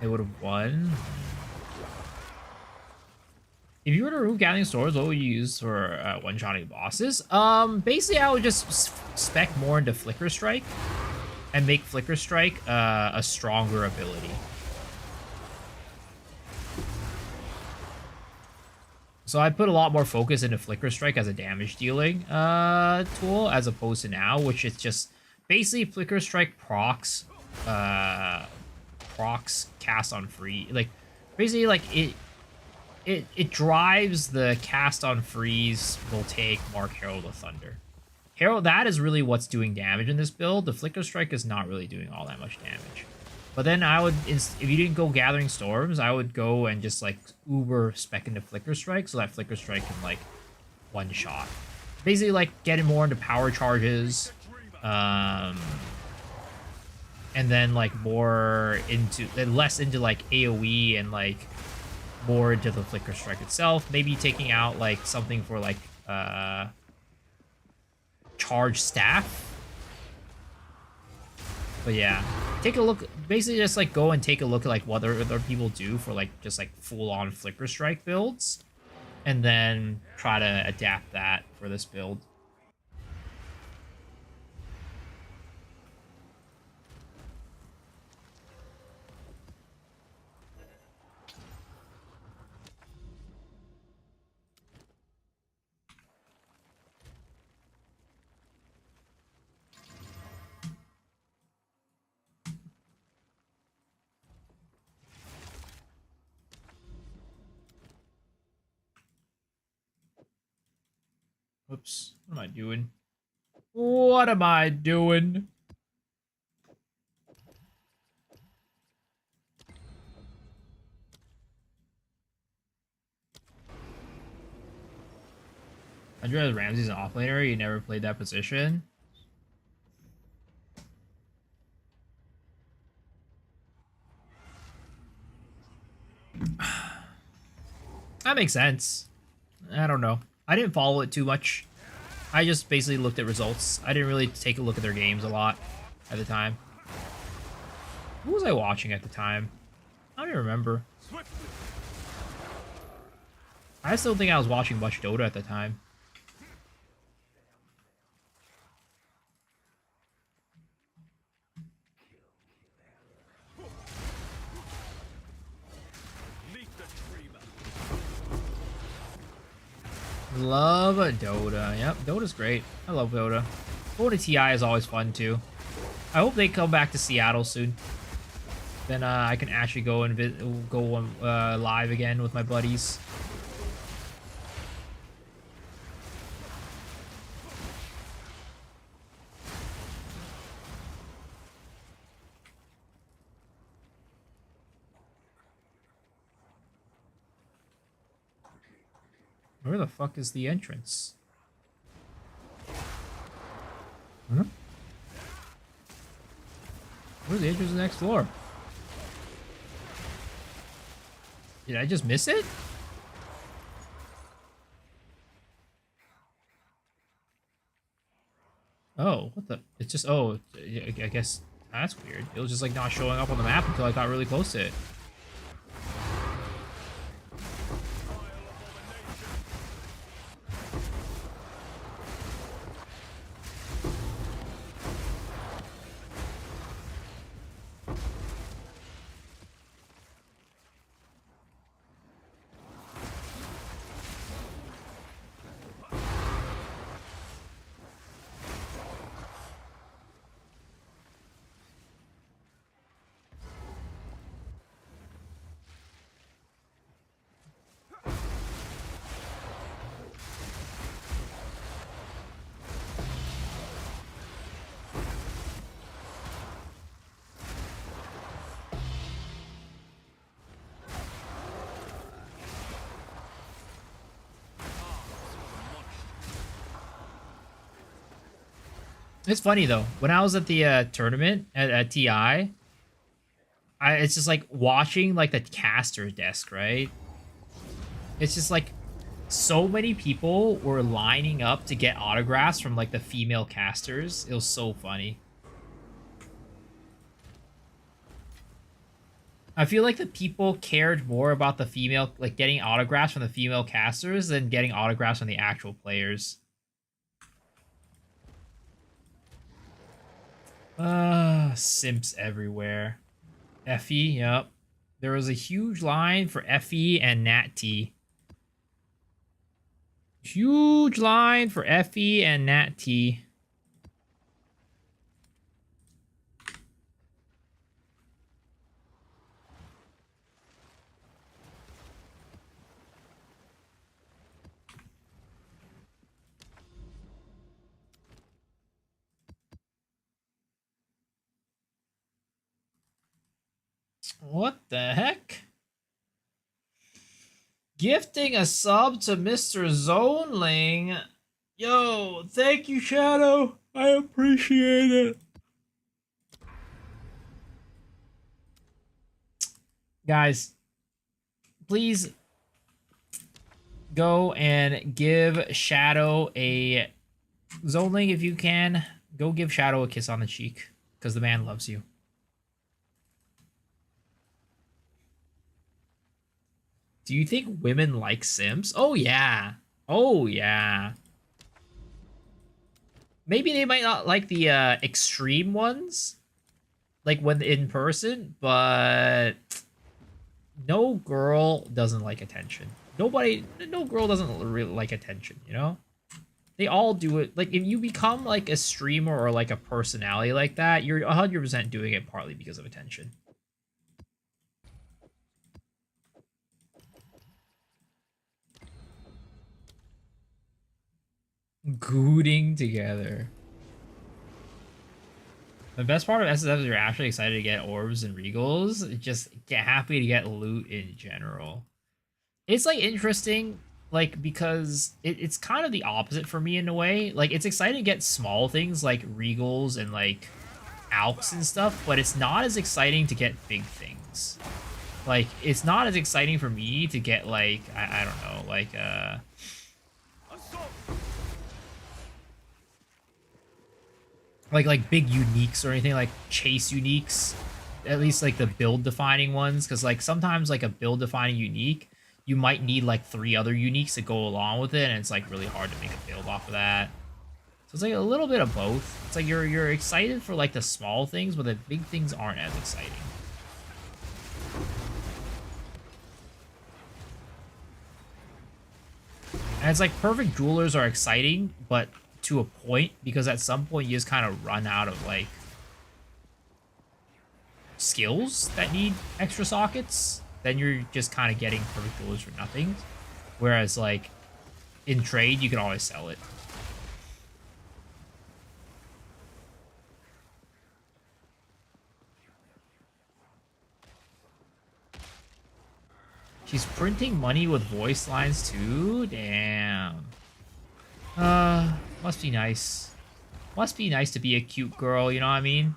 They would have won. If you were to remove Gathering Swords, what would you use for one-shotting bosses? Basically, I would just spec more into Flicker Strike and make Flicker Strike a stronger ability. So I put a lot more focus into Flicker Strike as a damage dealing tool as opposed to now, which is just basically Flicker Strike procs cast on free. Like basically like it drives the cast on freeze will take Mark Herald of Thunder. Herald, that is really what's doing damage in this build. The Flicker Strike is not really doing all that much damage. But then I would, if you didn't go Gathering Storms, I would go and just like uber spec into Flicker Strike so that Flicker Strike can like one shot. Basically like getting more into power charges. And then like more into, less into like AoE and like more into the Flicker Strike itself. Maybe taking out like something for like charge staff. But yeah, take a look. Basically, just like go and take a look at like what other people do for like just like full-on Flicker Strike builds, and then try to adapt that for this build. Oops, what am I doing? What am I doing? Andrea Ramsey's an offlaner. You never played that position. That makes sense. I don't know. I didn't follow it too much. I just basically looked at results. I didn't really take a look at their games a lot at the time. Who was I watching at the time? I don't even remember. I still think I was watching much Dota at the time. Love Dota. Yep, Dota's great. I love Dota. Going to TI is always fun too. I hope they come back to Seattle soon. Then I can actually go and go live again with my buddies. Where the fuck is the entrance? Huh? Where's the entrance to the next floor? Did I just miss it? Oh, what the? It's just, oh, I guess that's weird. It was just like not showing up on the map until I got really close to it. It's funny though. When I was at the tournament at TI, it's just like watching like the caster desk, right? It's just like so many people were lining up to get autographs from like the female casters. It was so funny. I feel like the people cared more about the female, like getting autographs from the female casters than getting autographs from the actual players. Simps everywhere. Effie, yep. There was a huge line for Effie and Nat T. Huge line for Effie and Nat T. What the heck? Gifting a sub to Mr. Zoneling. Yo, thank you, Shadow. I appreciate it. Guys, please go and give Shadow a Zoneling if you can. Go give Shadow a kiss on the cheek, because the man loves you. Do you think women like Sims? Oh, yeah. Oh, yeah. Maybe they might not like the extreme ones, like when in person, but no girl doesn't like attention. No girl doesn't really like attention, you know? They all do it. Like, if you become like a streamer or like a personality like that, you're 100% doing it partly because of attention. Gooting together. The best part of SSF is you're actually excited to get orbs and regals. Just get happy to get loot in general. It's like interesting, like, because it's kind of the opposite for me in a way. Like, it's exciting to get small things like regals and like alps and stuff, but it's not as exciting to get big things. Like, it's not as exciting for me to get like I don't know, like big uniques or anything, like chase uniques, at least like the build defining ones, because like sometimes like a build defining unique, you might need like 3 other uniques to go along with it, and it's like really hard to make a build off of that. So it's like a little bit of both. It's like you're excited for like the small things, but the big things aren't as exciting. And it's like perfect jewelers are exciting, but to a point, because at some point you just kind of run out of like skills that need extra sockets. Then you're just kind of getting perfect jewelers for nothing. Whereas like in trade, you can always sell it. She's printing money with voice lines too? Damn. Must be nice. Must be nice to be a cute girl, you know what I mean?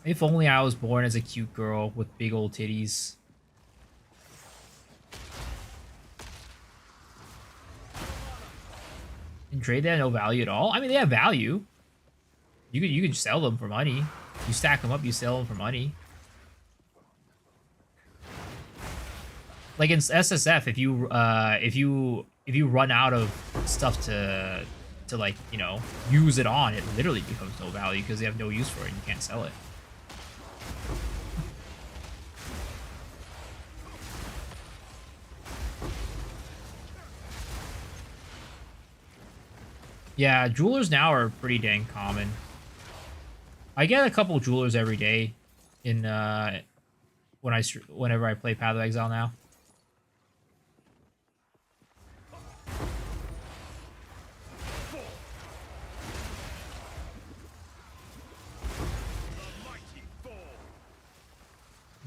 If only I was born as a cute girl with big old titties. In trade, they have no value at all? I mean, they have value. You could sell them for money. You stack them up, you sell them for money. Like in SSF, if you run out of stuff to like, you know, use it on, it literally becomes no value because they have no use for it and you can't sell it. Yeah, jewelers now are pretty dang common. I get a couple jewelers every day in whenever I play Path of Exile now.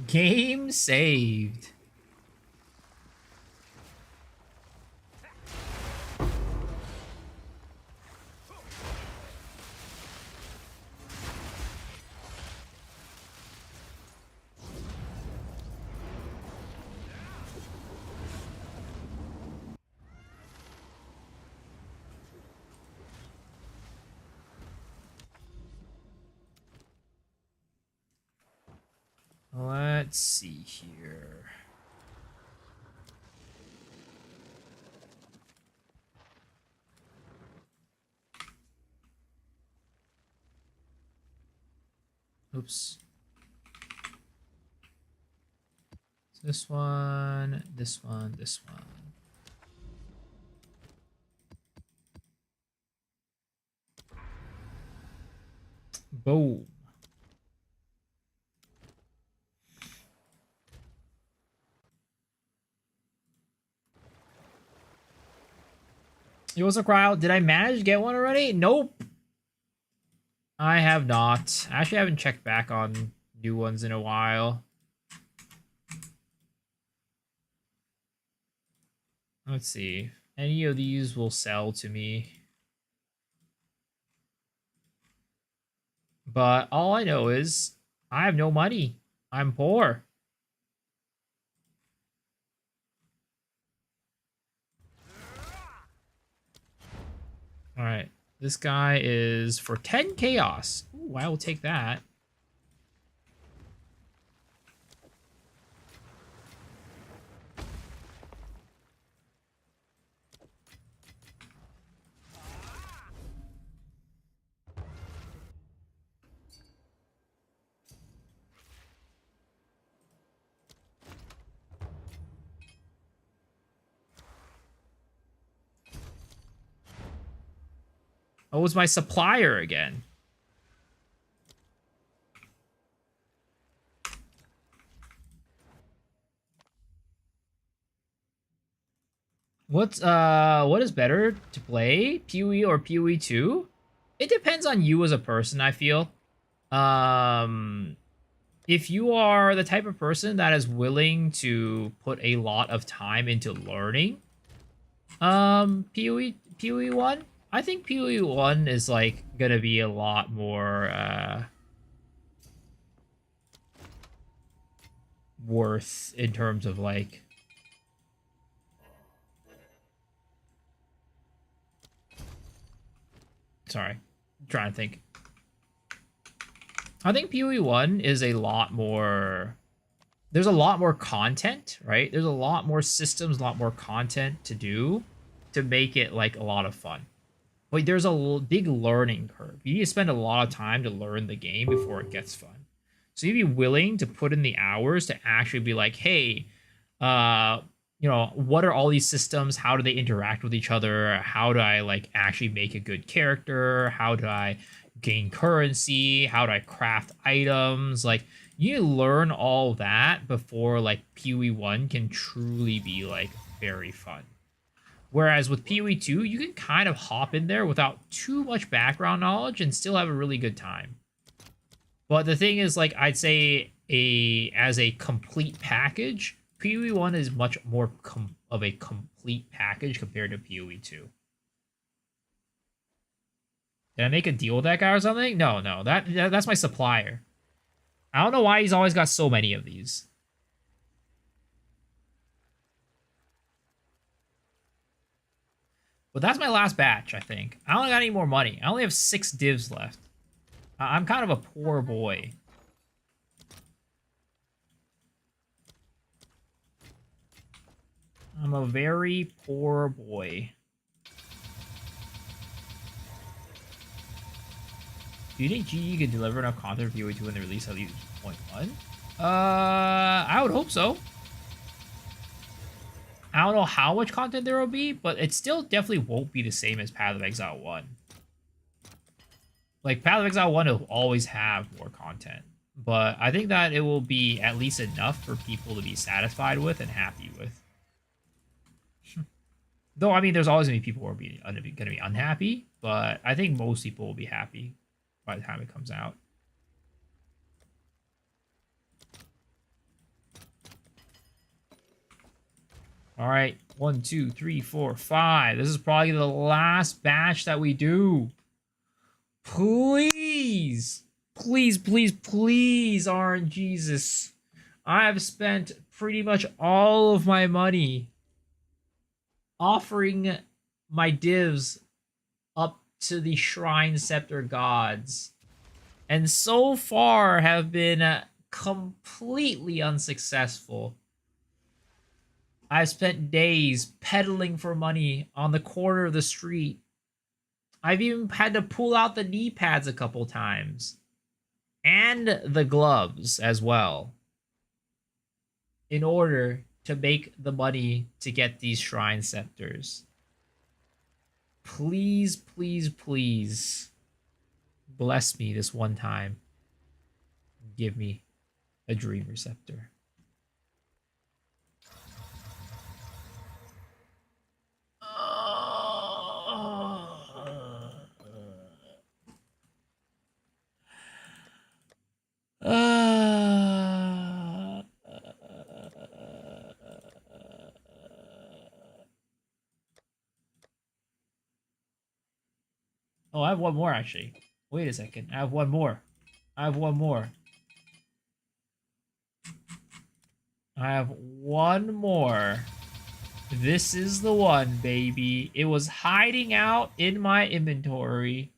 Game saved. Let's see here. Oops. This one, this one, this one. Boom. Yo, what's up, crowd? Did I manage to get one already? Nope. I have not. Actually, I haven't checked back on new ones in a while. Let's see. Any of these will sell to me. But all I know is I have no money. I'm poor. All right. This guy is for 10 chaos. Ooh, I will take that. Oh, it's my supplier again. What is better to play? PoE or PoE 2? It depends on you as a person, I feel. If you are the type of person that is willing to put a lot of time into learning, PoE 1, I think PoE 1 is like gonna be a lot more worth in terms of like sorry, I'm trying to think. I think PoE 1 is a lot more, there's a lot more content, right? There's a lot more systems, a lot more content to do to make it like a lot of fun. But there's a big learning curve. You need to spend a lot of time to learn the game before it gets fun. So you'd be willing to put in the hours to actually be like, hey, you know, what are all these systems? How do they interact with each other? How do I like actually make a good character? How do I gain currency? How do I craft items? Like, you learn all that before like PoE 1 can truly be like very fun. Whereas with PoE 2, you can kind of hop in there without too much background knowledge and still have a really good time. But the thing is, like, I'd say as a complete package, PoE 1 is much more of a complete package compared to PoE 2. Did I make a deal with that guy or something? No, that's my supplier. I don't know why he's always got so many of these. But that's my last batch, I think. I don't got any more money. I only have 6 divs left. I'm kind of a poor boy. I'm a very poor boy. Do you think GE could deliver enough content for PoE 2 when they release at least 0.1? I would hope so. I don't know how much content there will be, but it still definitely won't be the same as Path of Exile 1. Like, Path of Exile 1 will always have more content. But I think that it will be at least enough for people to be satisfied with and happy with. Though, I mean, there's always going to be people who are going to be unhappy, but I think most people will be happy by the time it comes out. All right, 1, 2, 3, 4, 5. This is probably the last batch that we do. Please, please, please, please, RNGesus. I have spent pretty much all of my money offering my divs up to the Shrine Scepter gods, and so far have been completely unsuccessful. I've spent days peddling for money on the corner of the street. I've even had to pull out the knee pads a couple times. And the gloves as well. In order to make the money to get these shrine scepters. Please, please, please. Bless me this one time. Give me a dreamer scepter. Oh, I have one more actually. Wait a second. I have one more. I have one more. I have one more. This is the one, baby. It was hiding out in my inventory.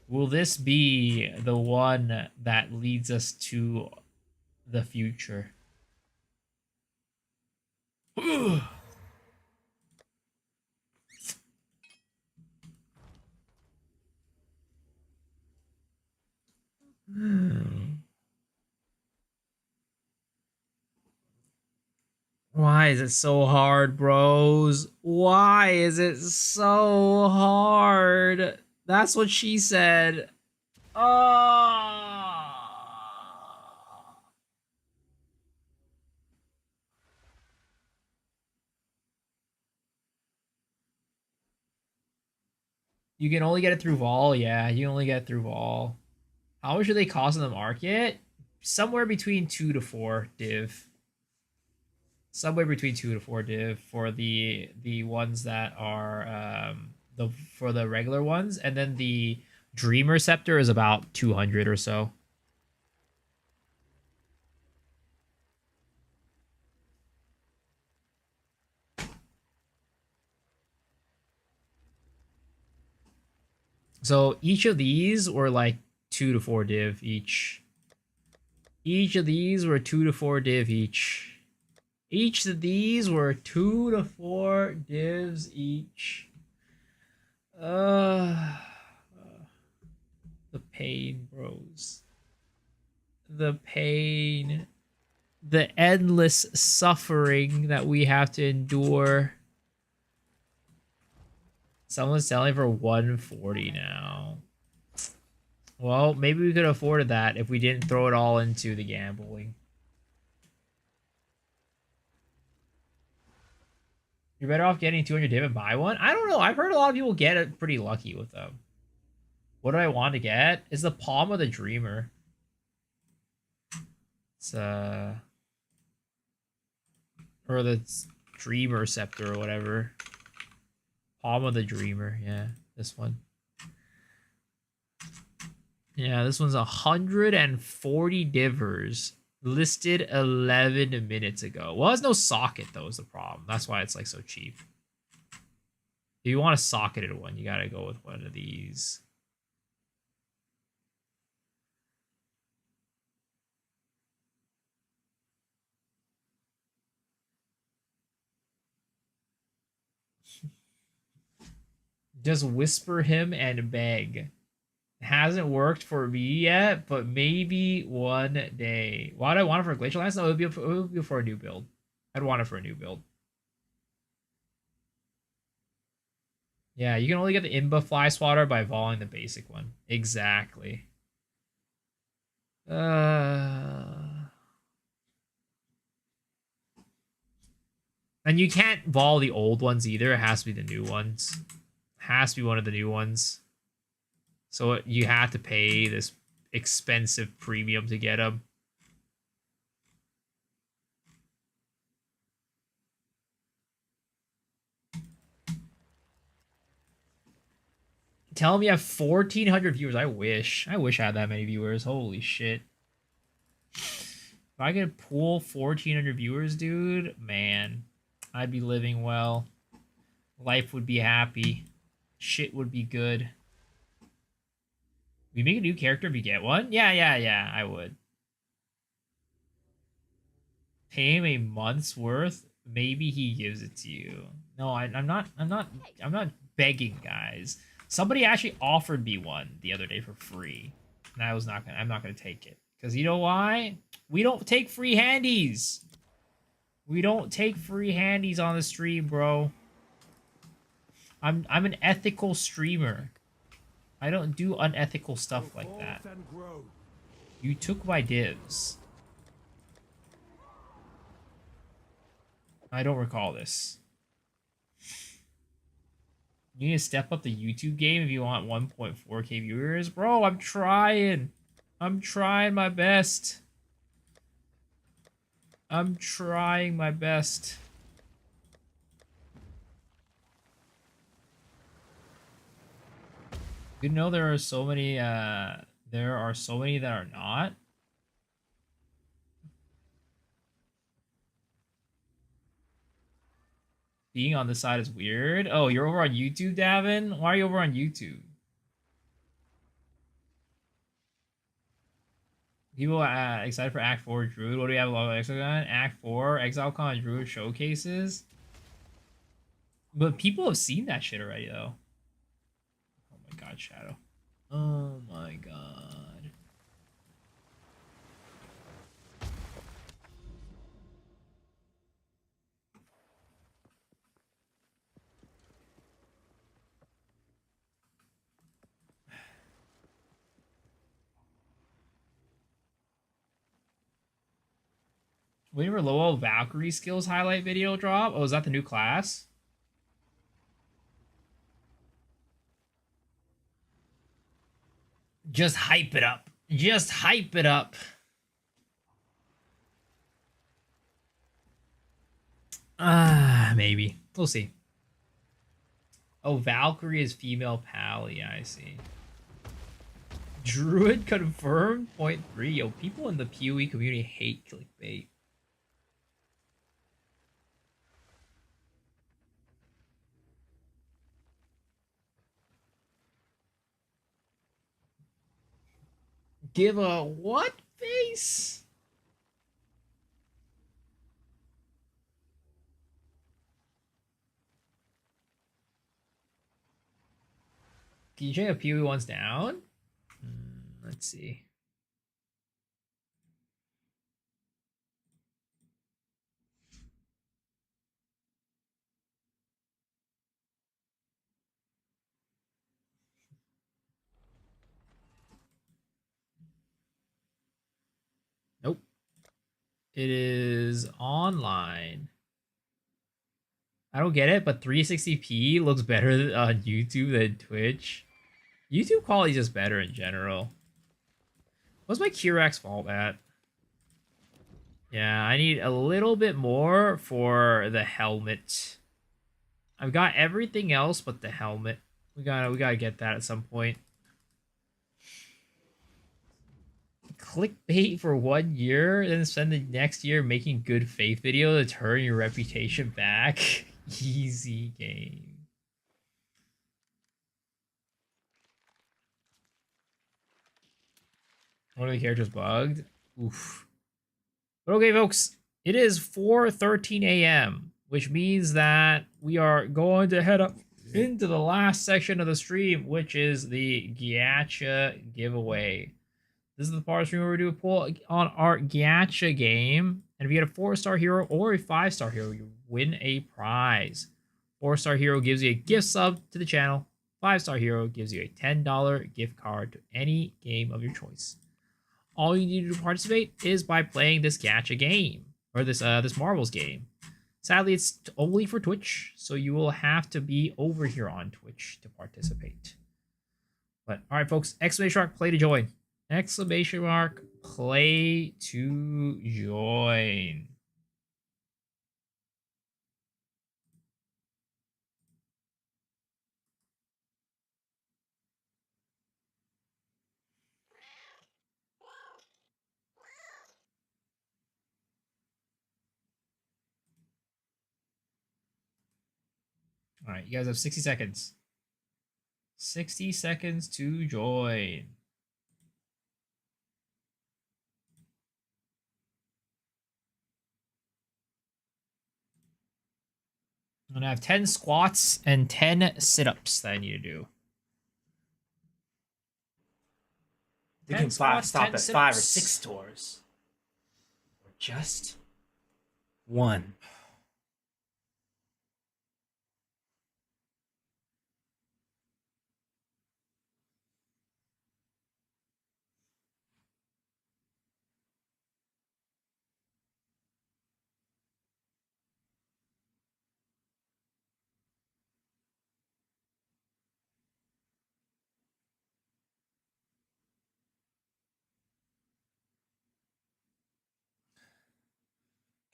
Will this be the one that leads us to the future? Why is it so hard, bros? Why is it so hard? That's what she said. Oh. You can only get it through Vol. Yeah, you can only get it through Vol. How much do they cost in the market? Somewhere between 2 to 4 div. Somewhere between 2 to 4 div for the ones that are for the regular ones, and then the Dreamer Scepter is about 200 or so. So each of these were like 2 to 4 div each. Each of these were 2 to 4 div each. Each of these were 2 to 4 divs each. The pain, bros. The pain. The endless suffering that we have to endure. Someone's selling for 140 now. Well, maybe we could have afforded that if we didn't throw it all into the gambling. You're better off getting 200 div and buy one? I don't know. I've heard a lot of people get it pretty lucky with them. What do I want to get? Is the Palm of the Dreamer. It's or the Dreamer Scepter or whatever. Palm of the Dreamer, yeah. This one. Yeah, this one's 140 divers. Listed 11 minutes ago. Well, there's no socket, though, is the problem. That's why it's, like, so cheap. If you want a socketed one, you gotta go with one of these. Just whisper him and beg. Hasn't worked for me yet, but maybe one day. Why do I want it for a Glacial Lance? No, it would be for a new build. I'd want it for a new build. Yeah, you can only get the Imba Fly Swatter by volleying the basic one. Exactly. And you can't vol the old ones either. It has to be the new ones. It has to be one of the new ones. So you have to pay this expensive premium to get them. Tell me you have 1,400 viewers. I wish. I wish I had that many viewers. Holy shit. If I could pull 1,400 viewers, dude, man, I'd be living well. Life would be happy. Shit would be good. We make a new character if you get one? Yeah, I would. Pay him a month's worth, maybe he gives it to you. No, I'm not begging, guys. Somebody actually offered me one the other day for free. And I'm not gonna take it. Because you know why? We don't take free handies. We don't take free handies on the stream, bro. I'm an ethical streamer. I don't do unethical stuff like that. You took my divs. I don't recall this. You need to step up the YouTube game if you want 1.4K viewers. Bro, I'm trying. I'm trying my best. I'm trying my best. You know there are so many that are not. Being on this side is weird. Oh, you're over on YouTube, Davin? Why are you over on YouTube? People excited for Act 4 Druid. What do we have along ExileCon? Act 4, ExileCon Druid showcases. But people have seen that shit already, though. Oh my god, Shadow. Oh my god. Waiting for Lowell Valkyrie skills highlight video drop. Oh, is that the new class? Just hype it up. Just hype it up. Maybe. We'll see. Oh, Valkyrie is female pal. Yeah, I see. Druid confirmed. 0.3. Yo, people in the PoE community hate clickbait. Give a what face? Can you check if PoE one's down? Let's see. Nope. It is online. I don't get it, but 360p looks better on YouTube than Twitch. YouTube quality is just better in general. What's my Kirax fault at? Yeah, I need a little bit more for the helmet. I've got everything else but the helmet. We gotta get that at some point. Clickbait for 1 year, then spend the next year making good faith video to turn your reputation back. Easy game. One of the characters bugged. Oof. But okay, folks, it is 4:13 a.m., which means that we are going to head up into the last section of the stream, which is the Gacha giveaway. This is the part of the stream where we do a poll on our Gacha game, and if you get a 4-star hero or a 5-star hero, you win a prize. 4-star hero gives you a gift sub to the channel. 5-star hero gives you a $10 gift card to any game of your choice. All you need to do to participate is by playing this Gacha game, or this Marbles game. Sadly, it's only for Twitch, so you will have to be over here on Twitch to participate. But all right, folks, exclamation mark play to join. Exclamation mark play to join. All right, you guys have 60 seconds. 60 seconds to join. And I have 10 squats and 10 sit-ups that I need to do. We 10 can squats, stop 10 at 5 or sit-ups. 6 stores. Or just one.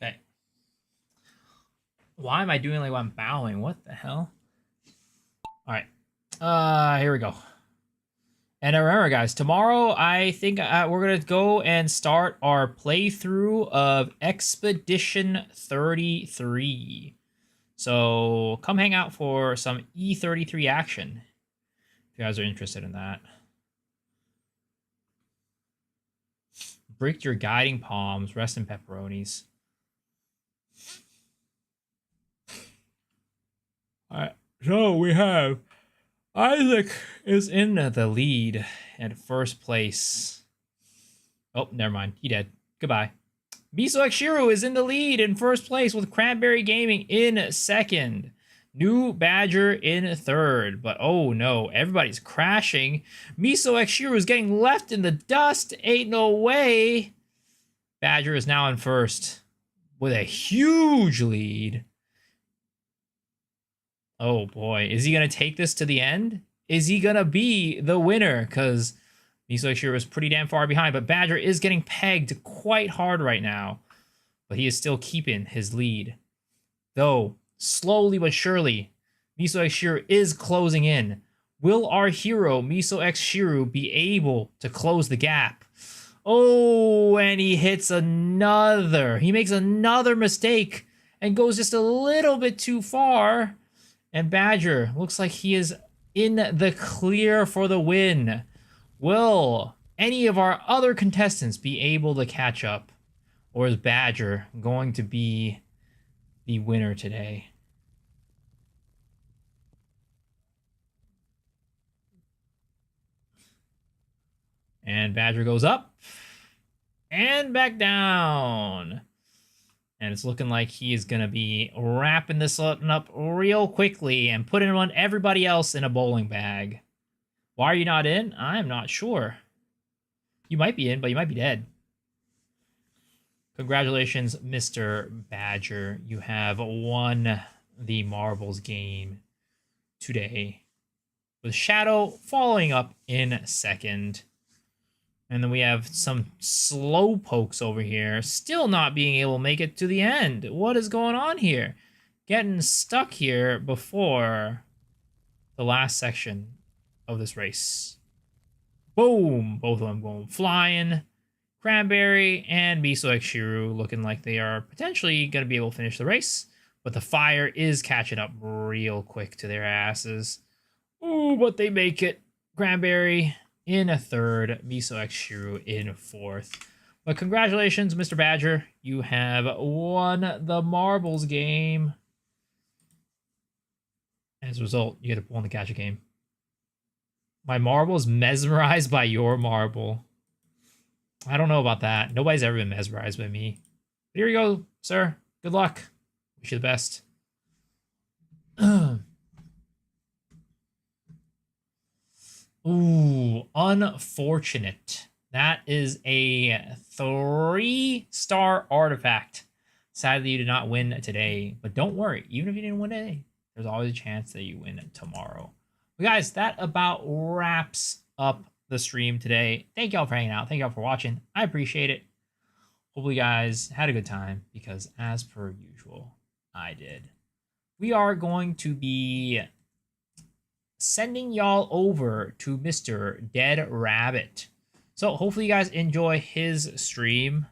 Okay. Why am I doing like I'm bowing? What the hell? All right. Here we go. And remember, guys, tomorrow I think we're going to go and start our playthrough of Expedition 33. So come hang out for some E33 action if you guys are interested in that. Break your guiding palms, rest in pepperonis. All right, so we have Isaac is in the lead at first place. Oh, never mind. He dead. Goodbye. Miso X Shiru is in the lead in first place with Cranberry Gaming in second. New Badger in third. But oh no, everybody's crashing. Miso X Shiru is getting left in the dust. Ain't no way. Badger is now in first with a huge lead. Oh boy, is he going to take this to the end? Is he going to be the winner? Because Miso X Shiru is pretty damn far behind, but Badger is getting pegged quite hard right now. But he is still keeping his lead. Though, slowly but surely, Miso X Shiru is closing in. Will our hero, Miso X Shiru, be able to close the gap? Oh, and he hits another. He makes another mistake and goes just a little bit too far. And Badger looks like he is in the clear for the win. Will any of our other contestants be able to catch up? Or is Badger going to be the winner today? And Badger goes up and back down. And it's looking like he is going to be wrapping this up real quickly and putting on everybody else in a bowling bag. Why are you not in? I'm not sure. You might be in, but you might be dead. Congratulations, Mr. Badger. You have won the marbles game today. With Shadow following up in second. And then we have some slow pokes over here, still not being able to make it to the end. What is going on here? Getting stuck here before the last section of this race. Boom! Both of them going flying. Cranberry and Miso X Shiru looking like they are potentially going to be able to finish the race. But the fire is catching up real quick to their asses. Ooh, but they make it. Cranberry in a third, Miso X Shiru in fourth. But congratulations, Mr. Badger. You have won the marbles game. As a result, you get to win the gacha game. My marble is mesmerized by your marble. I don't know about that. Nobody's ever been mesmerized by me. But here you go, sir. Good luck. Wish you the best. Ooh, unfortunate. That is a 3-star artifact. Sadly, you did not win today. But don't worry. Even if you didn't win today, there's always a chance that you win tomorrow. But guys, that about wraps up the stream today. Thank y'all for hanging out. Thank y'all for watching. I appreciate it. Hopefully you guys had a good time, because as per usual, I did. We are going to be sending y'all over to Mr. Dead Rabbit. So hopefully you guys enjoy his stream.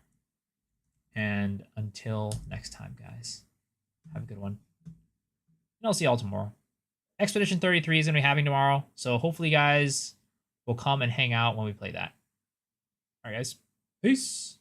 And until next time, guys, have a good one. And I'll see y'all tomorrow. Expedition 33 is going to be happening tomorrow. So hopefully you guys will come and hang out when we play that. All right, guys. Peace.